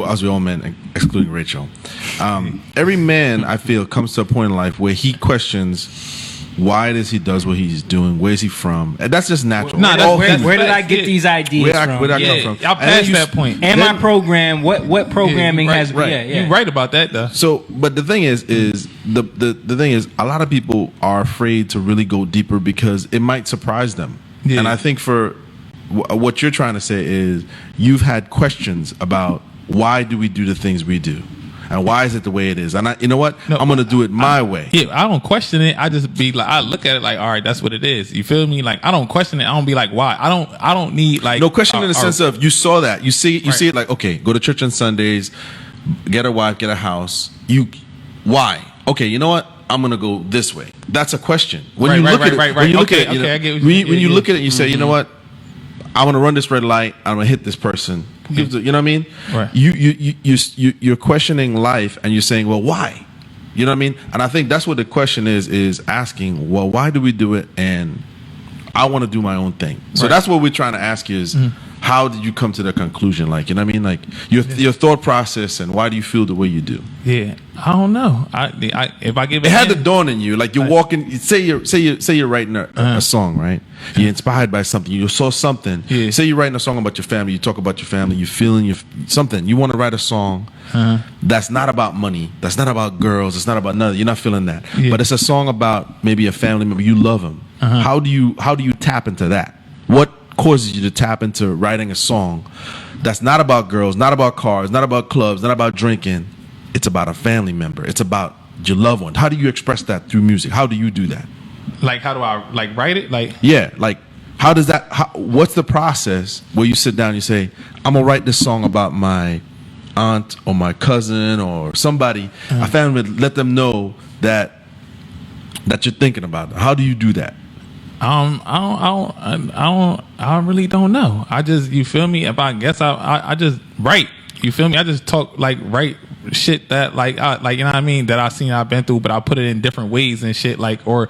As we all men, excluding Rachel. Every man, I feel, comes to a point in life where he questions why does he does what he's doing? Where's he from? And that's just natural. Nah, We're all human. Where did I get these ideas Where from? I Yeah, come from? y'all And then past you- that point. And my Then- program, what programming Yeah, has? right. Yeah, yeah. You're right about that though. So, but the thing is the thing is, a lot of people are afraid to really go deeper because it might surprise them. Yeah. And I think for what you're trying to say is you've had questions about why do we do the things we do, and why is it the way it is? And you know what? No, I'm going to do it my way. Yeah, I don't question it. I just be like, I look at it like, all right, that's what it is. You feel me? Like, I don't question it. I don't be like, why? I don't need like No question in the sense of you saw that you see it like, okay, go to church on Sundays, get a wife, get a house. Why? Okay, you know what? I'm gonna go this way. That's a question. When you look at it, when you look at it, you know, I get what when you look at it, you say, you know what? I want to run this red light. I'm gonna hit this person. You know what I mean? Right. You're questioning life, and you're saying, well, why? You know what I mean? And I think that's what the question is asking. Well, why do we do it? And I want to do my own thing. So that's what we're trying to ask you is, how did you come to the conclusion? Like, you know what I mean? Like your thought process, and why do you feel the way you do? Yeah, I don't know. I if I give It had to dawn in you, like you're walking. Say you're writing a song, right? You're inspired by something. You saw something. Yeah. Say you're writing a song about your family. You talk about your family. You're feeling something. You want to write a song that's not about money. That's not about girls. It's not about nothing. You're not feeling that. Yeah. But it's a song about maybe a family member. You love them. How do you tap into that? What causes you to tap into writing a song that's not about girls, not about cars, not about clubs, not about drinking? It's about a family member. It's about your loved one. How do you express that through music? How do you do that? like, how do I like write it? Like, Yeah, like how does that? What's the process where you sit down and you say, "I'm gonna write this song about my aunt or my cousin or somebody, a family, let them know that you're thinking about them." How do you do that? I really don't know. I just, you feel me? If I guess I just write. You feel me? I just talk like write shit that like you know what I mean, that I've been through, but I put it in different ways and shit, like, or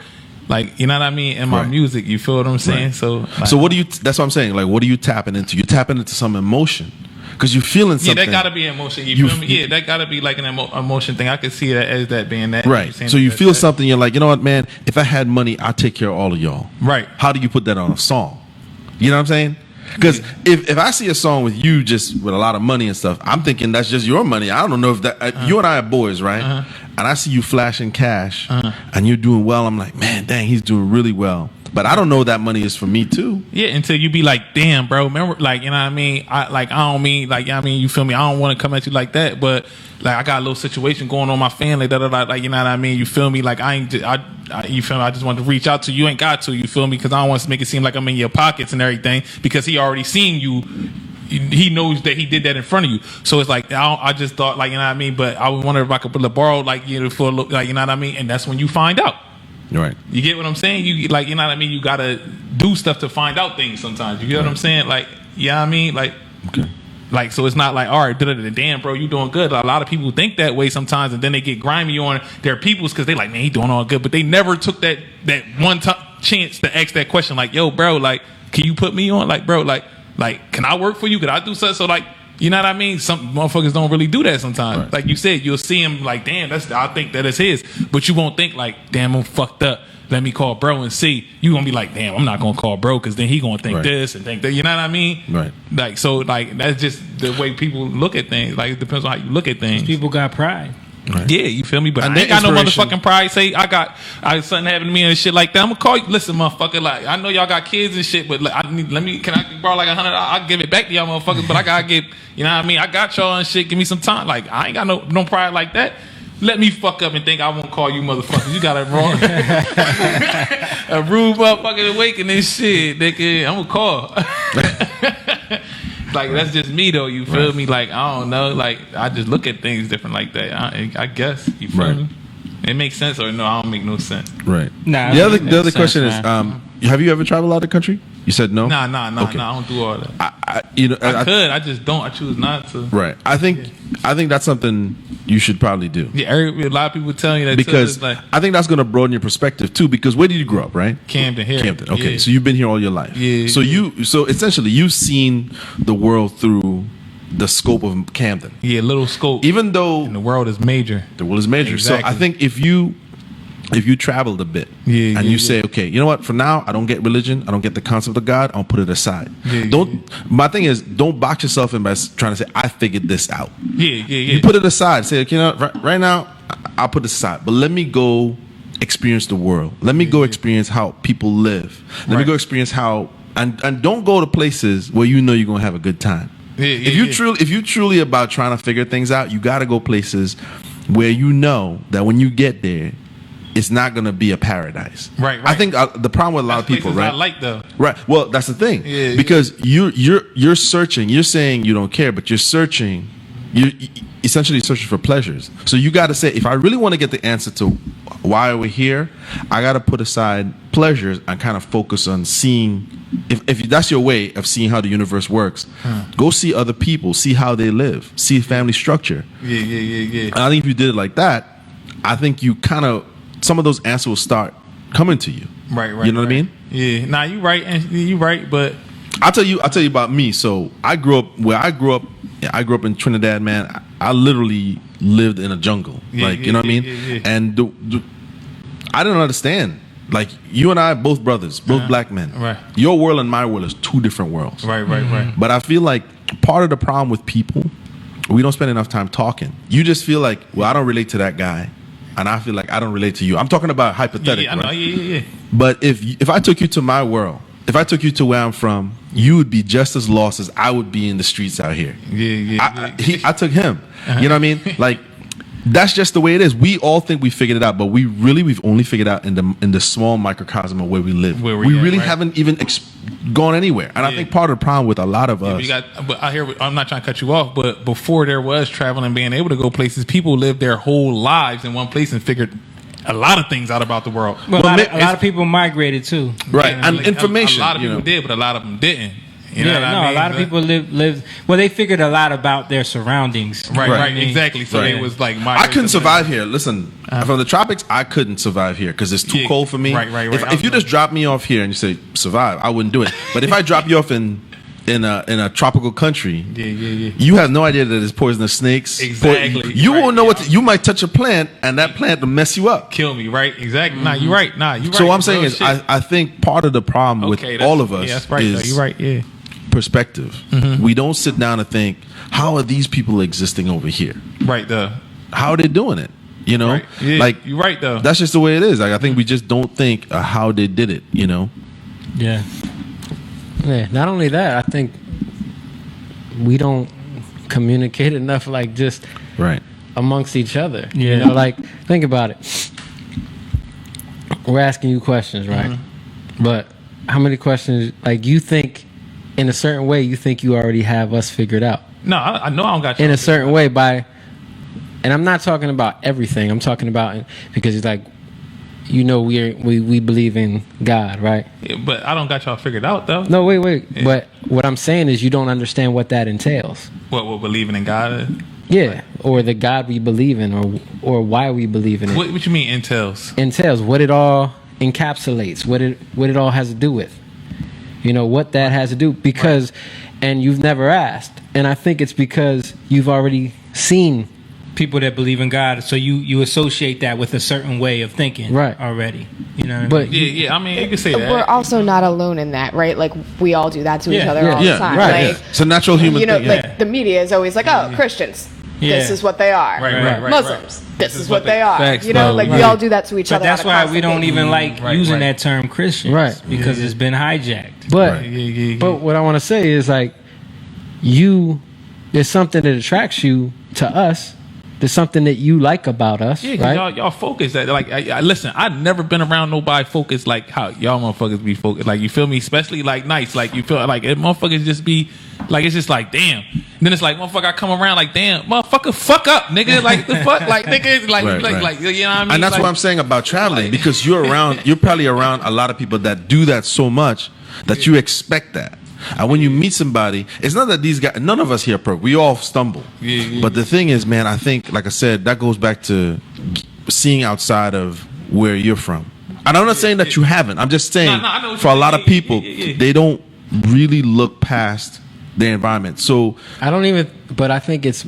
like, you know what I mean, in my Right. music. You feel what I'm saying? Right. So like, So what do you? That's what I'm saying. Like, what are you tapping into? You're tapping into some emotion because you're feeling yeah, something. that gotta be emotion. You You- feel me? Yeah, that gotta be like an emotion thing. I could see that as that being that. Right. saying So you that- feel that- something. You're like, you know what, man? If I had money, I'd take care of all of y'all. Right. How do you put that on a song? You know what I'm saying? Because if I see a song with you just with a lot of money and stuff, I'm thinking that's just your money. I don't know if that you and I are boys, right? And I see you flashing cash and you're doing well. I'm like, man, dang, he's doing really well. But I don't know that money is for me too. Yeah, until you be like, damn, bro, remember, like, you know what I mean? I don't mean, like, you know what I mean, you feel me? I don't want to come at you like that, but, like, I got a little situation going on in my family, like, you know what I mean? You feel me? Like, you feel me? I just want to reach out to you. You ain't got to, you feel me? Because I don't want to make it seem like I'm in your pockets and everything, because he already seen you. He knows that he did that in front of you. So it's like, I just thought, like, you know what I mean? But I wonder if I could borrow, like, you know, for, like, you know what I mean? And that's when you find out. Right. You get what I'm saying? You like, you know what I mean? You gotta do stuff to find out things sometimes. You get what I'm saying? Like, yeah, you know what I mean, like, Okay. like, so it's not like, all right, damn, bro, you doing good. A lot of people think that way sometimes, and then they get grimy on their peoples because they like, man, he doing all good, but they never took that one chance to ask that question, like, yo, bro, like, can you put me on? Like, bro, like, can I work for you? Could I do something? So like, you know what I mean? Some motherfuckers don't really do that sometimes. Right. Like you said, you'll see him like, damn, I think that is his. But you won't think like, damn, I'm fucked up. Let me call bro and see. You gonna be like, damn, I'm not gonna call bro because then he gonna think Right. this and think that. You know what I mean? Right. Like, so like that's just the way people look at things. Like, it depends on how you look at things. People got pride. Yeah, you feel me? But And I ain't their got no inspiration- motherfucking pride. Say I something happened to me and shit like that. I'm gonna call you. Listen, motherfucker. Like, I know y'all got kids and shit, but like, can I borrow like $100? I'll give it back to y'all motherfuckers. But I gotta get, you know what I mean? I got y'all and shit. Give me some time. Like, I ain't got no pride like that. Let me fuck up and think I won't call you motherfuckers. You got it wrong. A rude motherfucker awakening this shit, nigga. I'm gonna call. Like, that's just me though. You feel me? Like, I don't know. Like, I just look at things different like that. I guess you feel Right. me. It makes sense or no? I don't make no sense. Right. Nah, The it other makes sense, question is, man. have you ever traveled out of the country? You said no. Nah. Okay. I don't do all that. I I could. I just don't. I choose not to. Right. I think that's something you should probably do. Yeah, a lot of people tell you that too. Because It's like I think that's going to broaden your perspective too. Because where did you grow up, right? Camden here. Campton. Okay, Yeah. so you've been here all your life. Yeah. So essentially you've seen the world through the scope of Camden. Yeah, little scope. Even though and the world is major. the world is major. So I Exactly. think if you if you traveled a bit and you say, okay, you know what? For now, I don't get religion. I don't get the concept of God. I'll put it aside. My thing is, don't box yourself in by trying to say, I figured this out. You put it aside. Say, okay, you know, right now, I'll put this aside. But let me go experience the world. Let me go experience how people live. Let me go experience how, and don't go to places where you know you're going to have a good time. If you truly about trying to figure things out, you got to go places where you know that when you get there, it's not going to be a paradise. Right. I think the problem with a lot of people, right? I like though. Right. Well, that's the thing. Because you're searching. You're saying you don't care, but you're searching. You're essentially searching for pleasures. So you got to say, if I really want to get the answer to why we're here, I got to put aside pleasures and kind of focus on seeing. If that's your way of seeing how the universe works, go see other people, see how they live, see family structure. And I think if you did it like that, I think you kind of, some of those answers will start coming to you. Right. You know what I mean? Yeah. Nah, you right, and you right, but I'll tell you about me. So I grew up in Trinidad, man. I literally lived in a jungle. You know what I mean? And I didn't understand. Like, you and I, both brothers, both black men. Right. Your world and my world is two different worlds. Right. But I feel like part of the problem with people, we don't spend enough time talking. You just feel like, well, I don't relate to that guy, and I feel like I don't relate to you. I'm talking about hypothetical. I know. Right? Yeah. But if I took you to my world, if I took you to where I'm from, you would be just as lost as I would be in the streets out here. I took him. You know what I mean? Like, that's just the way it is. We all think we figured it out, but we've only figured out in the small microcosm of where we live. We really haven't even gone anywhere. And I think part of the problem with a lot of us. But I'm not trying to cut you off, but before there was traveling and being able to go places, people lived their whole lives in one place and figured a lot of things out about the world. Well, a lot of people migrated too. Right. And like, information. A lot of people did, but a lot of them didn't. You know what I mean? A lot of people lived. Well, they figured a lot about their surroundings. Right, exactly. So it was like, I couldn't survive here. Listen, from the tropics, I couldn't survive here because it's too cold for me. Right. If you just drop me off here and you say survive, I wouldn't do it. But if I drop you off in a tropical country, you have no idea that there's poisonous snakes. Exactly. You won't know you might touch a plant and that plant will mess you up. Kill me, right? Exactly. Nah, you're right. So what I'm saying is, I think part of the problem with all of us is you're right. Yeah. Perspective. We don't sit down and think, how are these people existing over here? Right. How are they doing it? You know, right. Yeah, like, you're right though. That's just the way it is. Like, I think we just don't think how they did it. You know. Yeah. Not only that, I think we don't communicate enough, like, just amongst each other. Yeah. You know, like, think about it. We're asking you questions, right? But how many questions, like, you think in a certain way, you think you already have us figured out? No, I know I don't got you. In a certain way, and I'm not talking about everything. I'm talking about, because it's like, you know, we believe in God, right? Yeah, but I don't got y'all figured out though. No, wait. Yeah. But what I'm saying is, you don't understand what that entails. What believing in God is? Yeah, or the God we believe in, or why we believe in it. What you mean entails? Entails what it all encapsulates, what it all has to do with. You know what that has to do, because, and you've never asked, and I think it's because you've already seen people that believe in God, so you associate that with a certain way of thinking, already. You know what I mean? Yeah. I mean, you can say that. We're also not alone in that, right? Like, we all do that to each other all the time. Right. Like, it's a natural human thing. Like, the media is always like, oh, Christians, this is what they are. Right. Muslims, this is what they are. Facts, you know, like, we all do that to each other. But that's why we don't even like using that term Christians, right? Because it's been hijacked. But what I want to say is, like, there's something that attracts you to us. There's something that you like about us, right? Y'all focus that. Like, listen, I've never been around nobody focused like how y'all motherfuckers be focused. Like, you feel me? Especially like nice. Like, you feel like motherfuckers just be like, it's just like, damn. And then it's like, motherfucker, I come around like, damn, motherfucker, fuck up, nigga. Like, the fuck, like, nigga, like, you know what I mean? And that's like, what I'm saying about traveling, because you're probably around a lot of people that do that so much that you expect that. And when you meet somebody, it's not that these guys, none of us here are perfect. We all stumble. But the thing is, man, I think, like I said, that goes back to seeing outside of where you're from. And I'm not saying that you haven't. I'm just saying, for a lot of people, they don't really look past their environment. So I don't even, but I think it's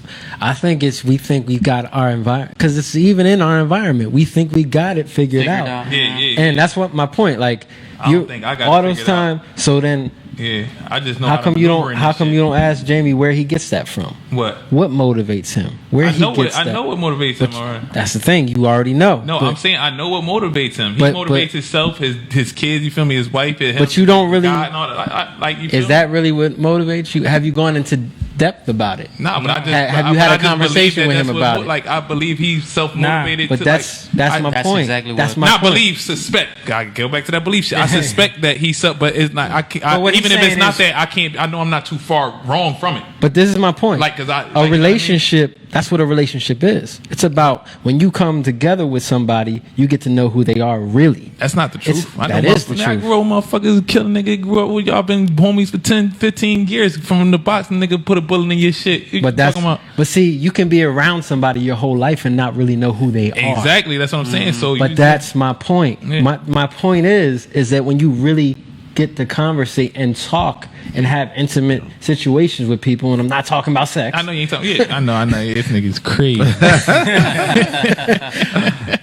we think we got our environment, because it's even in our environment. We think we got it figured out. Yeah. And that's what my point. Like, I don't think I got it all those figured out. time. So then, Yeah, I just know how to come you maneuver don't? in How this come shit. you don't ask Jamie where he gets that from? What? What motivates him? Where I he know gets what that? I know what motivates But him. All right. that's the thing. You already know. No, But- I'm saying I know what motivates him. He But- motivates but- himself, his kids. You feel me? His wife. Him, But you don't really- God and all that. Like you feel Is that really what motivates you? Have you gone into depth about it? Nah, but I just Have but you had I a just conversation believe with that him that's about what, it? Like I believe he's self motivated. But that's my that's point. exactly That's what- my not point. believe, suspect. I go back to that belief shit. I suspect that he's self, but it's not. I can't, But what even he's if it's saying not is- that, I can't. I know I'm not too far wrong from it. But this is my point. Like, 'cause I- like, a you know what I mean? relationship. That's what a relationship is. It's about when you come together with somebody, you get to know who they are really. That's not the truth. It's- I know that is the motherfuckers- I truth. grew up, motherfuckers killing nigga. Grew up with y'all been homies for 10, 15 years. From the boxing nigga put a bullet in your shit. You But that's talking about? but see, you can be around somebody your whole life and not really know who they are. Exactly. That's what I'm saying. So, But you, that's my point. Yeah. My point is that when you really get to conversate and talk and have intimate situations with people, and I'm not talking about sex. I know you ain't talking. Yeah, I know. Yeah, this nigga's crazy.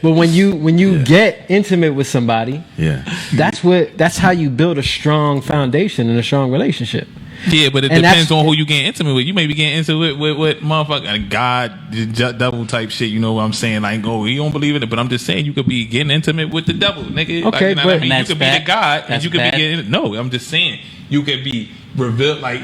But when you get intimate with somebody, yeah, that's how you build a strong foundation and a strong relationship. Yeah, but it And depends that's- on who you get intimate with. You may be getting intimate with motherfucker God, devil type shit. You know what I'm saying? Like, oh, you don't believe in it, but I'm just saying you could be getting intimate with the devil, nigga. Like, Okay, you know but- what I mean? You That's could be bad. the God, and That's you could bad. be getting. No, I'm just saying you could be revealed like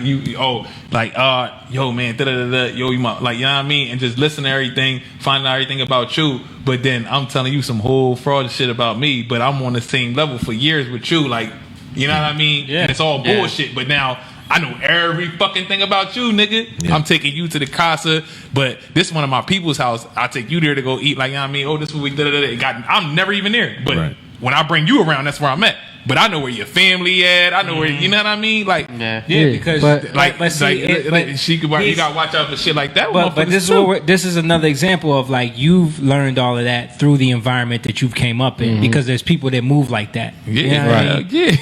yo man, da da da da, yo, you might, like, you know what I mean, and just listen to everything, find out everything about you. But then I'm telling you some whole fraud shit about me, but I'm on the same level for years with you, like, you know what I mean? Yeah. And it's all Yeah. bullshit. But now I know every fucking thing about you, nigga. Yeah. I'm taking you to the casa, but this one of my people's house. I take you there to go eat. Like, you know what I mean? Oh, this is what we da da da. I'm never even there. But Right. when I bring you around, that's where I'm at. But I know where your family at. I know where, you know what I mean? Like, Yeah. Yeah, because but- but see, she could. You he's- gotta watch out for shit like that. But motherfuckers this is too. this is another example of, like, you've learned all of that through the environment that you've came up in, because there's people that move like that. Yeah, You know what I mean? yeah.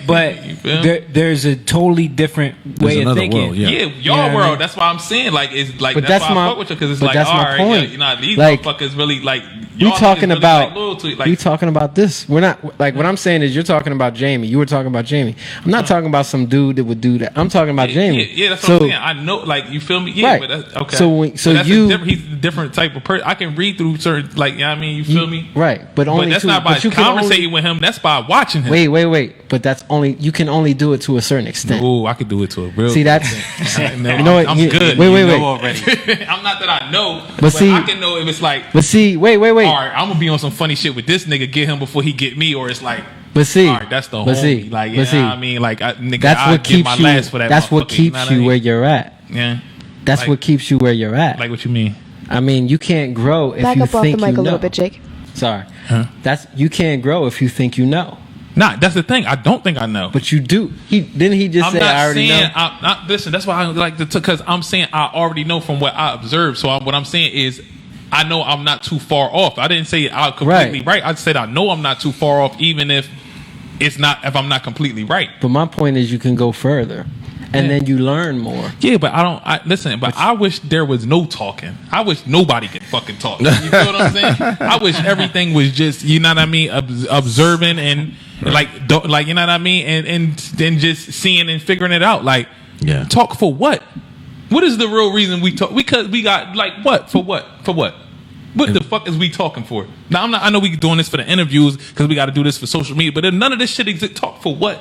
But You feel me? there's a totally different way of another thinking. world, yeah. Yeah, You y'all know what I world. mean? That's why I'm saying, like, it's like But that's that's why I my- fuck with you, because it's but like, that's all my right, point. yeah, you know, these Like, motherfuckers really like. We y'all talking niggas really, about like, loyal to it, like, we talking about this. We're not like what I'm saying is you're talking about Jamie. You were talking about Jamie. I'm not talking about some dude that would do that. I'm talking about Jamie. Yeah, that's what I'm saying. I know, like, you feel me? Yeah, Right. but that's, okay. So when- so But that's you- he's a different type of person. I can read through certain, like, you know what I mean? You feel me? Right, but only that's to- not by but you can conversating only- with him. That's by watching him. Wait. But that's only you can only do it to a certain extent. Oh, I could do it to a real. See that's No, you know what? I'm you- good. Wait. already. I'm not that I know, But but see- I can know if it's like, But see, wait. all right, I'm gonna be on some funny shit with this nigga, get him before he get me, or it's like, But see, all right, that's the but homie. see, Like, you but know see, what I mean? Like, nigga, that's I'll what give my keeps you. last for that. That's what motherfucker, keeps know what I you mean? where you're at. Yeah. That's Like- what keeps you where you're at. Like, what you mean? I mean, you can't grow if Back you up off the think mic you a little know. bit, Jake. Sorry, Huh? you can't grow if you think you know. Nah, that's the thing. I don't think I know. But you do. He just I'm say not I already saying. know. Listen, that's why I like to, because I'm saying I already know from what I observed. So what I'm saying is, I know I'm not too far off. I didn't say I'm completely right. I said I know I'm not too far off, even if I'm not completely right. But my point is, you can go further, and Yeah. then you learn more. Yeah, but listen. But I wish there was no talking. I wish nobody could fucking talk. You feel what I'm saying? I wish everything was just, you know what I mean, observing and like you know what I mean, and then just seeing and figuring it out. Like, Yeah. talk for what? What is the real reason we talk? Because we got, like, what for what for what? What the fuck is we talking for? Now I know we doing this for the interviews because we got to do this for social media, but none of this shit exists. Talk for what?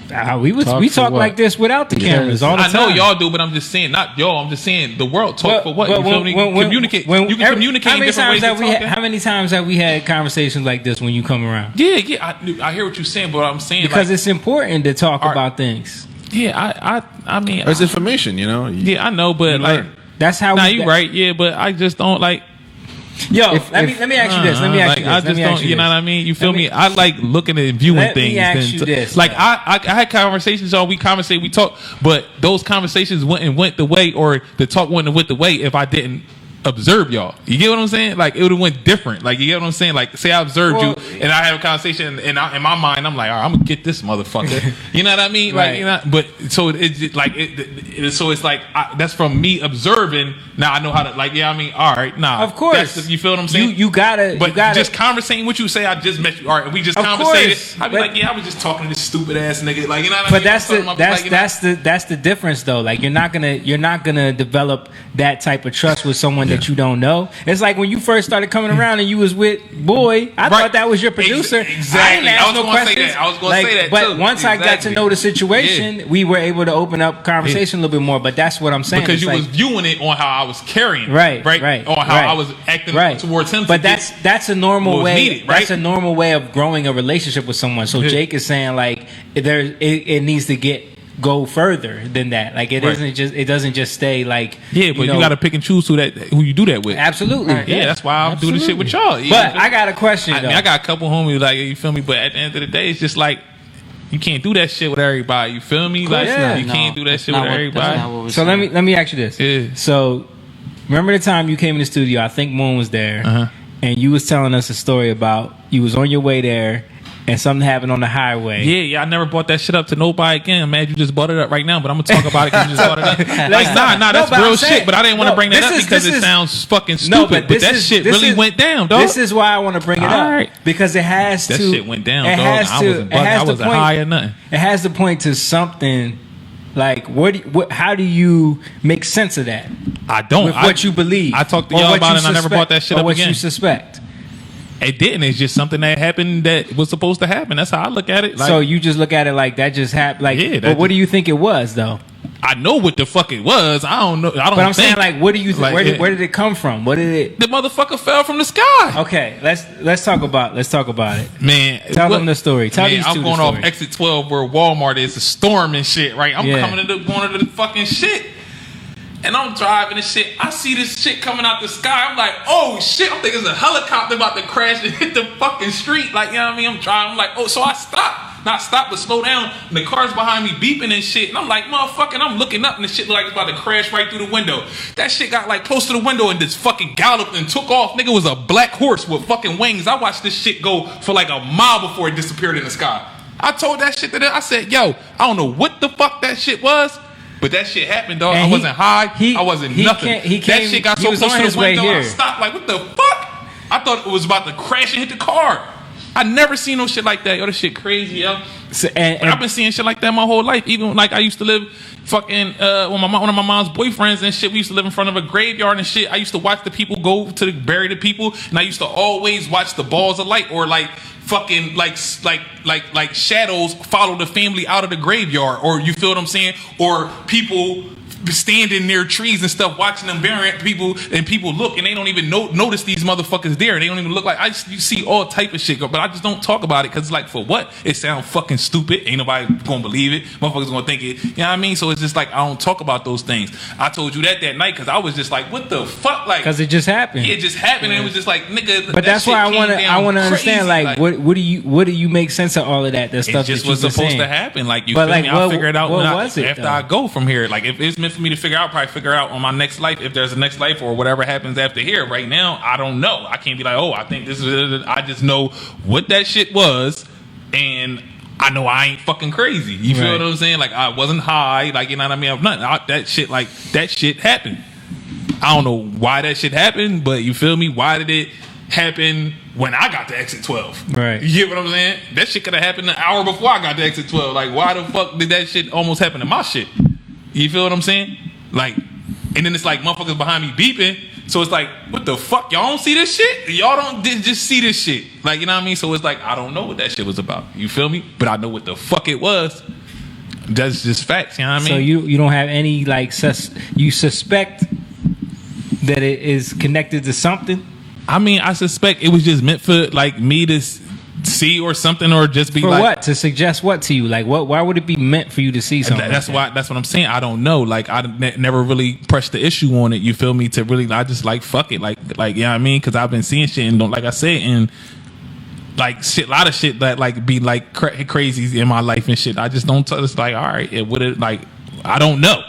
Talk We for talk what? like this without the cameras all the I time. know y'all do, but I'm just saying, not y'all. I'm just saying the world talk for what? You feel me? Communicate. You can communicate How in many different ways. times of talking. how many times have we had conversations like this when you come around? Yeah. I hear what you're saying, but I'm saying, Because like, it's important to talk Art. about things. yeah, I mean, It's information, you know. yeah, I know, but like, learn. That's how. nah, we, you right, yeah, but I just don't like. Yo, If- let if- me ask you this. Let me ask like, you this. I Let just me ask don't. You know this. what I mean? You feel Let me? me- I like looking and viewing Let me things. ask than you to- this, like though. I had conversations. We conversate, we talk, but those conversations went the way, or the talk went the way if I didn't observe y'all. You get what I'm saying? Like, it would have went different. Like, you get what I'm saying? Like, say I observed you and I have a conversation, and in my mind I'm like, all right, I'm gonna get this motherfucker. You know what I mean? Like, Right. you know, but so it's like so it's like that's from me observing. Now I know how to, like, yeah, I mean, all right, nah, Of course. you feel what I'm saying? You gotta, But you gotta just conversating with you, say I just met you, all right, we just Of conversated. course, I'd be but- like, yeah, I was just talking to this stupid ass nigga, like, you know what I But mean? that's I'm talking about, like, you know, that's the difference though. Like you're not gonna develop that type of trust with someone that you don't know. It's like when you first started coming around and you was with Boy. I thought that was your producer. Exactly. I didn't ask I was no gonna say questions. that. I was gonna say that, But too. once I got to Exactly. know the situation, we were able to open up conversation a little bit more. But that's what I'm saying. because It's you like, was viewing it on how I was carrying, right, on how I was acting towards him. But to get that's a normal what was way. needed, right? That's a normal way of growing a relationship with someone. So Jake is saying like it needs to go further than that. Like it doesn't just stay like but you got to pick and choose who you do that with. Absolutely. Yeah, that's why I do this shit with y'all. You But know? I got a question. I mean, I got a couple homies, like, you feel me? But at the end of the day, it's just like, you can't do that shit with everybody. You feel me? Like, not. you can't do that shit with everybody. So let me ask you this. Yeah. So remember the time you came in the studio? I think Moon was there, Uh-huh. and you was telling us a story about you was on your way there, and something happened on the highway. Yeah, I never brought that shit up to nobody again. I'm mad you just brought it up right now, but I'm gonna talk about it because you just brought it up. Like, that's but real I'm saying- shit. But I didn't want to no, bring that this up is- because this it is- sounds fucking stupid. No, but but that shit really went down, dog. This is why I want to bring it All up right. because it has That to. shit went down, it dog. has I to- wasn't it bugging. has I to wasn't point- high or nothing. It has to point to something. Like how do you make sense of that? I don't. With what you believe. I talked to or y'all what about you it and I never suspect, brought that shit or up what again. you suspect. It didn't. It's just something that happened that was supposed to happen. That's how I look at it. Like, So you just look at it like that just happened. Like, Yeah, that but what just- do you think it was though? I know what the fuck it was. I don't know. I don't. But I'm saying, think- like, what do you? Like, where did it come from? What did it? the motherfucker fell from the sky? Okay, let's talk about it. Man, Tell them the story. Tell man, these I'm two going the off story. exit 12 where Walmart is, a storm and shit, right? I'm Yeah. coming to going to the fucking shit. And I'm driving and shit. I see this shit coming out the sky. I'm like, oh shit. I'm thinking it's a helicopter about to crash and hit the fucking street. Like, you know what I mean? I'm driving. I'm like, oh, so I stop. Not stop, but slow down. And the car's behind me beeping and shit. And I'm like, motherfucking, I'm looking up and the shit look like it's about to crash right through the window. That shit got like close to the window and just fucking galloped and took off. Nigga was a black horse with fucking wings. I watched this shit go for like a mile before it disappeared in the sky. I told that shit to them. I said, yo, I don't know what the fuck that shit was. But that shit happened, dog. And I he- wasn't high. he- I wasn't he nothing. came- he that came- shit got he so was close on to his the way window, I here. stopped. Like, what the fuck? I thought it was about to crash and hit the car. I never seen no shit like that. Yo, this shit crazy, yo. So, I've been seeing shit like that my whole life. Even like I used to live fucking with one of my mom's boyfriends and shit. We used to live in front of a graveyard and shit. I used to watch the people go to bury the people, and I used to always watch the balls of light or like fucking like shadows follow the family out of the graveyard, or you feel what I'm saying, or people standing near trees and stuff watching them burying people, and people look and they don't even notice these motherfuckers there. They don't even look like you see all type of shit, but I just don't talk about it because it's like, for what? It sounds fucking stupid. Ain't nobody gonna believe it. Motherfuckers gonna think it. You know what I mean? So it's just like I don't talk about those things. I told you that night because I was just like, what the fuck? Like, because it just happened. it just happened and it was just like, nigga. But that that's shit why I came want to. down I want to crazy. understand. Like, what do you make sense of all of that? The It stuff just that was you were supposed saying? to happen. Like, you But, feel like, me? I'll what- figure it out what when was it, after though? I go from here. Like, if it's meant for me to figure out, I'll probably figure out on my next life if there's a next life or whatever happens after here. Right now, I don't know. I can't be like, oh, I think this is. I just know what that shit was, and I know I ain't fucking crazy. You feel Right. what I'm saying? Like, I wasn't high. Like, you know what I mean? I'm nothing. That shit happened. I don't know why that shit happened, but you feel me? Why did it happen when I got to exit 12? Right. You get what I'm saying? That shit could have happened an hour before I got to exit 12. Like, why the fuck did that shit almost happen to my shit? You feel what I'm saying? Like, and then it's like motherfuckers behind me beeping. So it's like, what the fuck? Y'all don't see this shit? Y'all don't just see this shit. Like, you know what I mean? So it's like, I don't know what that shit was about. You feel me? But I know what the fuck it was. That's just facts. You know what I mean? So you don't have any like you suspect that it is connected to something? I mean, I suspect it was just meant for like me to see or something, or just be For like, what? To suggest what to you? Like what? Why would it be meant for you to see something? That's like why. That's what I'm saying. I don't know. Like, I never really pressed the issue on it. You feel me? To really, I just like fuck it. Like you know what I mean? Because I've been seeing shit and don't, like I said, and like shit, a lot of shit that like be like crazy in my life and shit. I just don't. It's like, all right, it would have like, I don't know.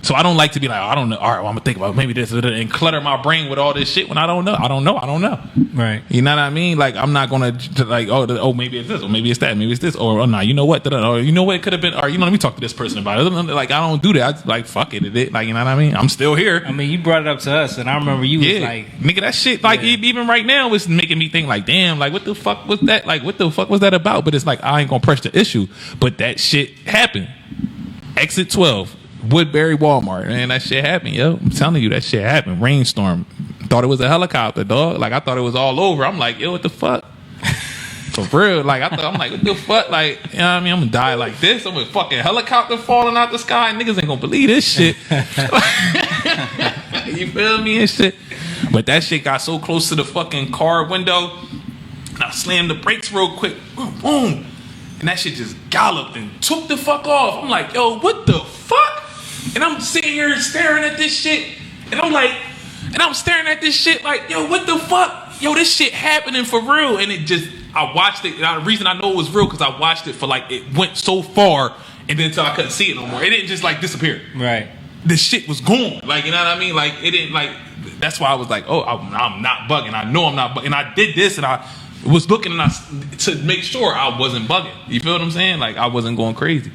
So I don't like to be like, I don't know. All right, well, I'm gonna think about maybe this and clutter my brain with all this shit when I don't know. I don't know. Right. You know what I mean? Like I'm not gonna like, oh, maybe it's this, or maybe it's that, maybe it's this, or oh, nah, you know what? Or you know what? It could have been. Or you know, let me talk to this person about it. Like I don't do that. I just, like fuck it. Like you know what I mean? I'm still here. I mean, you brought it up to us, and I remember you was like, nigga, that shit. Like even right now, it's making me think like, damn, like what the fuck was that? Like what the fuck was that about? But it's like I ain't gonna press the issue. But that shit happened. Exit 12. Woodbury Walmart, and that shit happened, yo. I'm telling you, that shit happened. Rainstorm. Thought it was a helicopter, dog. Like I thought it was all over. I'm like, yo, what the fuck? For real. Like I'm like, what the fuck? Like, you know what I mean? I'm gonna die like this. I'm a fucking helicopter falling out the sky. Niggas ain't gonna believe this shit. You feel me and shit? But that shit got so close to the fucking car window, and I slammed the brakes real quick. Boom. And that shit just galloped and took the fuck off. I'm like, yo, what the fuck? And I'm sitting here staring at this shit. And I'm staring at this shit like, yo, what the fuck? Yo, this shit happening for real. And it just, I watched it. And the reason I know it was real because I watched it for like, it went so far and then until I couldn't see it no more. It didn't just like disappear. right. The shit was gone. Like, you know what I mean? Like, it didn't like, that's why I was like, oh, I'm not bugging. I know I'm not bugging. And I did this and I was looking to make sure I wasn't bugging. You feel what I'm saying? Like, I wasn't going crazy.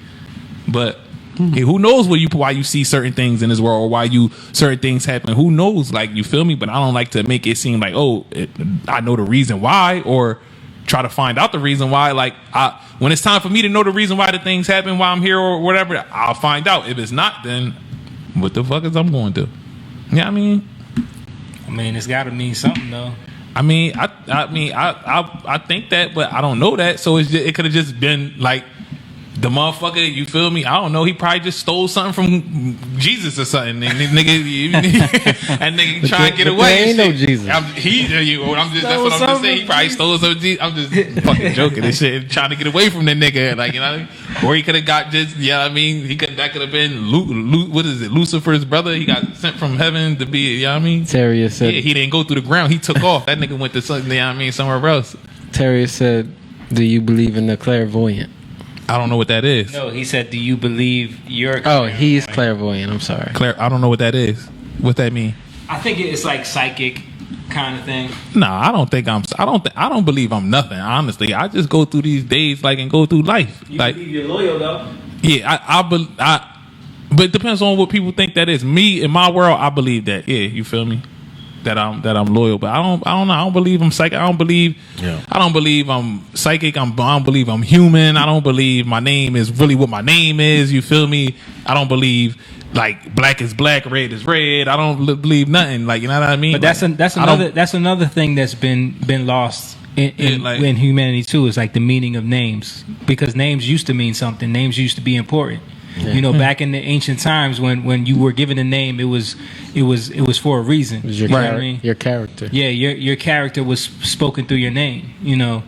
But hey, who knows why you see certain things in this world or why certain things happen? Who knows? Like, you feel me? But I don't like to make it seem like, I know the reason why, or try to find out the reason why. Like, when it's time for me to know the reason why the things happen, why I'm here or whatever, I'll find out. If it's not, then what the fuck is I'm going to? Yeah, I mean, it's got to mean something though. I think that, but I don't know that. So it could have just been like, the motherfucker, you feel me? I don't know. He probably just stole something from Jesus or something. And nigga trying to get away. Ain't no Jesus. That's what I'm just saying. He probably stole some Jesus. I'm just fucking joking and shit, trying to get away from the nigga. Like, you know what I mean? Or he could have got just, you know what I mean? That could have been, what is it, Lucifer's brother? He got sent from heaven to be, you know what I mean? Terrier said. Yeah, he didn't go through the ground. He took off. That nigga went to something, you know what I mean, somewhere else. Terrier said, do you believe in the clairvoyant? I don't know what that is. No, he said, do you believe you're he's clairvoyant. I'm sorry. I don't know what that is. What that mean? I think it's like psychic kind of thing. No, I don't believe I'm nothing, honestly. I just go through these days and go through life. You like, believe you're loyal though? Yeah, but it depends on what people think that is. Me, in my world, I believe that. Yeah, you feel me? That I'm loyal, but I don't know. I don't believe I'm psychic. I don't believe I'm psychic. I don't believe I'm human. I don't believe my name is really what my name is. You feel me? I don't believe like black is black, red is red. I don't believe nothing. Like, you know what I mean? But that's another thing that's been lost in humanity too. Is like the meaning of names, because names used to mean something. Names used to be important. Yeah. You know, back in the ancient times when you were given a name, it was for a reason. It was your your character. Yeah, your character was spoken through your name. You know,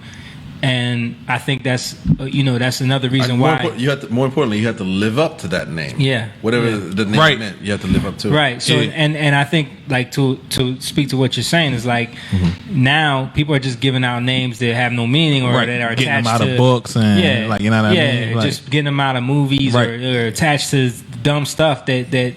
and I think that's another reason why more importantly you have to live up to that name. Yeah, whatever the name meant, you have to live up to. Right. So and I think like to speak to what you're saying is like now people are just giving out names that have no meaning or that are getting attached them out to of books and like, you know what I mean? Like, just getting them out of movies or attached to dumb stuff that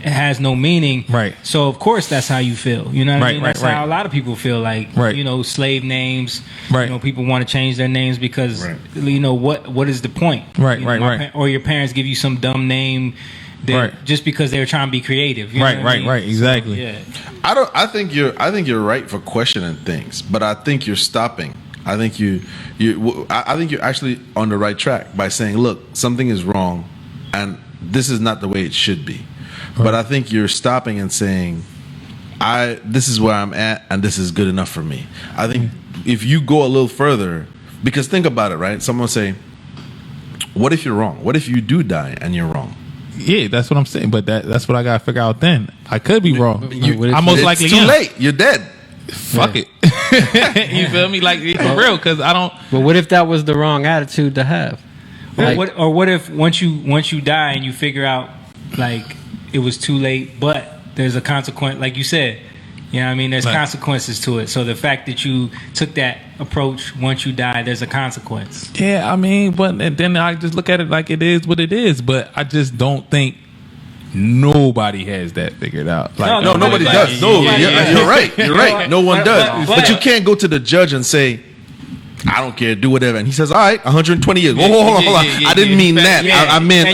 has no meaning. Right. So of course that's how you feel. You know what I mean? That's right. how a lot of people feel. Like you know, slave names. Right. You know, people want to change their names because you know what is the point? Right. You know, or your parents give you some dumb name. Just because they were trying to be creative. You know what I mean? Right. Exactly. So, yeah. I think you're right for questioning things, but I think you're stopping. I think you're actually on the right track by saying, look, something is wrong, and this is not the way it should be. Right. But I think you're stopping and saying, this is where I'm at, and this is good enough for me. I think if you go a little further, because think about it, right? Someone say, what if you're wrong? What if you do die and you're wrong? Yeah, that's what I'm saying. But that's what I gotta figure out. Then I could be wrong. I'm most likely too late. You're dead. Fuck it. You feel me? Like, for real, because I don't. But what if that was the wrong attitude to have? What if once you die and you figure out like it was too late, but there's a consequence, like you said. You know what I mean? There's consequences to it. So the fact that you took that approach, once you die, there's a consequence. Yeah, I mean, but then I just look at it like it is what it is. But I just don't think nobody has that figured out. Like, No, nobody Like, does. No, you're right. You're right. No one But- does. but- But you can't go to the judge and say, I don't care, do whatever. And he says, all right, 120 years. Whoa, hold on, hold on. I didn't mean that. Yeah, I meant,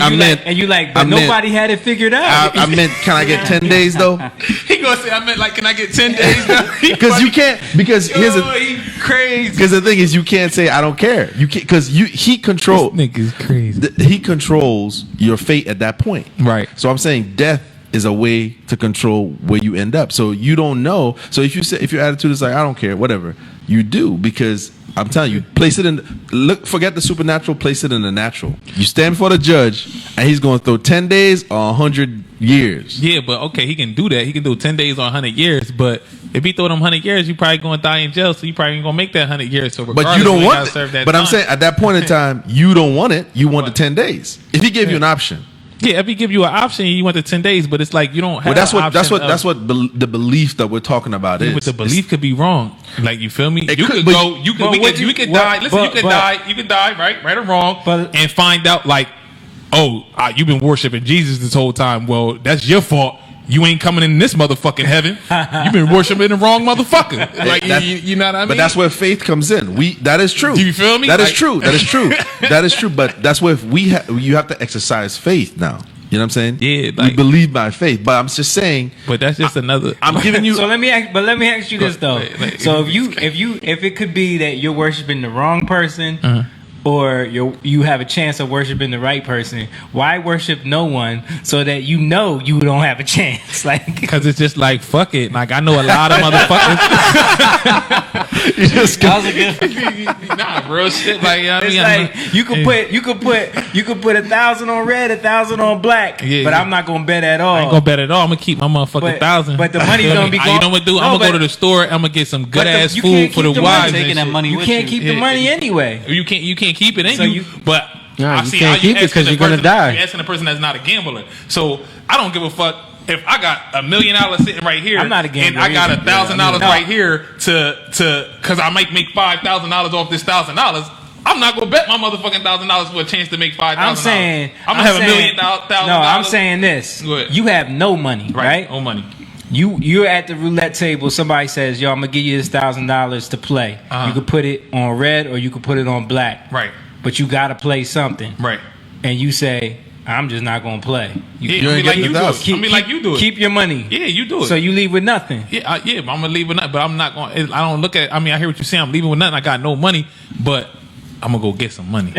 and you like, but I meant- nobody had it figured out. I meant, can I get 10 days though? He gonna say, I meant like, can I get 10 days now? Because you can't, because here's the, he crazy. because the thing is, you can't say, I don't care. You can't, because he controls, Nigga's crazy. he controls your fate at that point. Right. So I'm saying death is a way to control where you end up. So you don't know. So if you say, if your attitude is like, I don't care, whatever, you do, because I'm telling you, place it in, forget the supernatural, place it in the natural. You stand before the judge and he's going to throw 10 days or 100 years. Yeah, but okay, he can do that. He can do 10 days or 100 years. But if he throw them 100 years, you probably going to die in jail. So you probably ain't going to make that 100 years. So But you regardless, don't you want gotta it. serve that But I'm time. saying at that point in time, you don't want it. You want the 10 days. If he gave you an option. Yeah, if he give you an option, you want the 10 days, but it's like you don't have. Well, that's an what option of- the belief that we're talking about is. But the belief could be wrong. Like, you feel me? It You could, could but- go. You could. but We what could. you- You could what- die. Listen, you but- could but- die. You could die. Right or wrong. But- and find out like, oh, you've been worshiping Jesus this whole time. Well, that's your fault. You ain't coming in this motherfucking heaven. You've been worshiping the wrong motherfucker. Like, That- you know what I mean? But that's where faith comes in. That is true. Do you feel me? That is Like- true. That is true. That is true. But that's where you have to exercise faith now. You know what I'm saying? Yeah, we like- believe by faith. But I'm just saying. But that's just another. I'm giving you. So let me ask you this though. Like- So if it could be that you're worshiping the wrong person, Uh-huh. or you have a chance of worshiping the right person, why worship no one so that you know you don't have a chance? Like, Because it's just like, fuck it. Like, I know a lot of motherfuckers. you just that was a good. Nah, real shit. Like, you know what I It's mean? like you could put 1,000 on red, 1,000 on black, Yeah, but yeah. I'm not gonna bet at all. I ain't gonna bet at all. I'm gonna keep my motherfucking But- 1,000. but the money's Feel gonna me? be You gone. know what, dude? No, I'm gonna but- go to the store. I'm gonna get some good But ass you food can't for keep the the money. wives. Taking and that shit. money You with can't you. keep the Yeah, money yeah. anyway. You can't keep it in So you. But No, I you see can't how keep it asking 'cause a you're gonna person- die. You're asking a person that's not a gambler. So I don't give a fuck if I got $1 million sitting right here. I'm not a gambler and I got either. $1,000 No. right here to because I might make $5,000 off this $1,000. I'm not gonna bet my motherfucking $1,000 for a chance to make $5,000. I'm saying I'm gonna have $1 saying- million $1,000. No, I'm saying this. Go ahead. You have no money, right? No money. You're at the roulette table. Somebody says, "Yo, I'm gonna give you this $1,000 to play. Uh-huh. You could put it on red or you could put it on black. Right. But you gotta play something. Right. And you say, I'm just not gonna play. Yeah, You I ain't mean, like getting you the do it. $1,000. I mean, like you do it. Keep your money. Yeah, you do it. So you leave with nothing. Yeah, I'm gonna leave with nothing, but I'm not gonna. I don't look at. I mean, I hear what you're saying. I'm leaving with nothing. I got no money, but I'm gonna go get some money.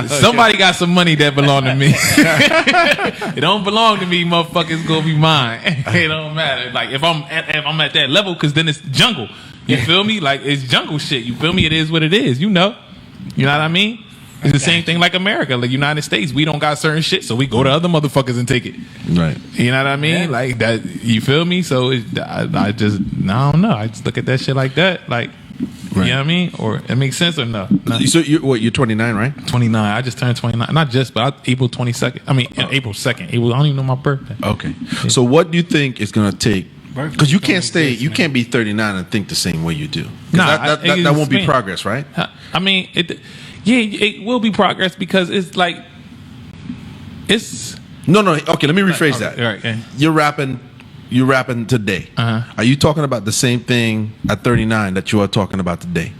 Somebody got some money that belong to me. It don't belong to me, motherfuckers. Gonna be mine. It don't matter. Like if I'm at that level, because then it's jungle. You feel me? Like it's jungle shit. You feel me? It is what it is. You know what I mean? It's the same thing like America, like United States. We don't got certain shit, so we go to other motherfuckers and take it. Right. You know what I mean? Yeah. Like that. You feel me? So I don't know. I just look at that shit like that. Like, Right. you know what I mean? Or it makes sense or no? So you're 29, right? 29. I just turned 29. Not just, but April 22nd. I mean, April 2nd. I don't even know my birthday. Okay. So what do you think is gonna take? Birthdays Because you don't can't stay. exist, You man. can't be 39 and think the same way you do. 'Cause Nah, that it won't be expands. progress, right? I mean, it will be progress because it's like, it's. No. Okay, let me rephrase that. All right. Yeah. You're rapping today. Uh-huh. Are you talking about the same thing at 39 that you are talking about today?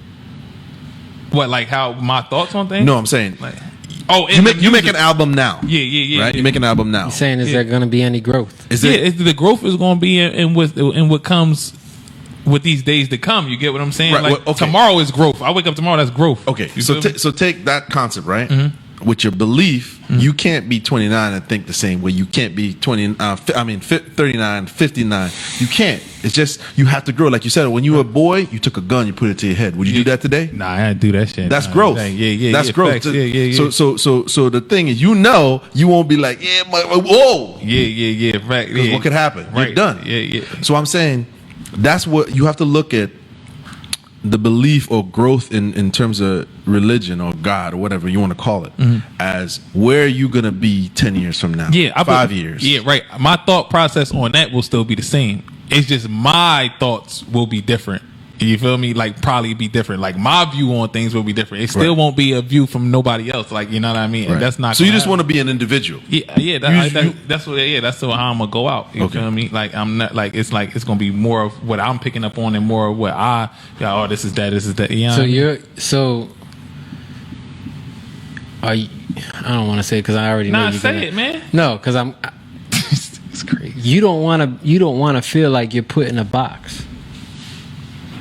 What, like how my thoughts on things? No, I'm saying Like, oh, you make an album now. Yeah. Right? Yeah. You make an album now. He's saying, is there going to be any growth? Is Yeah, it? the growth is going to be in what comes with these days to come. You get what I'm saying? Right, Like well, okay. tomorrow is growth. I wake up tomorrow, that's growth. Okay, You so feel me? so take that concept, right? Mm-hmm. With your belief, you can't be 29 and think the same way. You can't be 39, 59. You can't. It's just you have to grow. Like you said, when you were a boy, you took a gun, you put it to your head. Would you do that today? Nah, I didn't do that shit. That's Nah, growth. Yeah. That's growth. Facts. Yeah. So the thing is, you won't be like, yeah, but whoa, Yeah. Right. because Yeah. what could happen? You're Right. done. Yeah. So I'm saying that's what you have to look at, the belief or growth in terms of religion or God or whatever you want to call it, as where are you going to be 10 years from now? Yeah. 5 years. Yeah, right. My thought process on that will still be the same. It's just my thoughts will be different. You feel me? Like probably be different. Like my view on things will be different. It still won't be a view from nobody else. Like, you know what I mean? Right. And that's not. So you gonna just happen. want to be an individual. Yeah. That's what. Yeah, that's how I'm gonna go out. You feel me? Like I'm not like it's gonna be more of what I'm picking up on and more of what oh, this is that. You know So what I mean? Are you? I don't want to say it because I already know. Nah, you're say gonna, it, man. No, because I'm. It's crazy. You don't want to feel like you're put in a box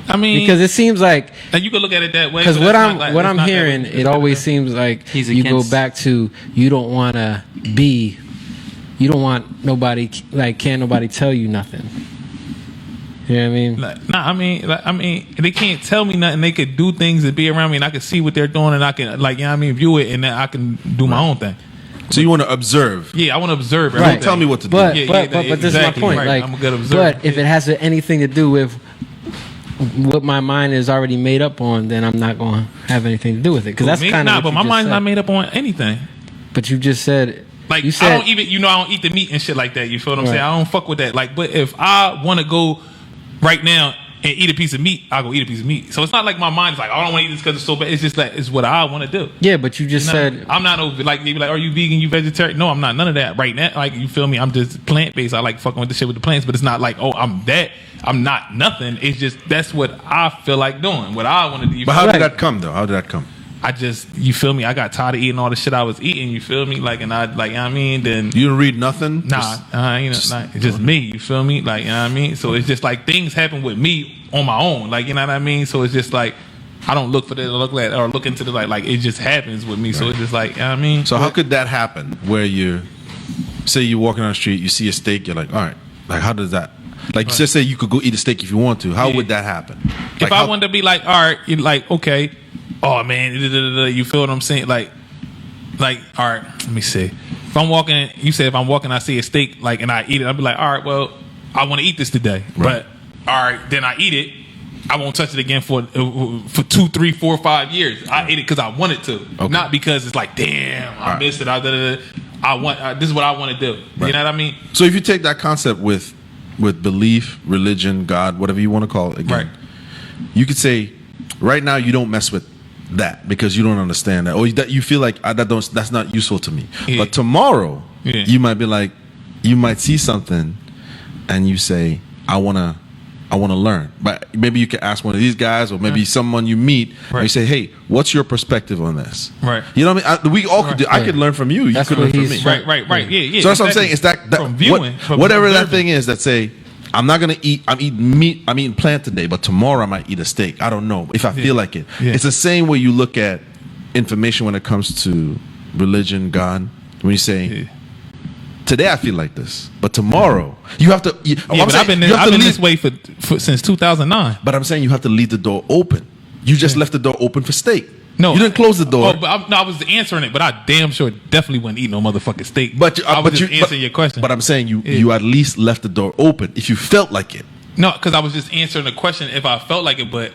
I mean, because it seems like. and you can look at it that way. Because but what I'm it's not hearing, that- it always seems like He's you go against- back to you don't want to be. You don't want nobody like can't nobody tell you nothing. You know what I mean? I mean, they can't tell me nothing. They could do things and be around me, and I can see what they're doing, and I can, like, you know what I mean, view it, and then I can do my own thing. So you want to observe. Yeah, I want to observe. Right. everything. Tell me what to do. But Yeah, but this is my exactly, point. right. Like, I'm a good observer. but if it has anything to do with what my mind is already made up on, then I'm not going to have anything to do with it. Because that's kind of but my mind's not made up on anything. But you just said Like, you said, I don't even, I don't eat the meat and shit like that. You feel what I'm Right. saying? I don't fuck with that. Like, but if I want to go right now and eat a piece of meat, I'll go eat a piece of meat. So it's not like my mind's like, I don't want to eat this because it's so bad. It's just like, it's what I want to do. Yeah, but you just You know? said I'm not over, like, they be like, are you vegan, you vegetarian? No, I'm not. None of that right now. Like, you feel me? I'm just plant-based. I like fucking with the shit with the plants, but it's not like, oh, I'm that. I'm not nothing. It's just, that's what I feel like doing. What I want to do. You But feel how me? did that come, though? How did that come? I just, you feel me? I got tired of eating all the shit I was eating. You feel me? Like, and I, like, you know what I mean? Then, You didn't read nothing? nah, it's just me. You feel me? Like, you know what I mean? So it's just like things happen with me on my own. Like, you know what I mean? So it's just like, I don't look for the look into the like it just happens with me. So it's just like, you know what I mean? So how could that happen where you say you're walking on the street, you see a steak, you're like, all right, like how does that, like just say you could go eat a steak if you want to. How Yeah. would that happen? If Like, I how- wanted to be like, all right, you're like, okay, oh man, you feel what I'm saying? Like, all right, let me see. If I'm walking, you said if I'm walking, I see a steak, like, and I eat it, I'll be like, all right, well, I want to eat this today, but all right, then I eat it. I won't touch it again for 2, 3, 4, 5 years. I ate it because I wanted to, not because it's like, damn, I missed it. I want this is what I want to do. You know what I mean? So if you take that concept with belief, religion, God, whatever you want to call it again, Right. you could say right now you don't mess with that because you don't understand that, or that you feel like that's not useful to me. Yeah. But tomorrow Yeah. you might be like, you might see something and you say, I want to learn. But maybe you can ask one of these guys or maybe someone you meet and you say, hey, what's your perspective on this? Right. You know what I mean? We all could do. I could learn from you. You That's could what learn from he's- me. Right. Yeah. So that's what I'm exactly. saying. Is that from viewing, from whatever that observing. thing is that say, I'm not gonna eat. I'm eating meat. I'm eating plant today, but tomorrow I might eat a steak. I don't know if I feel like it. Yeah. It's the same way you look at information when it comes to religion, God. When you say, Yeah. today I feel like this, but tomorrow you have to. Yeah, but I've been this way for since 2009. But I'm saying you have to leave the door open. You just left the door open for steak. No, you didn't close the door. Oh, but I was answering it, but I damn sure definitely wouldn't eat no motherfucking steak. But I was just you answering your question. But I'm saying you at least left the door open if you felt like it. No, because I was just answering the question if I felt like it, but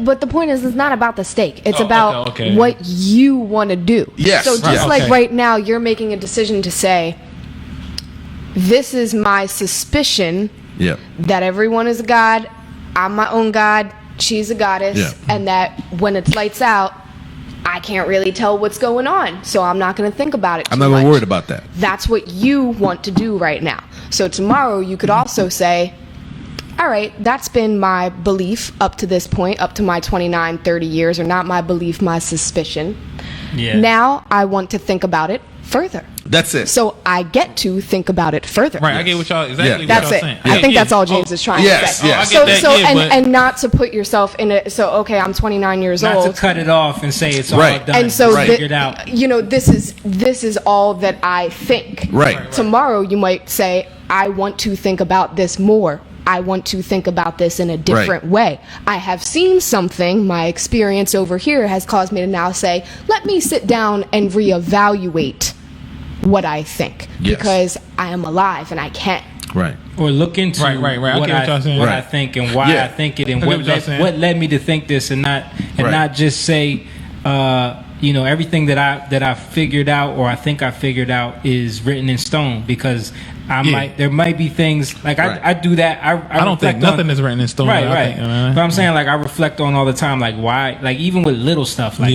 But the point is, it's not about the steak. It's Oh, about okay. what you want to do. Yes, So just right. like Okay. right now, you're making a decision to say, this is my suspicion Yeah. that everyone is a god, I'm my own god, she's a goddess, Yeah. and that when it's lights out, I can't really tell what's going on. So I'm not going to think about it I'm too not much. even worried about that. That's what you want to do right now. So tomorrow you could also say, all right, that's been my belief up to this point, up to my 29, 30 years, or not my belief, my suspicion. Yeah. Now I want to think about it further. That's it. So I get to think about it further. right, I get what y'all exactly. Yeah. what That's y'all it. saying. I think that's all Oh, James is trying yes, to say. yes. I get that, So yeah, but- and not to put yourself in a okay, I'm 29 years Not old. to cut it off and say it's all Right. done. And so Right. figured out. you know, this is all that I think. Right. Tomorrow you might say, I want to think about this more. I want to think about this in a different way. I have seen something, my experience over here has caused me to now say, let me sit down and reevaluate what I think. Yes. Because I am alive and I can't. Right. Or look into Right. I what, get what y'all saying. what Right. I think and why Yeah. I think it and I get what what y'all saying. led me to think this and not Right. just say everything that I figured out or I think I figured out is written in stone, because I'm like, there might be things like I do that. I don't think nothing is written in stone. Right, I right. think, but I'm saying like I reflect on all the time, like why, like even with little stuff, like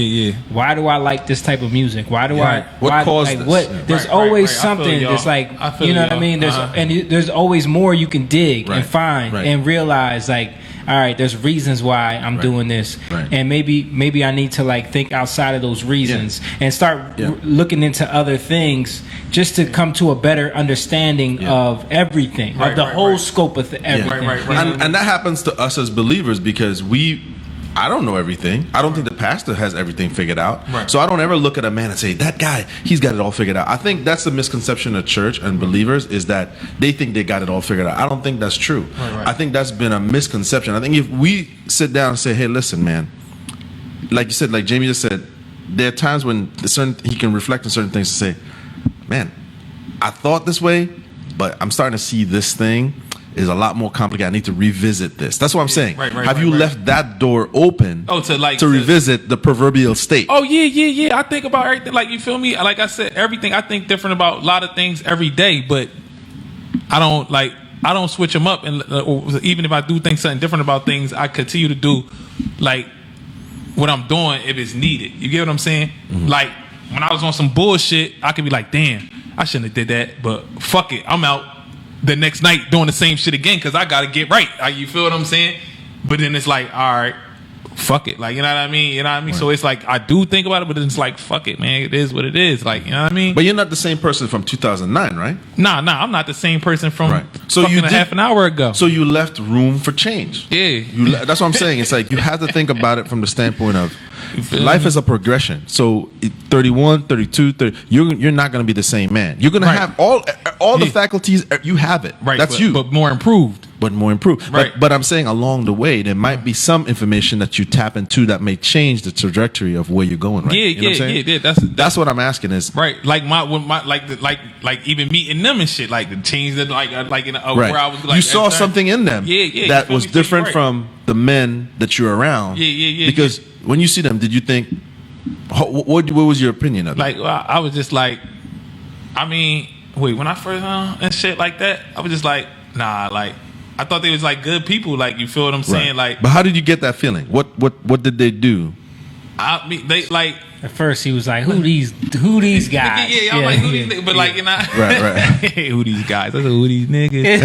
why do I like this type of music? Why do I? What caused like, this? What? There's Right, always right. I feel something y'all. that's like I feel you know what I y'all. mean. There's always more you can dig and find and realize like. All right, there's reasons why I'm doing this, and maybe I need to like think outside of those reasons and start looking into other things just to come to a better understanding of everything, of the whole scope of everything. And that happens to us as believers because I don't know everything. I don't think the pastor has everything figured out. Right. So I don't ever look at a man and say, that guy, he's got it all figured out. I think that's the misconception of church and believers is that they think they got it all figured out. I don't think that's true. I think that's been a misconception. I think if we sit down and say, hey, listen, man, like you said, like Jamie just said, there are times when he can reflect on certain things and say, man, I thought this way, but I'm starting to see this thing is a lot more complicated. I need to revisit this. That's what I'm saying. Have you left that door open to revisit the proverbial state? Oh, yeah. I think about everything. Like, you feel me? Like I said, everything. I think different about a lot of things every day, but I don't switch them up. And even if I do think something different about things, I continue to do like what I'm doing if it's needed. You get what I'm saying? Like, when I was on some bullshit, I could be like, damn, I shouldn't have did that, but fuck it. I'm out the next night doing the same shit again because I got to get right. You feel what I'm saying? But then it's like, all right, fuck it. Like, you know what I mean? You know what I mean? So it's like, I do think about it, but then it's like, fuck it, man. It is what it is. Like, you know what I mean? But you're not the same person from 2009, right? Nah, I'm not the same person from so fucking half an hour ago. So you left room for change. Yeah. That's what I'm saying. It's like you have to think about it from the standpoint of life is a progression. So 31, 32, 30, you're not going to be the same man. You're going to have all the faculties. You have it. Right. That's you. But more improved. Right. But I'm saying along the way, there might be some information that you tap into that may change the trajectory of where you're going. Right. Yeah, you know what I'm saying? yeah. That's what I'm asking is right. Like like even meeting them and shit. Like the change that like in where I was. Like, you saw something in them. Yeah. That was different from the men that you're around. Yeah. Because when you see them, did you think? What was your opinion of it? Like I was just like, I mean, when I first and shit like that, I was just like, nah, like. I thought they was like good people, like you feel what I'm saying, like. But how did you get that feeling? What did they do? I mean, they like. At first, he was like, "Who these guys?" Yeah, I'm like, who these niggas? But like, you know, right. Who these guys? I said, who these niggas?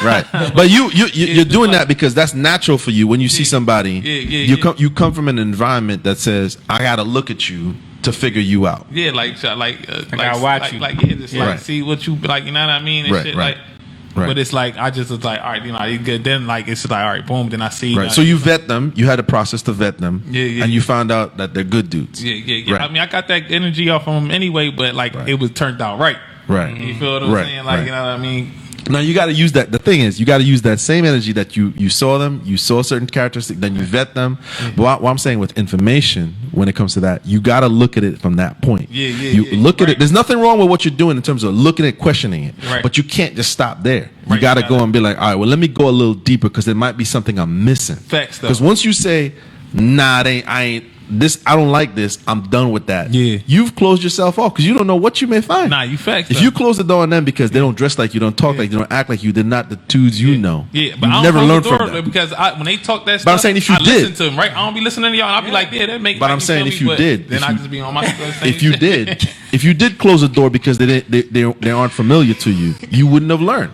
Right. But you're doing that because that's natural for you when you see somebody. You come from an environment that says, "I got to look at you to figure you out." Yeah, I gotta watch you. Like, just like see what you like. You know what I mean? And shit, right. Like. Right. But it's like I just was like, all right, you know, you good. Then like it's like, all right, boom. Then I see. Right. So you vet them. You had a process to vet them. Yeah. And you found out that they're good dudes. Yeah. Right. I mean, I got that energy off them anyway, but like it was turned out right. Right. You feel what I'm saying? Like you know what I mean? Now you got to use that. The thing is, you got to use that same energy that you saw them, you saw certain characteristics, then you vet them. But what I'm saying with information, when it comes to that, you got to look at it from that point. You look at it. There's nothing wrong with what you're doing in terms of looking at, questioning it. Right. But you can't just stop there. You got to go and be like, all right, well, let me go a little deeper because there might be something I'm missing. Facts, though. Because once you say, nah, I ain't. I don't like this. I'm done with that. Yeah. You've closed yourself off because you don't know what you may find. Nah, you facts. If you close the door on them because they don't dress like you, don't talk like you, don't act like you, they're not the dudes you know. Yeah, but you I don't never close learned the door from them. because when they talk that stuff, But I'm saying if you I did, listen to them, right? I don't be listening to y'all. I'll be like, yeah, that make. But like, I'm saying feel if me? you But did, then I just be on my. if you did close the door because they aren't familiar to you, you wouldn't have learned.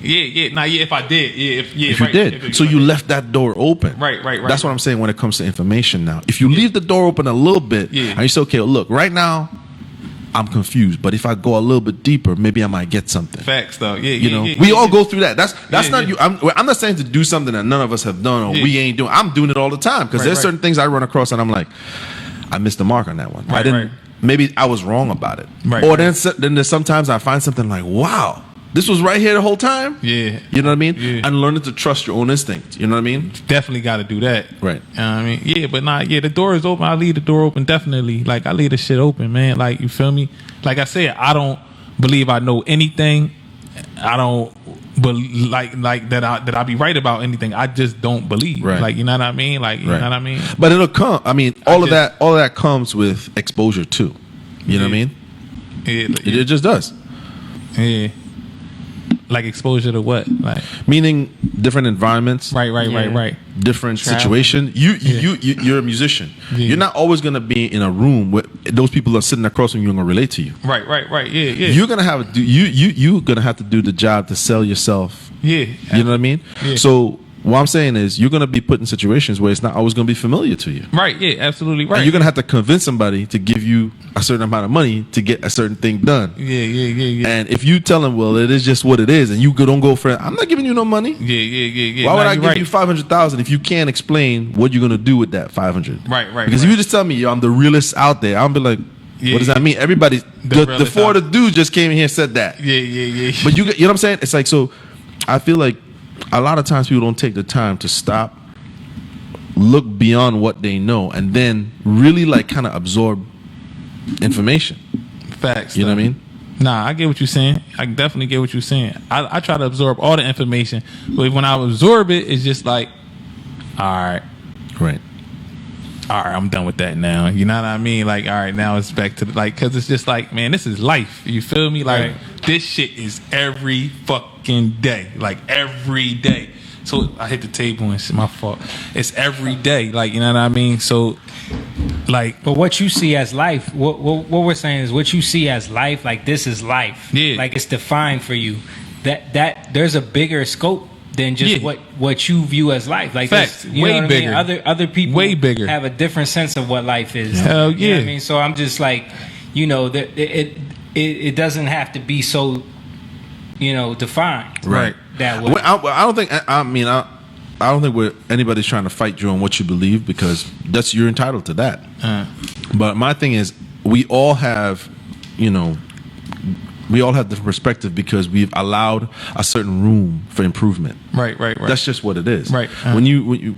If I did, if you did, so you left that door open. Right. That's what I'm saying when it comes to information. Now, if you leave the door open a little bit, and you say, okay, well, look, right now, I'm confused, but if I go a little bit deeper, maybe I might get something. Facts, though. We all go through that. That's not you. I'm not saying to do something that none of us have done or we ain't doing. I'm doing it all the time because there's certain things I run across and I'm like, I missed the mark on that one. I didn't. Maybe I was wrong about it. Then there's sometimes I find something like, wow. This was right here the whole time? Yeah. You know what I mean? Yeah. And learning to trust your own instinct. You know what I mean? Definitely got to do that. Right. You know what I mean? Yeah, but the door is open. I leave the door open, definitely. Like, I leave the shit open, man. Like, you feel me? Like I said, I don't believe I know anything. I don't like that I be right about anything. I just don't believe. Right. Like, you know what I mean? Like, you know what I mean? But it'll come. I mean, all of that comes with exposure too. You know what I mean? Yeah. It just does. Yeah. Like exposure to what? Like Meaning different environments, right. different situation. You're a musician. Yeah. You're not always gonna be in a room where those people are sitting across from you and gonna relate to you. Right. Yeah. You're gonna have you're gonna have to do the job to sell yourself. Yeah. You know what I mean? Yeah. So what I'm saying is you're gonna be put in situations where it's not always gonna be familiar to you. Right. Yeah. Absolutely right. And you're gonna have to convince somebody to give you a certain amount of money to get a certain thing done. Yeah. And if you tell them, well, it is just what it is, and you don't go for it, I'm not giving you no money. Yeah. Why would I you're give right. you 500,000 if you can't explain what you're gonna do with that 500? Right. Because if you just tell me, yo, I'm the realest out there, I'll be like, Yeah, what does that mean? Everybody, the realest four out. of the dudes just came in here and said that. Yeah. But you know what I'm saying? It's like, so I feel like a lot of times people don't take the time to stop, look beyond what they know, and then really like kind of absorb information. Facts. You know what I mean? Nah, I get what you're saying. I definitely get what you're saying. I try to absorb all the information, but when I absorb it, it's just like, all right, Right. I'm done with that now. You know what I mean? Like, all right, now it's back to because it's just like, man, this is life. You feel me? Like, this shit is every fucking day. Like, every day. So I hit the table and it's my fault. It's every day. Like, you know what I mean? So, like, But what you see as life, what we're saying is what you see as life, like this is life. Yeah. Like it's defined for you. That there's a bigger scope than just Yeah. what you view as life. Like Facts. you know Way what I bigger. mean? Other people Way bigger. have a different sense of what life is. Hell You know yeah. what I mean? So I'm just like, you know, that it doesn't have to be so, you know, defined. Right. That way. Well, I don't think. I mean, I don't think anybody's trying to fight you on what you believe because you're entitled to that. But my thing is, we all have, you know, different perspective because we've allowed a certain room for improvement. right. That's just what it is. Right. When you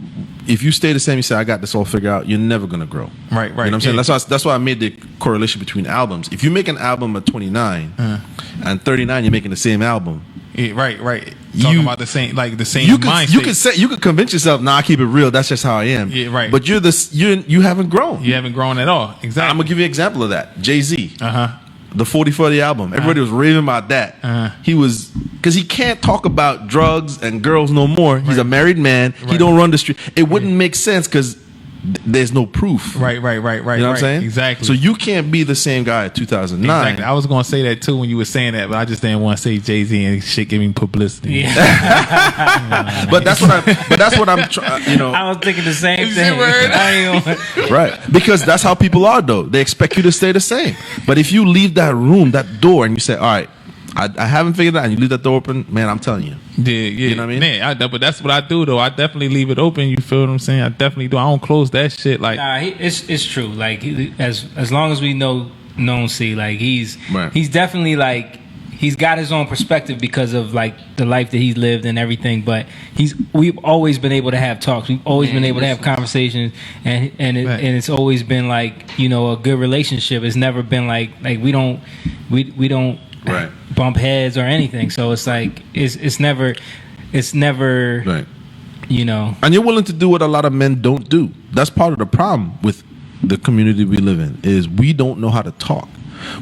if you stay the same, you say I got this all figured out. You're never gonna grow. Right. You know what I'm saying? Yeah. That's why I made the correlation between albums. If you make an album at 29 and 39, you're making the same album. Yeah, right. Talking about the same mindset. You could convince yourself, nah, I keep it real. That's just how I am. Yeah, right. But you haven't grown. You haven't grown at all. Exactly. I'm gonna give you an example of that. Jay-Z. Uh-huh. The 40/40 album. Everybody was raving about that. He was because he can't talk about drugs and girls no more. He's a married man. He don't run the street. It wouldn't make sense because there's no proof. Right. You know what I'm saying? Exactly. So you can't be the same guy at 2009. Exactly. I was gonna say that too when you were saying that, but I just didn't want to say Jay-Z and shit giving publicity. Yeah. But that's what I'm trying. You know, I was thinking the same Is thing. it word? I ain't gonna- right? Because that's how people are, though. They expect you to stay the same. But if you leave that room, that door, and you say, "All right, I haven't figured it out," and you leave that door open, man, I'm telling you. Yeah. You know what I mean? Man, but that's what I do though. I definitely leave it open. You feel what I'm saying? I definitely do. I don't close that shit. Like, Nah, it's true. Like as long as we know C, like he's definitely like he's got his own perspective because of like the life that he's lived and everything. But we've always been able to have talks. We've always been able to have conversations, and it's always been like, you know, a good relationship. It's never been like we don't Right. bump heads or anything. So it's like it's never Right. you know. And you're willing to do what a lot of men don't do. That's part of the problem with the community we live in is we don't know how to talk.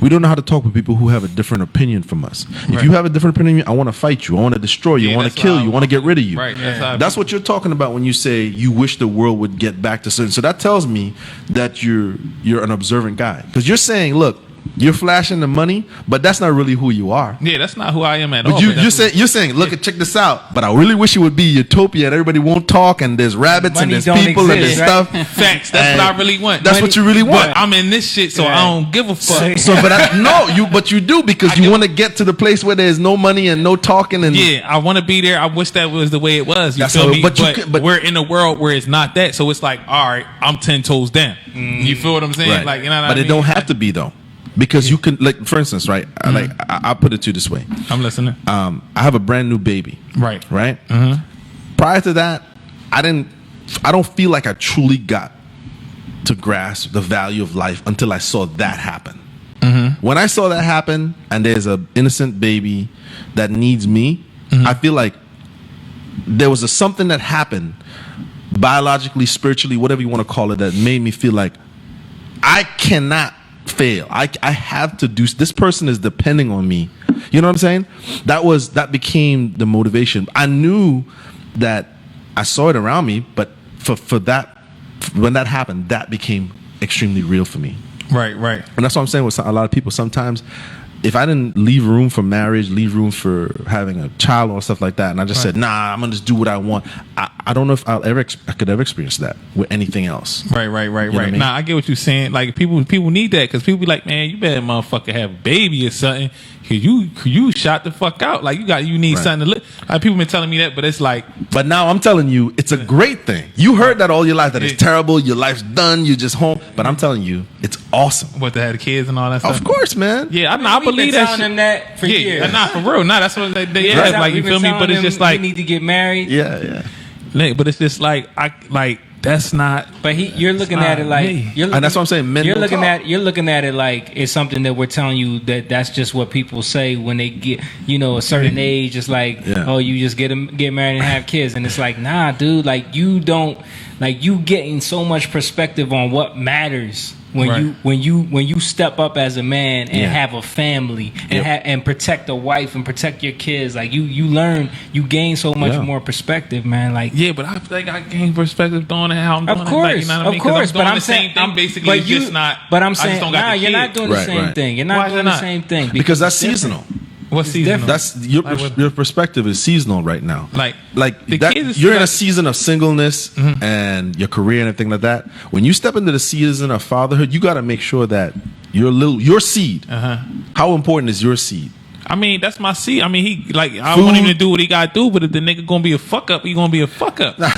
We don't know how to talk with people who have a different opinion from us. If you have a different opinion, I want to fight you. I want to destroy you. I want to kill you. I want to get rid of you. Right. That's what you're talking about when you say you wish the world would get back to certain. So that tells me that you're an observant guy because you're saying, look, you're flashing the money, but that's not really who you are. Yeah, that's not who I am at all. But you're saying, look, check this out. But I really wish it would be utopia and everybody won't talk and there's rabbits Money and there's don't people exist, and there's right? stuff. Facts. That's what I really want. That's what you really want. But I'm in this shit, so I don't give a fuck. But you do because you want to get to the place where there's no money and no talking and Yeah, I want to be there. I wish that was the way it was. You That's feel how- me? but We're in a world where it's not that. So it's like, all right, I'm 10 toes down. You feel what I'm saying? Right. Like, you know what but I mean? it don't have to be though, because you can, like, for instance, right? Like I put it to you this way. I'm listening. I have a brand new baby. Right. Prior to that, I don't feel like I truly got to grasp the value of life until I saw that happen. When I saw that happen, and there's an innocent baby that needs me, I feel like there was something that happened biologically, spiritually, whatever you want to call it, that made me feel like I cannot fail. I have to do. This person is depending on me. You know what I'm saying? That became the motivation. I knew that I saw it around me, but for that, when that happened, that became extremely real for me. Right. And that's what I'm saying with a lot of people. Sometimes, if I didn't leave room for marriage, leave room for having a child or stuff like that, and I just said, nah, I'm gonna just do what I want, I don't know if I could ever experience that with anything else. Right. You know what I mean? Nah, I get what you're saying. Like people need that because people be like, man, you better motherfucker have a baby or something. Cause you shot the fuck out. Like you need something to live. Like people been telling me that, but it's like. But now I'm telling you, it's a great thing. You heard that all your life, that it's terrible. Your life's done. You're just home. But I'm telling you, it's awesome. What, to have the kids and all that stuff? Of course, man. Yeah, I We've believe been that telling shit. them that for years. Nah, for real. Nah, that's what they have. Like, you feel me? But it's just like, you need to get married. Yeah. But it's just like that's not. But you're looking at it like And that's what I'm saying. Men You're don't looking talk. at it like it's something that we're telling you that's just what people say when they get a certain age. It's like, oh, you just get married and have kids, and it's like, nah, dude, like you don't, like you getting so much perspective on what matters when you step up as a man and have a family and and protect a wife and protect your kids. Like you gain so much more perspective, man. Like but I think I gain perspective doing it how I'm doing it. Like, you know what I mean? Of course, but I'm saying the same thing basically. But It's just not. But I'm I just saying, don't got the you're not kids. doing the same thing. You're Why not is it doing the not? same thing Because that's it's different. seasonal. What season? That's your perspective is seasonal right now. Like the that, kids is you're in like- a season of singleness and your career and everything like that. When you step into the season of fatherhood, you got to make sure that your seed. How important is your seed? I mean, that's my seed. I mean, I want him to do what he got to do, but if the nigga gonna be a fuck up, he gonna be a fuck up. You know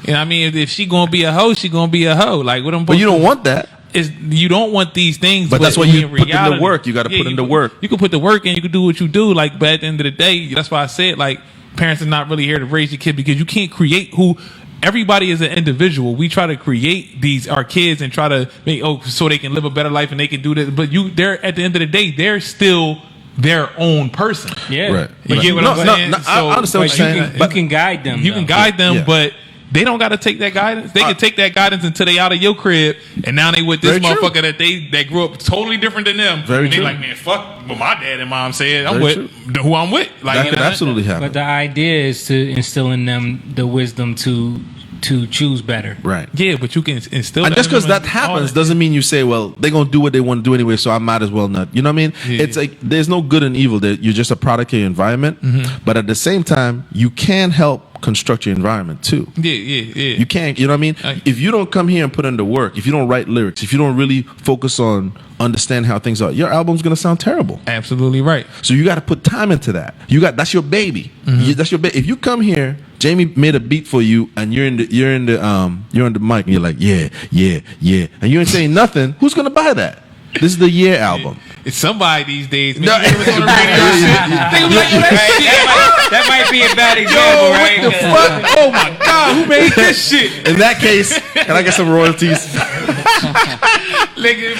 what I mean? If she gonna be a hoe, she gonna be a hoe. Like, what I'm. But you don't want that. You don't want these things. But that's why in you put in the reality- work. You got to put in the work. You can put the work in. You can do what you do. Like, but at the end of the day, that's why I said, like, parents are not really here to raise your kid because you can't create who. Everybody is an individual. We try to create our kids and try to make so they can live a better life and they can do this. But they're at the end of the day, they're still their own person. Yeah, Right. You get what I'm saying? No, I understand what you're saying. You can guide them. You can guide them, Yeah. but they don't got to take that guidance. They can take that guidance until they out of your crib, and now they with this Very true. motherfucker that grew up totally different than them. Very and they true. like, man, fuck what my dad and mom said. I'm Very with who I'm with. Like, That you could know, absolutely happen. But the idea is to instill in them the wisdom to choose better. Right. Yeah, but you can instill. And just because that happens doesn't. doesn't mean you say, well, they're going to do what they want to do anyway, so I might as well not. You know what I mean? Yeah. It's like there's no good and evil. You're just a product of your environment. But at the same time, you can help construct your environment too. Yeah. You can't, you know what I mean? Right. If you don't come here and put in the work, if you don't write lyrics, if you don't really focus on understand how things are, your album's going to sound terrible. Absolutely right. So you got to put time into that. That's your baby. That's your baby. If you come here, Jamie made a beat for you, and you're in the mic, and you're like, yeah, and you ain't saying nothing. Who's gonna buy that? This is the year album. It's somebody these days. Man. No. You hear what's on the radio shit? They be like, yo, That might be a bad example, right? What the fuck? oh my god, who made this shit? In that case, can I get some royalties? Nigga,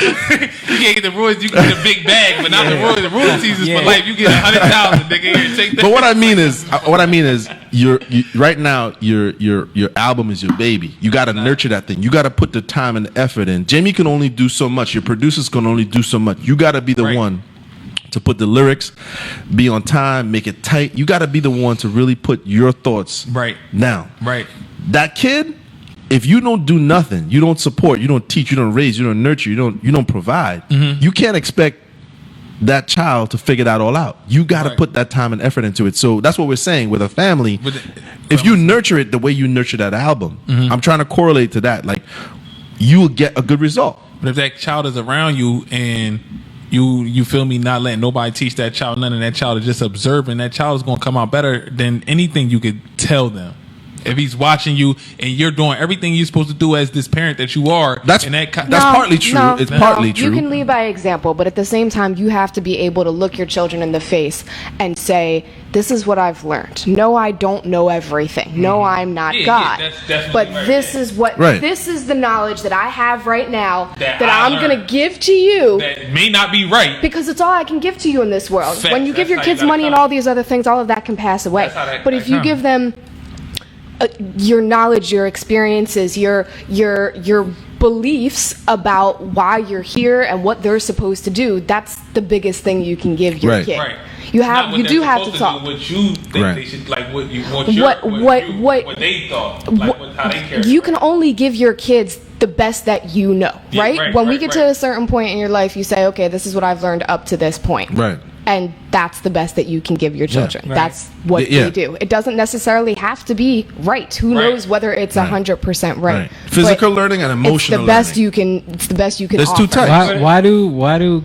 you can't get the royalties. You can get a big bag, but not the royalties. The royalties is for life. You get 100,000. Nigga, here, take that. But what I mean is, right now your album is your baby. You got to nurture that thing. You got to put the time and the effort in. Jamie can only do so much. Your producers can only do so much. You got to be the one to put the lyrics, be on time, make it tight. You got to be the one to really put your thoughts down. Right. That kid, if you don't do nothing, you don't support, you don't teach, you don't raise, you don't nurture, you don't provide, you can't expect that child to figure that all out. You got to put that time and effort into it. So that's what we're saying with a family. If you nurture it the way you nurture that album, I'm trying to correlate to that. Like, you will get a good result. But if that child is around you and you feel me, not letting nobody teach that child nothing, that child is just observing, that child is going to come out better than anything you could tell them. If he's watching you and you're doing everything you're supposed to do as this parent that you are, that's partly true. It's partly true. You can lead by example, but at the same time, you have to be able to look your children in the face and say, "This is what I've learned. No, I don't know everything. No, I'm not God. that's definitely But right. this is what this is the knowledge that I have right now that I I'm going learned. to give to you." That may not be right. Because it's all I can give to you in this world. Facts. When you give That's your how you kids gotta money and come. all these other things, all of that can pass away. That's how that- But if that you come. give them your knowledge, your experiences, your beliefs about why you're here and what they're supposed to do, that's the biggest thing you can give your Right. kid. Right. You do have to talk. Do, what you think Right. they should, like what you want What they thought, like how they care. You can only give your kids the best that you know, Yeah, right? right, When we right, get right. to a certain point in your life, you say, okay, this is what I've learned up to this point. Right. And that's the best that you can give your children. right. That's what Yeah. they do. It doesn't necessarily have to be right. Who Right. knows whether it's 100% right. Right. Physical But learning and it's emotional the best learning. you can. It's the best you can. There's offer. two types. Why do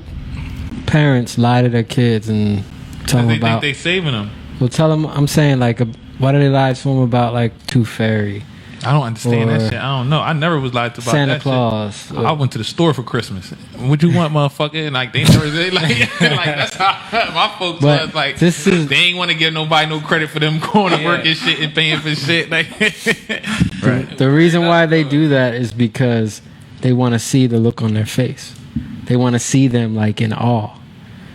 parents lie to their kids and tell them They think about? they saving them. Well, tell them. I'm saying like, why do they lie to them about like Tooth Fairy, I don't understand Or that shit. I don't know. I never was lied to about Santa that Claus? shit. I went to the store for Christmas. What you want, motherfucker? And like they never say like, like that's how my folks But was like. this is- they ain't want to give nobody no credit for them going to work and shit and paying for shit. Like, The reason why they do that is because they want to see the look on their face. They want to see them like in awe.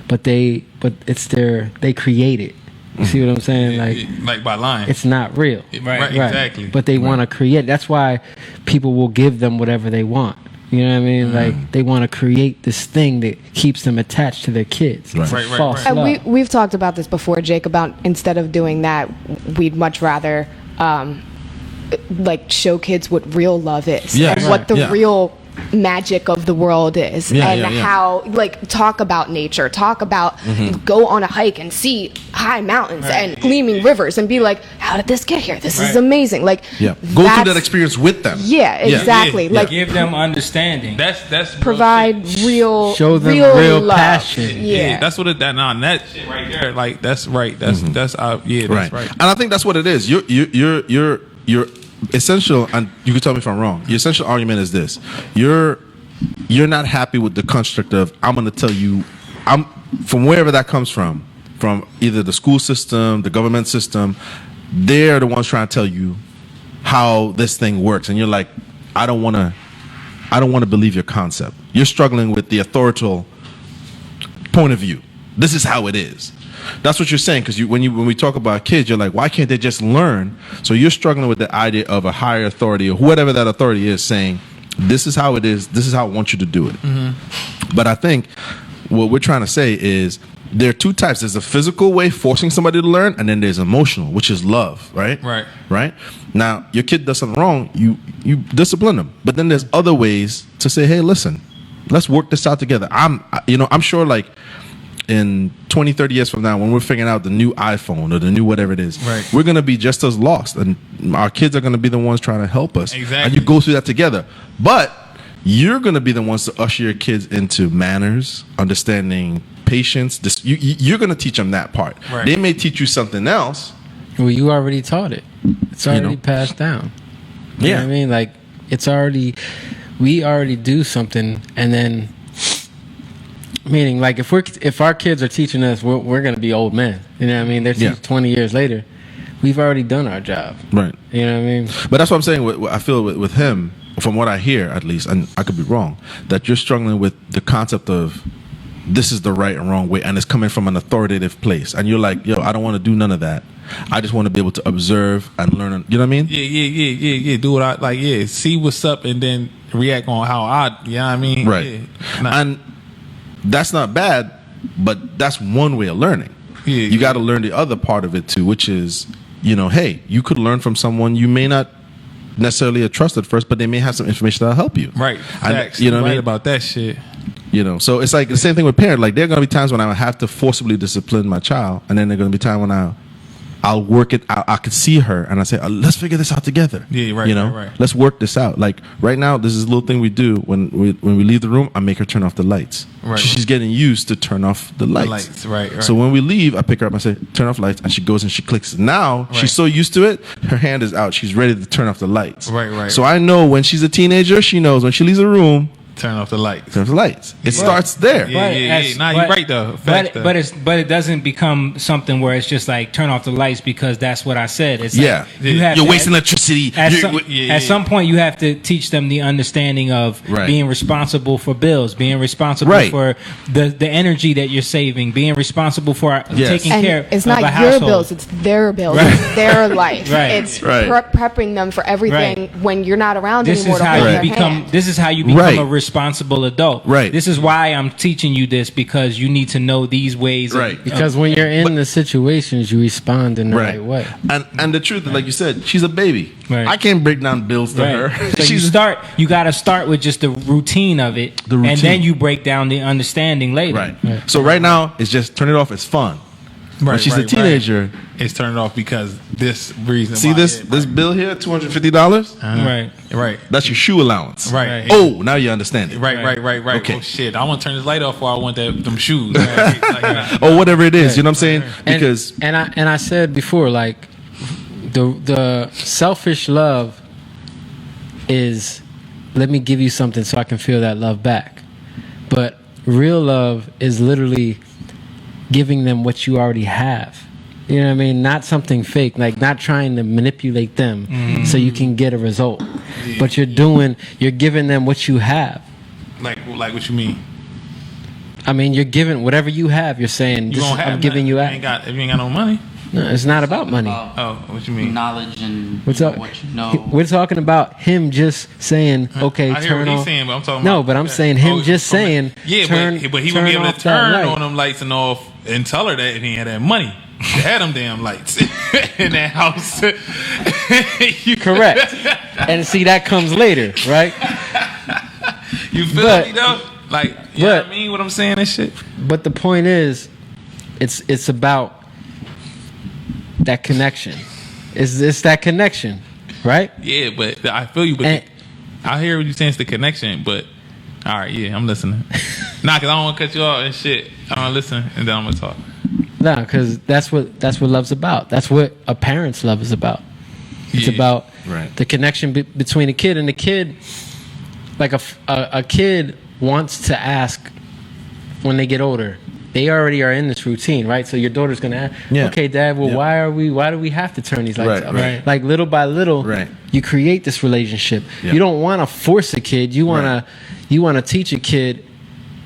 But it's they create it. You see what I'm saying? like by lying. It's not real. Right, exactly. But they want to create. That's why people will give them whatever they want. You know what I mean? Like they want to create this thing that keeps them attached to their kids. It's a Right, right, false right. And love. we've talked about this before, Jake, about instead of doing that, we'd much rather like show kids what real love is Yeah, and right, what the yeah. real magic of the world is, Yeah, and yeah, yeah. how like talk about nature, talk about go on a hike and see high mountains and gleaming rivers and be like, how did this get here? This is amazing. Like Yeah. Go through that's- that experience with them. Yeah, exactly. yeah. Like Give them understanding. that's real provide shit. real Show them real real love. passion. Yeah. That's what that shit right there. Like that's right. That's that's Right. right. And I think that's what it is. Your essential, and you can tell me if I'm wrong. Your essential argument is this: you're not happy with the construct of I'm going to tell you, I'm from wherever that comes from either the school system, the government system. They're the ones trying to tell you how this thing works, and you're like, I don't want to believe your concept. You're struggling with the authorital point of view. This is how it is. That's what you're saying, because when we talk about kids, you're like, why can't they just learn? So you're struggling with the idea of a higher authority or whatever that authority is saying, this is how it is. This is how I want you to do it. But I think what we're trying to say is there are two types. There's a physical way, forcing somebody to learn, and then there's emotional, which is love, right? Right. Right? Now, your kid does something wrong, you discipline them. But then there's other ways to say, hey, listen, let's work this out together. I'm sure like in 20, 30 years from now, when we're figuring out the new iPhone or the new whatever it is, Right. we're going to be just as lost. And our kids are going to be the ones trying to help us. Exactly. And you go through that together. But you're going to be the ones to usher your kids into manners, understanding patience. You're going to teach them that part. Right. They may teach you something else. Well, you already taught it. It's already know? passed down. You know Yeah. what I mean? Like we already do something, and then meaning like if our kids are teaching us, we're gonna be old men. You know what I mean? They're Yeah. 20 years later. We've already done our job. Right. You know what I mean? But that's what I'm saying. I feel with him, from what I hear at least, and I could be wrong, that you're struggling with the concept of this is the right and wrong way, and it's coming from an authoritative place. And you're like, yo, I don't want to do none of that. I just want to be able to observe and learn. You know what I mean? Yeah. Do what I like. Yeah, see what's up and then react on how I. You know what I mean? Right. Yeah. Nah. And that's not bad, but that's one way of learning. Yeah, You got to learn the other part of it too, which is, hey, you could learn from someone you may not necessarily trust at first, but they may have some information that'll help you. Right. And, Facts. you know what I right mean? about that shit. So it's like the same thing with parents. Like there are going to be times when I have to forcibly discipline my child, and then there are going to be times when I'll work it out. I could see her and I say, let's figure this out together. Yeah, right, right. Let's work this out. Like right now, this is a little thing we do when we leave the room. I make her turn off the lights. Right. She's getting used to turn off the lights. Right. So when we leave, I pick her up and I say, turn off lights, and she goes and she clicks. Now Right. she's so used to it, her hand is out. She's ready to turn off the lights. Right. So I know when she's a teenager, she knows when she leaves the room, Turn off the lights. Turn off the lights. It starts there. Yeah, yeah. Nah, you're right though. Facts, though. But it doesn't become something where it's just like turn off the lights because that's what I said. It's Yeah. like You're wasting electricity. At some point, you have to teach them the understanding of Right. being responsible for bills, being responsible Right. for the energy that you're saving, being responsible for taking And care it's of not a your household. bills, it's their bills, Right. it's their life. Right. It's Right. prepping them for everything when you're not around This anymore is to how hold you their become. hand. This is how you become Right. a responsible adult. Right. This is why I'm teaching you this because you need to know these ways. Right. Because when you're in the situations, you respond in the right way. And the truth, like you said, she's a baby. Right. I can't break down bills to her. So you got to start with just the routine of it, The routine. and then you break down the understanding later. Right. So right now, it's just turn it off. It's fun. When she's a teenager, it's turned off because this reason. see why. this bill here, $250. Right. Right. That's your shoe allowance. Right. Oh, now you understand it. Right. Okay. Oh shit! I want to turn this light off, or I want them shoes. Right. Like, Or whatever it is. You know what I'm saying? And- Because and I said before, like the selfish love is let me give you something so I can feel that love back. But real love is literally giving them what you already have. You know what I mean? Not something fake, like not trying to manipulate them so you can get a result. But you're giving them what you have. like what you mean? I mean, you're giving whatever you have. You're saying, You this don't is, have I'm giving you. If you ain't got no money. No, it's not about money. Oh, what you mean? Knowledge and We're, talk- what you know. we're talking about him just saying, okay, I hear turn what he's off. saying, but I'm talking No, about. but I'm saying him just from the- saying, Yeah, turn, but he turn would be able off to that turn light. on them lights and off and tell her that if he had that money. To have them damn lights in that house. Correct. And see, that comes later, right? You feel But- me though? Like, you know what but- I mean? What I'm saying and shit. But the point is, it's about that connection. It's that connection, right? Yeah, but I feel you. But And- I hear what you're saying. It's the connection. But all right, yeah, I'm listening. Nah, cause I don't want to cut you off and shit. I want to listen and then I'm gonna talk. No, because that's what love's about. That's what a parent's love is about. It's Yeah. about Right. the connection between a kid and the kid. Like a kid wants to ask when they get older. They already are in this routine, right? So your daughter's gonna ask, Yeah. okay, Dad, well, Yeah. why do we have to turn these lights Right, up? right. Like little by little, Right. you create this relationship. Yeah. You don't want to force a kid. You wanna teach a kid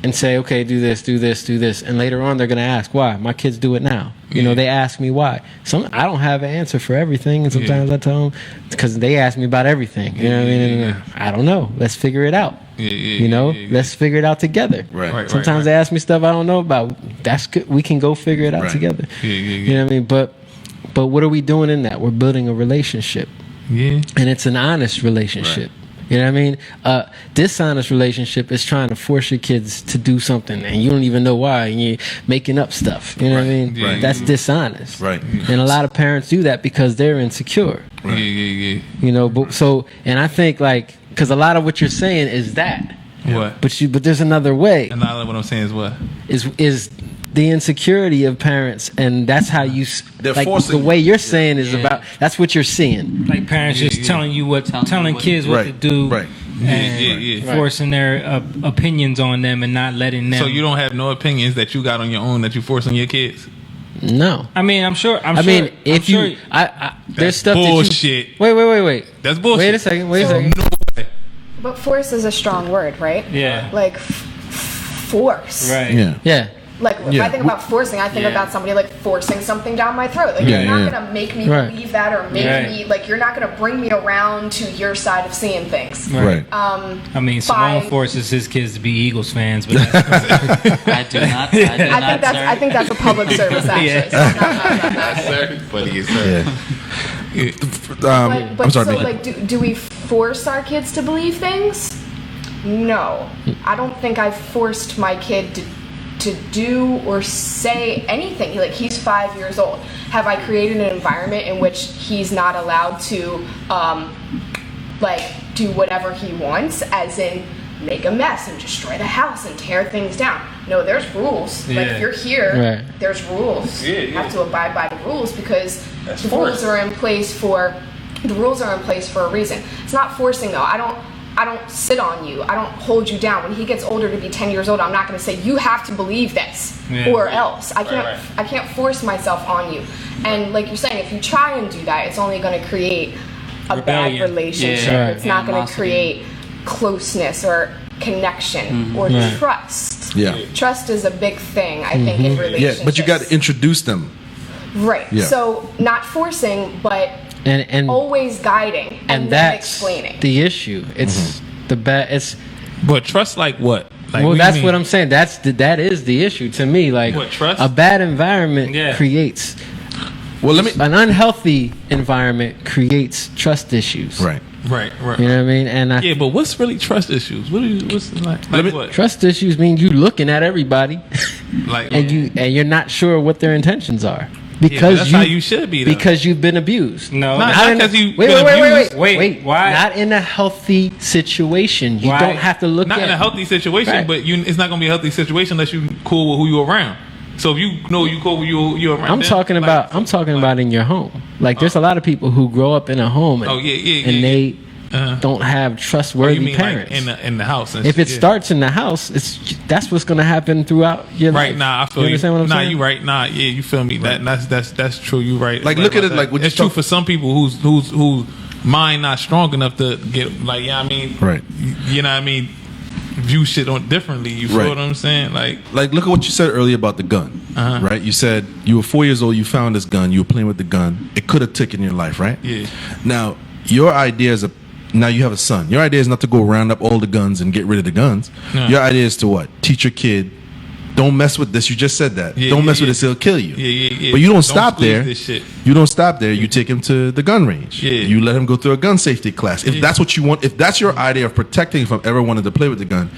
and say, okay, do this, do this, do this, and later on they're gonna ask why. My kids do it now. You know, they ask me why. I don't have an answer for everything, and sometimes I tell them because they ask me about everything. You know what I mean? And I don't know. Let's figure it out. You know, let's figure it out together. Right. Sometimes they ask me stuff I don't know about. That's good. We can go figure it out Right. together. Yeah. You know what I mean? But what are we doing in that? We're building a relationship, Yeah. and it's an honest relationship. You know what I mean? Dishonest relationship is trying to force your kids to do something, and you don't even know why, and you're making up stuff. You know what I mean? Yeah. That's dishonest. Right. And a lot of parents do that because they're insecure. Yeah. You know, but and I think because a lot of what you're saying is that. What? But there's another way. And now what I'm saying is what? Is the insecurity of parents, and that's how you They're like forcing the way you're saying is about. That's what you're seeing. Like parents just telling you telling kids what to Right. do, Right. and Yeah. forcing their opinions on them and not letting them. So you don't have no opinions that you got on your own that you force on your kids? No. I mean, I'm sure. I mean, if you, there's That's stuff bullshit. that you. Wait. That's bullshit. Wait a second. Wait a second. But force is a strong word, right? Yeah. Like force. Right. Yeah. Yeah. Like if Yeah. I think about forcing, I think Yeah. about somebody like forcing something down my throat. Like Yeah, you're not yeah. gonna make me Right. believe that or make Right. me like you're not gonna bring me around to your side of seeing things. Right. I mean, Simone By- forces his kids to be Eagles fans, but that's I do not. I I think that's a public service actually. Yeah. So it's not Sir, funny as hell. Yeah. But I'm sorry. so Nikki. like, do we force our kids to believe things? No, I don't think I've forced my kid to do or say anything. Like he's 5 years old. Have I created an environment in which he's not allowed to like do whatever he wants, as in make a mess and destroy the house and tear things down? No, there's rules. Like Yeah. if you're here, Right. there's rules. Yeah, You have to abide by the rules because That's the rules are in place for a reason. It's not forcing though. I don't sit on you. I don't hold you down. When he gets older to be 10 years old, I'm not going to say you have to believe this or else. I can't force myself on you. And like you're saying, if you try and do that, it's only going to create a bad relationship. It's not going to create closeness or connection or trust. Yeah. Trust is a big thing, I think, in relationships. Yeah, but you got to introduce them. Right. Yeah. So not forcing, but and always guiding and then that's explaining. the issue. It's the bad. It's But trust like what? Like, well, do you that's mean? what I'm saying. That is the issue to me. Like What, trust? a bad environment creates. Well, let me. An unhealthy environment creates trust issues. Right. Right. You know what I mean? And I, Yeah, but what's really trust issues? What's like what? trust issues mean you looking at everybody, Like and you're not sure what their intentions are Yeah, because that's how you should be, though. because you've been abused. No, Not in a- because you wait, why? Not in a healthy situation. You Why? don't have to look not at in a healthy situation, Right. but it's not gonna be a healthy situation unless you cool with who you around. So if you know you cool with you around, I'm then, talking like- about. I'm talking about in your home. Like there's a lot of people who grow up in a home and, and they don't have What trustworthy you mean, parents. like in the house? And If it shit, starts in the house, that's what's going to happen throughout your life. right, nah, I feel you. you. Understand what I'm saying? You right, nah, yeah, you feel me? Right. That's true. You right. Like, right look at about it like that. what you it's true talk- for some people whose mind not strong enough to get like, yeah, I mean, Right. You know what I mean? View shit on differently. You feel Right. what I'm saying? Like Look at what you said earlier about the gun, right? You said you were 4 years old, you found this gun, you were playing with the gun. It could have taken your life, right? Yeah. Now, your idea is now you have a son. Your idea is not to go round up all the guns and get rid of the guns. No. Your idea is to what? Teach your kid, don't mess with this. You just said that. Yeah, don't yeah, mess with yeah. this, it'll kill you. Yeah. But you don't Don't stop squeeze there. this shit. You don't stop there. You take him to the gun range. Yeah. You let him go through a gun safety class. If that's what you want, if that's your idea of protecting from ever wanting to play with the gun,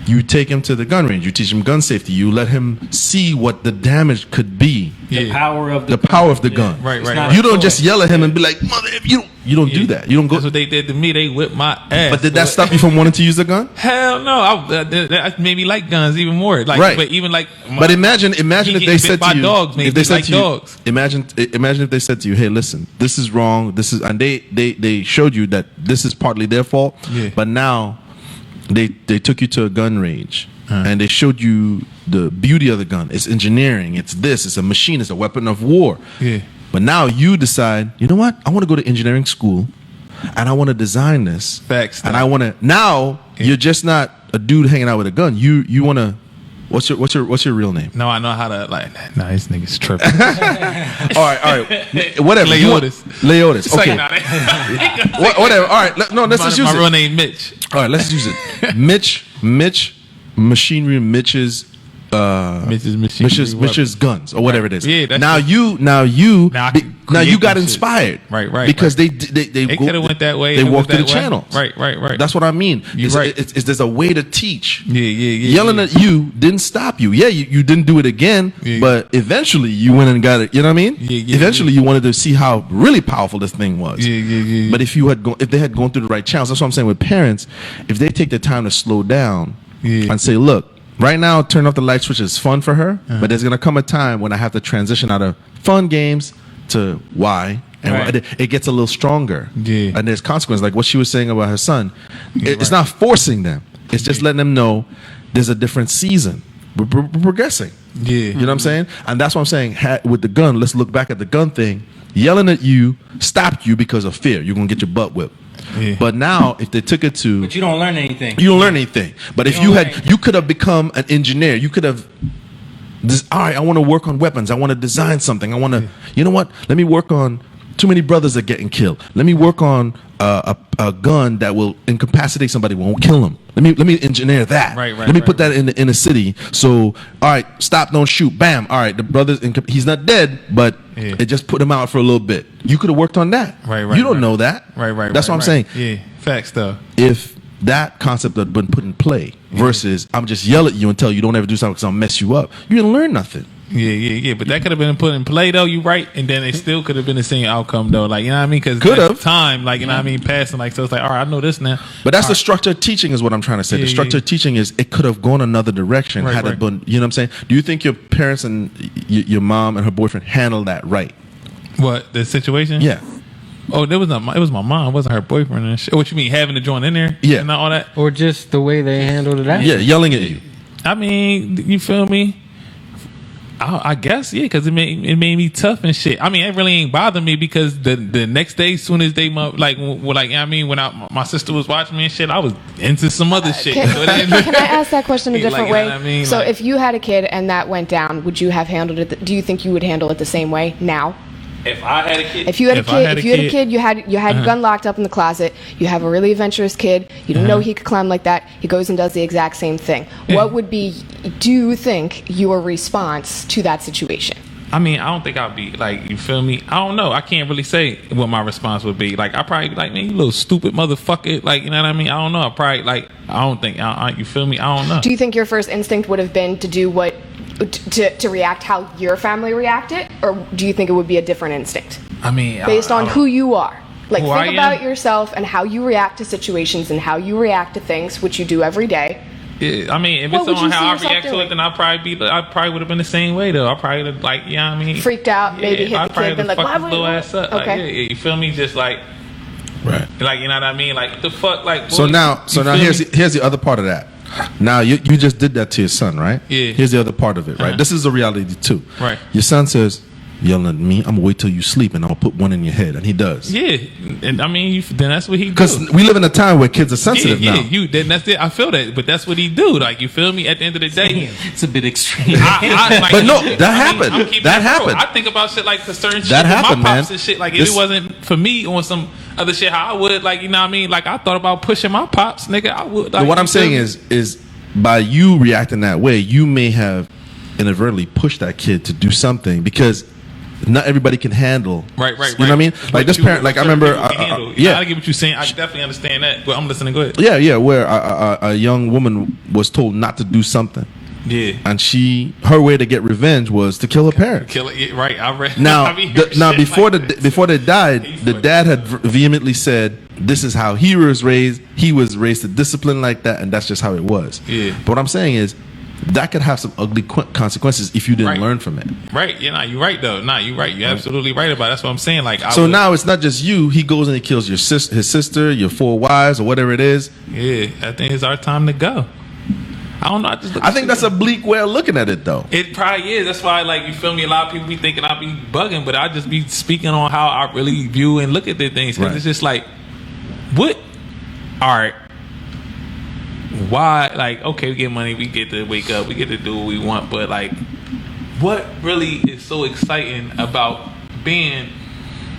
you take him to the gun range. You teach him gun safety. You let him see what the damage could be. The power of The power of the gun. Right, It's right, not right. You don't a just toy. yell at him and be like, "Mother," you don't do that. You don't go. That's what they did to me. They whipped my ass. But did that stop you from wanting to use the gun? Hell no! That made me like guns even more. Like, Right. but even like, But imagine he if they getting said bit by to you, dogs made if they me said like to you, dogs. imagine if they said to you, "Hey, listen, this is wrong. This is," and they showed you that this is partly their fault. Yeah. But now they took you to a gun range and they showed you the beauty of the gun. It's engineering. It's this. It's a machine. It's a weapon of war. Yeah. But now you decide, you know what? I want to go to engineering school, and I want to design this. Facts. And I want to. Now you're just not a dude hanging out with a gun. You want to. What's your real name? No, I know how to like. Nah, this nigga's tripping. All right. Whatever. Leotis. Leotis. It's like, Okay. nah, they- Whatever. All right. Let's just use my real it. name Mitch. All right. Let's use it. Mitch. Machinery. Mitch's guns or whatever it is. Yeah, that's now the- you Now I can now you create got them shit. inspired. Right. Because right. they They coulda went that way They and walked through went the that way. channels. Right. That's what I mean. You're It's, right. it's there's a way to teach. Yeah. Yelling at you didn't stop you. Yeah, you didn't do it again, Yeah. but eventually you went and got it. You know what I mean? Yeah, Eventually you wanted to see how really powerful this thing was. Yeah. But if they had gone through the right channels, that's what I'm saying with parents. If they take the time to slow down Yeah. and say, look, right now, turn off the light switch is fun for her, but there's gonna come a time when I have to transition out of fun games to why. And Right. it gets a little stronger. Yeah. And there's consequences, like what she was saying about her son. It's not forcing them. It's just letting them know there's a different season. We're progressing. Yeah. You know what I'm saying? And that's what I'm saying. With the gun, let's look back at the gun thing. Yelling at you stopped you because of fear. You're going to get your butt whipped. Yeah. But now, if they took it to... But you don't learn anything. You don't learn anything. But if You you don't had... learn. You could have become an engineer. You could have... All right, I want to work on weapons. I want to design something. I want to... You know what? Let me work on... Too many brothers are getting killed. Let me work on a gun that will incapacitate somebody, won't kill them. Let me engineer that. Right, Let me put that in the inner city. So, all right, stop, don't shoot. Bam. All right, the brother's he's not dead, but Yeah. it just put him out for a little bit. You could have worked on that. Right. You don't know that. Right. That's what I'm saying. Yeah. Facts though. If that concept had been put in play versus I'm just yell at you and tell you don't ever do something because I'll mess you up, you didn't learn nothing. Yeah. But that could have been put in play though. You right, and then it still could have been the same outcome though. Like you know what I mean? Because Could have. time, like you know what I mean, passing. Like so, it's like all right, I know this now. But that's the structure of teaching is what I'm trying to say. Yeah, The structure of teaching is it could have gone another direction Right, had it right. been, you know what I'm saying? Do you think your parents and your mom and her boyfriend handled that right? What the situation? Yeah. Oh, it was my mom. It wasn't her boyfriend and shit. What you mean, having to join in there? Yeah. And all that? Or just the way they handled it. Yeah, yelling at you. I mean, you feel me? I guess, yeah, because it made me tough and shit. I mean, it really ain't bothered me because the next day, soon as they, like, I mean, when my sister was watching me and shit, I was into some other shit. Can I ask that question a Like, different you know way? what I mean? So Like- if you had a kid and that went down, would you have handled it? Do you think you would handle it the same way now? If I had a kid, If you had a kid, you had your gun locked up in the closet. You have a really adventurous kid. You didn't know he could climb like that. He goes and does the exact same thing. What would be? Do you think your response to that situation? I mean, I don't think I'd be like, you feel me? I don't know. I can't really say what my response would be. Like, I probably be like, man, you little stupid motherfucker. Like, you know what I mean? I don't know. I probably like, I don't think. You feel me? I don't know. Do you think your first instinct would have been to do what? To react how your family reacted, or do you think it would be a different instinct I mean, based on who you are? Like, Who I think about am? yourself and how you react to situations and how you react to things, which you do every day. Yeah, I mean, if What it's would on you how see I yourself react to doing? it, then I probably would have been the same way though. I probably would have like, you know what I mean? Freaked out, maybe hit I the probably kid, been would've like, fucked why his little would ass up. Okay. Like, yeah, you feel me? Just like, Right. like, you know what I mean? Like, what the fuck? Like, So boy, now you feel here's me? the other part of that. Now you just did that to your son, right? Yeah. Here's the other part of it, right? Uh-huh. This is a reality too. Right. Your son says, "Yelling at me, I'm gonna wait till you sleep, and I'll put one in your head," and he does. Yeah, and I mean, then that's what he do. Because we live in a time where kids are sensitive yeah, now. then that's it. I feel that, but that's what he do. Like, you feel me? At the end of the day, It's a bit extreme. like, But no, shit, that I mean, happened. I'm keeping That it real. happened. I think about shit like for certain shit That with happened, my pops man. and shit. Like, if This- it wasn't for me on some other shit, how I would, like, you know what I mean? Like, I thought about pushing my pops, nigga. I would. Like, But what you I'm saying feel me? is by you reacting that way, you may have inadvertently pushed that kid to do something because not everybody can handle. Right. You know what I mean? What Like this you- parent, like I certain remember, people can handle. yeah. I get what you're saying. I definitely understand that. But I'm listening. Go ahead. Yeah, where a young woman was told not to do something, Yeah. and her way to get revenge was to kill her parents. Kill it. Yeah, right. I read. Now, I be hearing now shit before like before they died, He's the funny. dad had vehemently said, "This is how he was raised. He was raised to discipline like that, and that's just how it was." Yeah. But what I'm saying is, that could have some ugly consequences if you didn't Right. learn from it. Right. Yeah, you're right though. You're right. You're absolutely right about it. That's what I'm saying. Like, So now it's not just you. He goes and he kills your his sister, your 4 wives, or whatever it is. yeah, I think it's our time to go. I don't know. I just look I at think shit. that's a bleak way of looking at it, though. It probably is. That's why, like, you feel me? A lot of people be thinking I be bugging, but I just be speaking on how I really view and look at the things. Because Right. it's just like, what? All right. Why? Like, okay, we get money, we get to wake up, we get to do what we want, but like, what really is so exciting about being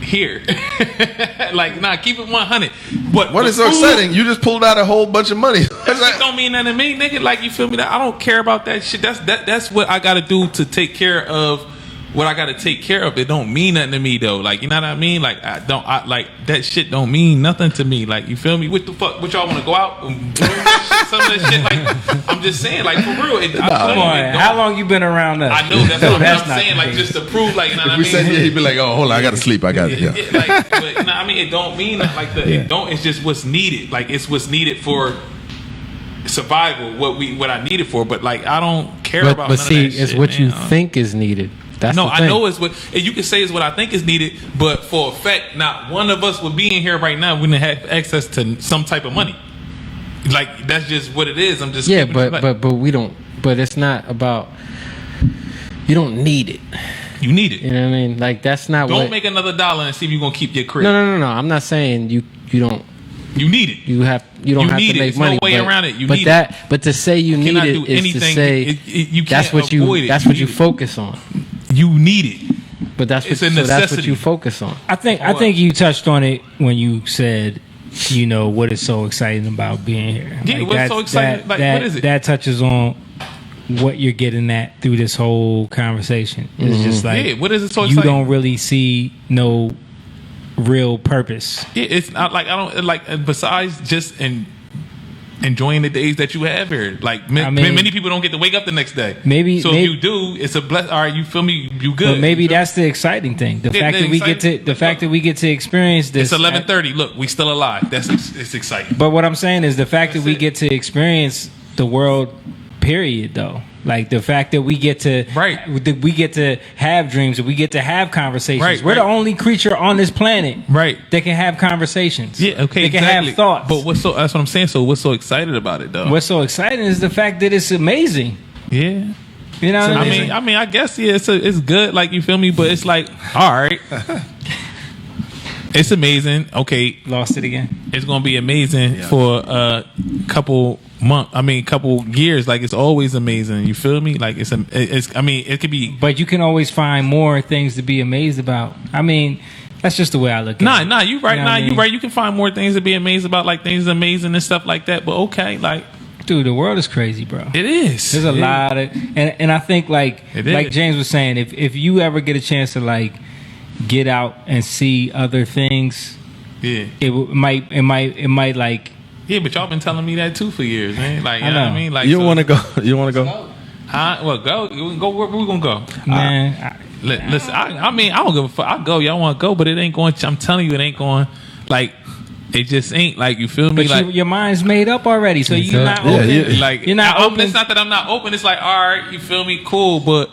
here? Like, nah, keep it 100. What is so food- exciting? You just pulled out a whole bunch of money. That shit don't mean nothing to me, nigga. Like, you feel me? I don't care about that shit. That's what I gotta do to take care of what I gotta take care of. It don't mean nothing to me though. Like, you know what I mean? Like, I like that shit don't mean nothing to me. Like, you feel me? What the fuck? What y'all wanna go out and do some of that shit? Like, I'm just saying, like, for real. Come on, how long you been around us? I know that's what That's I'm not saying. the Like, case. just to prove, like, you know what I If we mean? said yeah, he'd be like, "Oh, hold on, I gotta sleep. I got it." Yeah. Yeah, like, but, you know, I mean, it don't mean that, like it don't. It's just what's needed. Like, it's what's needed for survival. What I need it for. But like, I don't care about. But none see, of that it's shit, what man. you think is needed. That's No, the I thing. know it's what and you can say is what I think is needed, but for a fact, not one of us would be in here right now. We didn't have access to some type of money. Like, that's just what it is. I'm just Yeah, keeping it but like- but we don't. But it's not about. You don't need it. you need it. You know what I mean? Like that's not Don't what. make another dollar and see if you're gonna keep your crib. No. I'm not saying you don't. You need it. You don't You have need to it. make There's no money. way but, around it. You but need that. But to say you need cannot it do is to anything. say You that's can't what you. avoid it. That's You what you need it. focus on. You need it. But that's what. It's a So that's what necessity. you focus on. I think you touched on it when you said, you know, what is so exciting about being here. Yeah, what's that- so exciting? Like, that, what is it? That touches on what you're getting at through this whole conversation. It's just like, Yeah, what is it so you exciting? don't really see no real purpose. Yeah, it's not like I don't like. Besides just enjoying the days that you have here, like I mean, many people don't get to wake up the next day. Maybe- so maybe- if you do, it's a bless. All right, you feel me? You good? But maybe You feel that's the exciting thing. The Yeah, fact the that we get to exciting- the fact that we get to experience me? this. It's 11:30. Look, we still alive. It's exciting. But what I'm saying is the fact that That's we it. get to experience the world, period, though. Like the fact that we get to that we get to have dreams, that we get to have conversations. Right, We're the right. only creature on this planet that can have conversations. Yeah, okay, They can exactly. have thoughts. But that's what I'm saying. So what's so excited about it though? What's so exciting is the fact that it's amazing. Yeah. You know what I mean, I guess it's good. Like, you feel me? But it's like, all right, it's amazing. Okay, lost it again. It's gonna be amazing for a couple months. I mean, couple years. Like, it's always amazing. You feel me? Like, it's. I mean, it could be. But you can always find more things to be amazed about. I mean, that's just the way I look at it. Nah, you right. You know what I You mean? right. You can find more things to be amazed about, like things amazing and stuff like that. But okay, like. Dude, the world is crazy, bro. It is. There's a lot of, and I think like is. James was saying, if you ever get a chance to like get out and see other things, it might like. Yeah, but y'all been telling me that too for years, man. Like, you I know what know. I mean? Like, You want to go? You want to go? Well, go. Where we gonna go? Man, Listen. I mean, I don't give a fuck. I go. Y'all want to go, but it ain't going. I'm telling you, it ain't going. Like, it just ain't. Like, you feel me? but Like, your mind's made up already, so you're not Yeah, open. yeah. like you're not open. It's not that I'm not open. It's like, all right, you feel me? Cool, but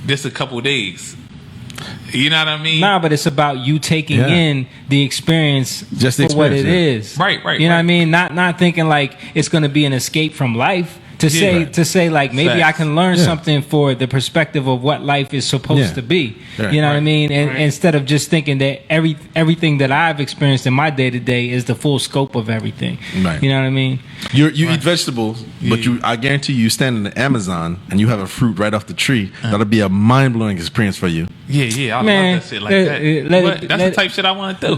this a couple days. You know what I mean? Nah, but it's about you taking Yeah. in the experience Just the for what it experience, is. Right, You know what I mean? Not thinking like it's going to be an escape from life. To say like maybe I Facts. can learn Yeah. something for the perspective of what life is supposed Yeah. to be. Right. You know what I Right. mean? And instead of just thinking that everything that I've experienced in my day to day is the full scope of everything. Right. You know what I mean? You eat vegetables, but I guarantee you stand in the Amazon and you have a fruit right off the tree. That'll be a mind blowing experience for you. Yeah. I Man, love that shit like let- that. let But it- that's let- the type shit I want to do.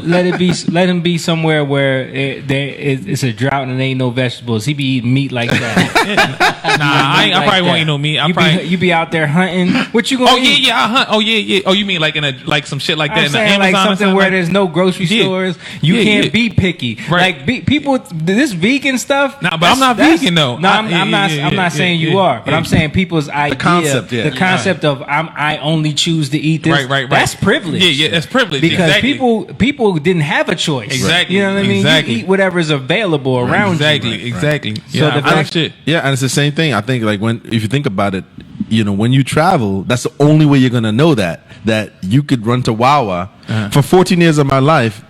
Let him be somewhere where it's a drought and ain't no vegetables. He be eating meat like that. Nah, I Like probably won't that. eat no meat. You be out there hunting. What you gonna Oh eat? yeah, I hunt. Oh yeah. Oh, you mean like in a some shit like that I'm in the saying Amazon like or something where like- there's no grocery Yeah. stores. You Yeah, can't yeah. be picky. Right. Like people, this vegan stuff. Nah, but I'm not vegan, though. No, I'm not. Yeah, I'm not saying you are, but yeah. I'm saying people's idea, concept, yeah. the concept of I only choose to eat this. Right. That's privilege. Yeah, that's privilege. Because Exactly. people didn't have a choice. Exactly. You know what I mean? Exactly. You eat whatever's available around Exactly. you. Exactly. So Yeah, the I fact- shit. Yeah, and it's the same thing. I think like if you think about it, when you travel, that's the only way you're gonna know that you could run to Wawa. For 14 years of my life,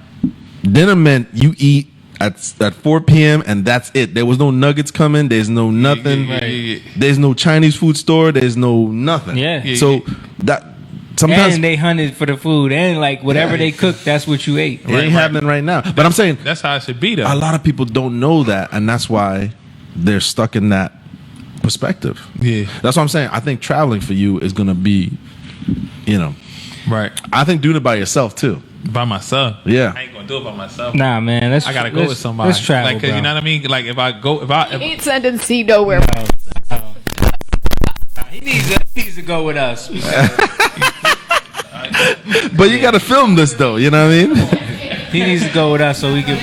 dinner meant you eat at 4 p.m. and that's it. There was no nuggets coming. There's no nothing. yeah. There's no Chinese food store. There's no nothing. Yeah. So that sometimes And they hunted for the food, and like whatever they cooked, that's what you ate. it ain't happening right now. But I'm saying That's how it should be, though. a lot of people don't know that, and that's why they're stuck in that perspective. Yeah. That's what I'm saying. I think traveling for you is gonna be, Right. I think doing it by yourself too. By myself. Yeah. I ain't gonna do it by myself. Nah, man, I gotta go with somebody. Let's travel, Like, 'cause bro. you know what I mean? Like, if I Ain't sending C nowhere. He needs to go with us. But you gotta film this though. You know what I mean? He needs to go with us so we can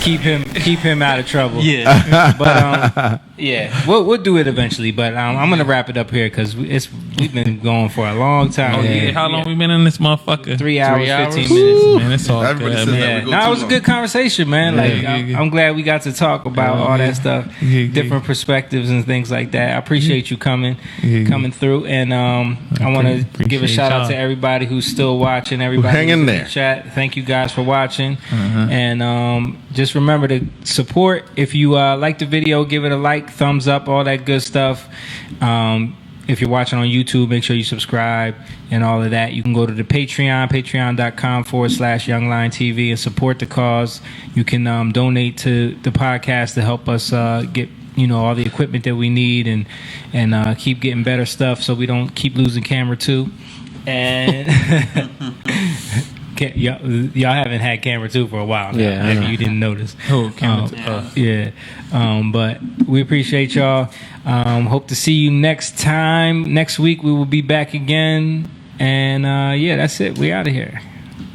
keep him out of trouble. Yeah. But yeah, we'll do it eventually. But I'm gonna wrap it up here because we've been going for a long time. Oh, yeah. How long we been in this motherfucker? 3 hours, 15 Woo. minutes. Man, it's all Everybody good, says man. that. Yeah, we go no, too it was a long. good conversation, man. Like, yeah. I'm glad we got to talk about all that stuff, Yeah. different perspectives and things like that. I appreciate you coming through, and I want to give a appreciate shout out y'all. to everybody who's still watching, everybody Hang who's in the there. chat. Thank you guys for watching, and just remember to support. If you like the video, give it a like, thumbs up, all that good stuff. If you're watching on YouTube, make sure you subscribe and all of that. You can go to the Patreon, patreon.com/YoungLionTV, and support the cause. You can donate to the podcast to help us get all the equipment that we need and keep getting better stuff so we don't keep losing camera 2. And y'all haven't had camera 2 for a while now. Yeah, I If know. you didn't notice. Oh, camera 2. Yeah. But we appreciate y'all. Hope to see you next time. Next week we will be back again. And yeah, that's it. We out of here.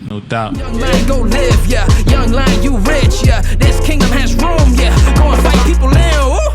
No doubt. Young lion, go live, yeah. Young lion, you rich, yeah. This kingdom has room, yeah. Go and fight people in, ooh.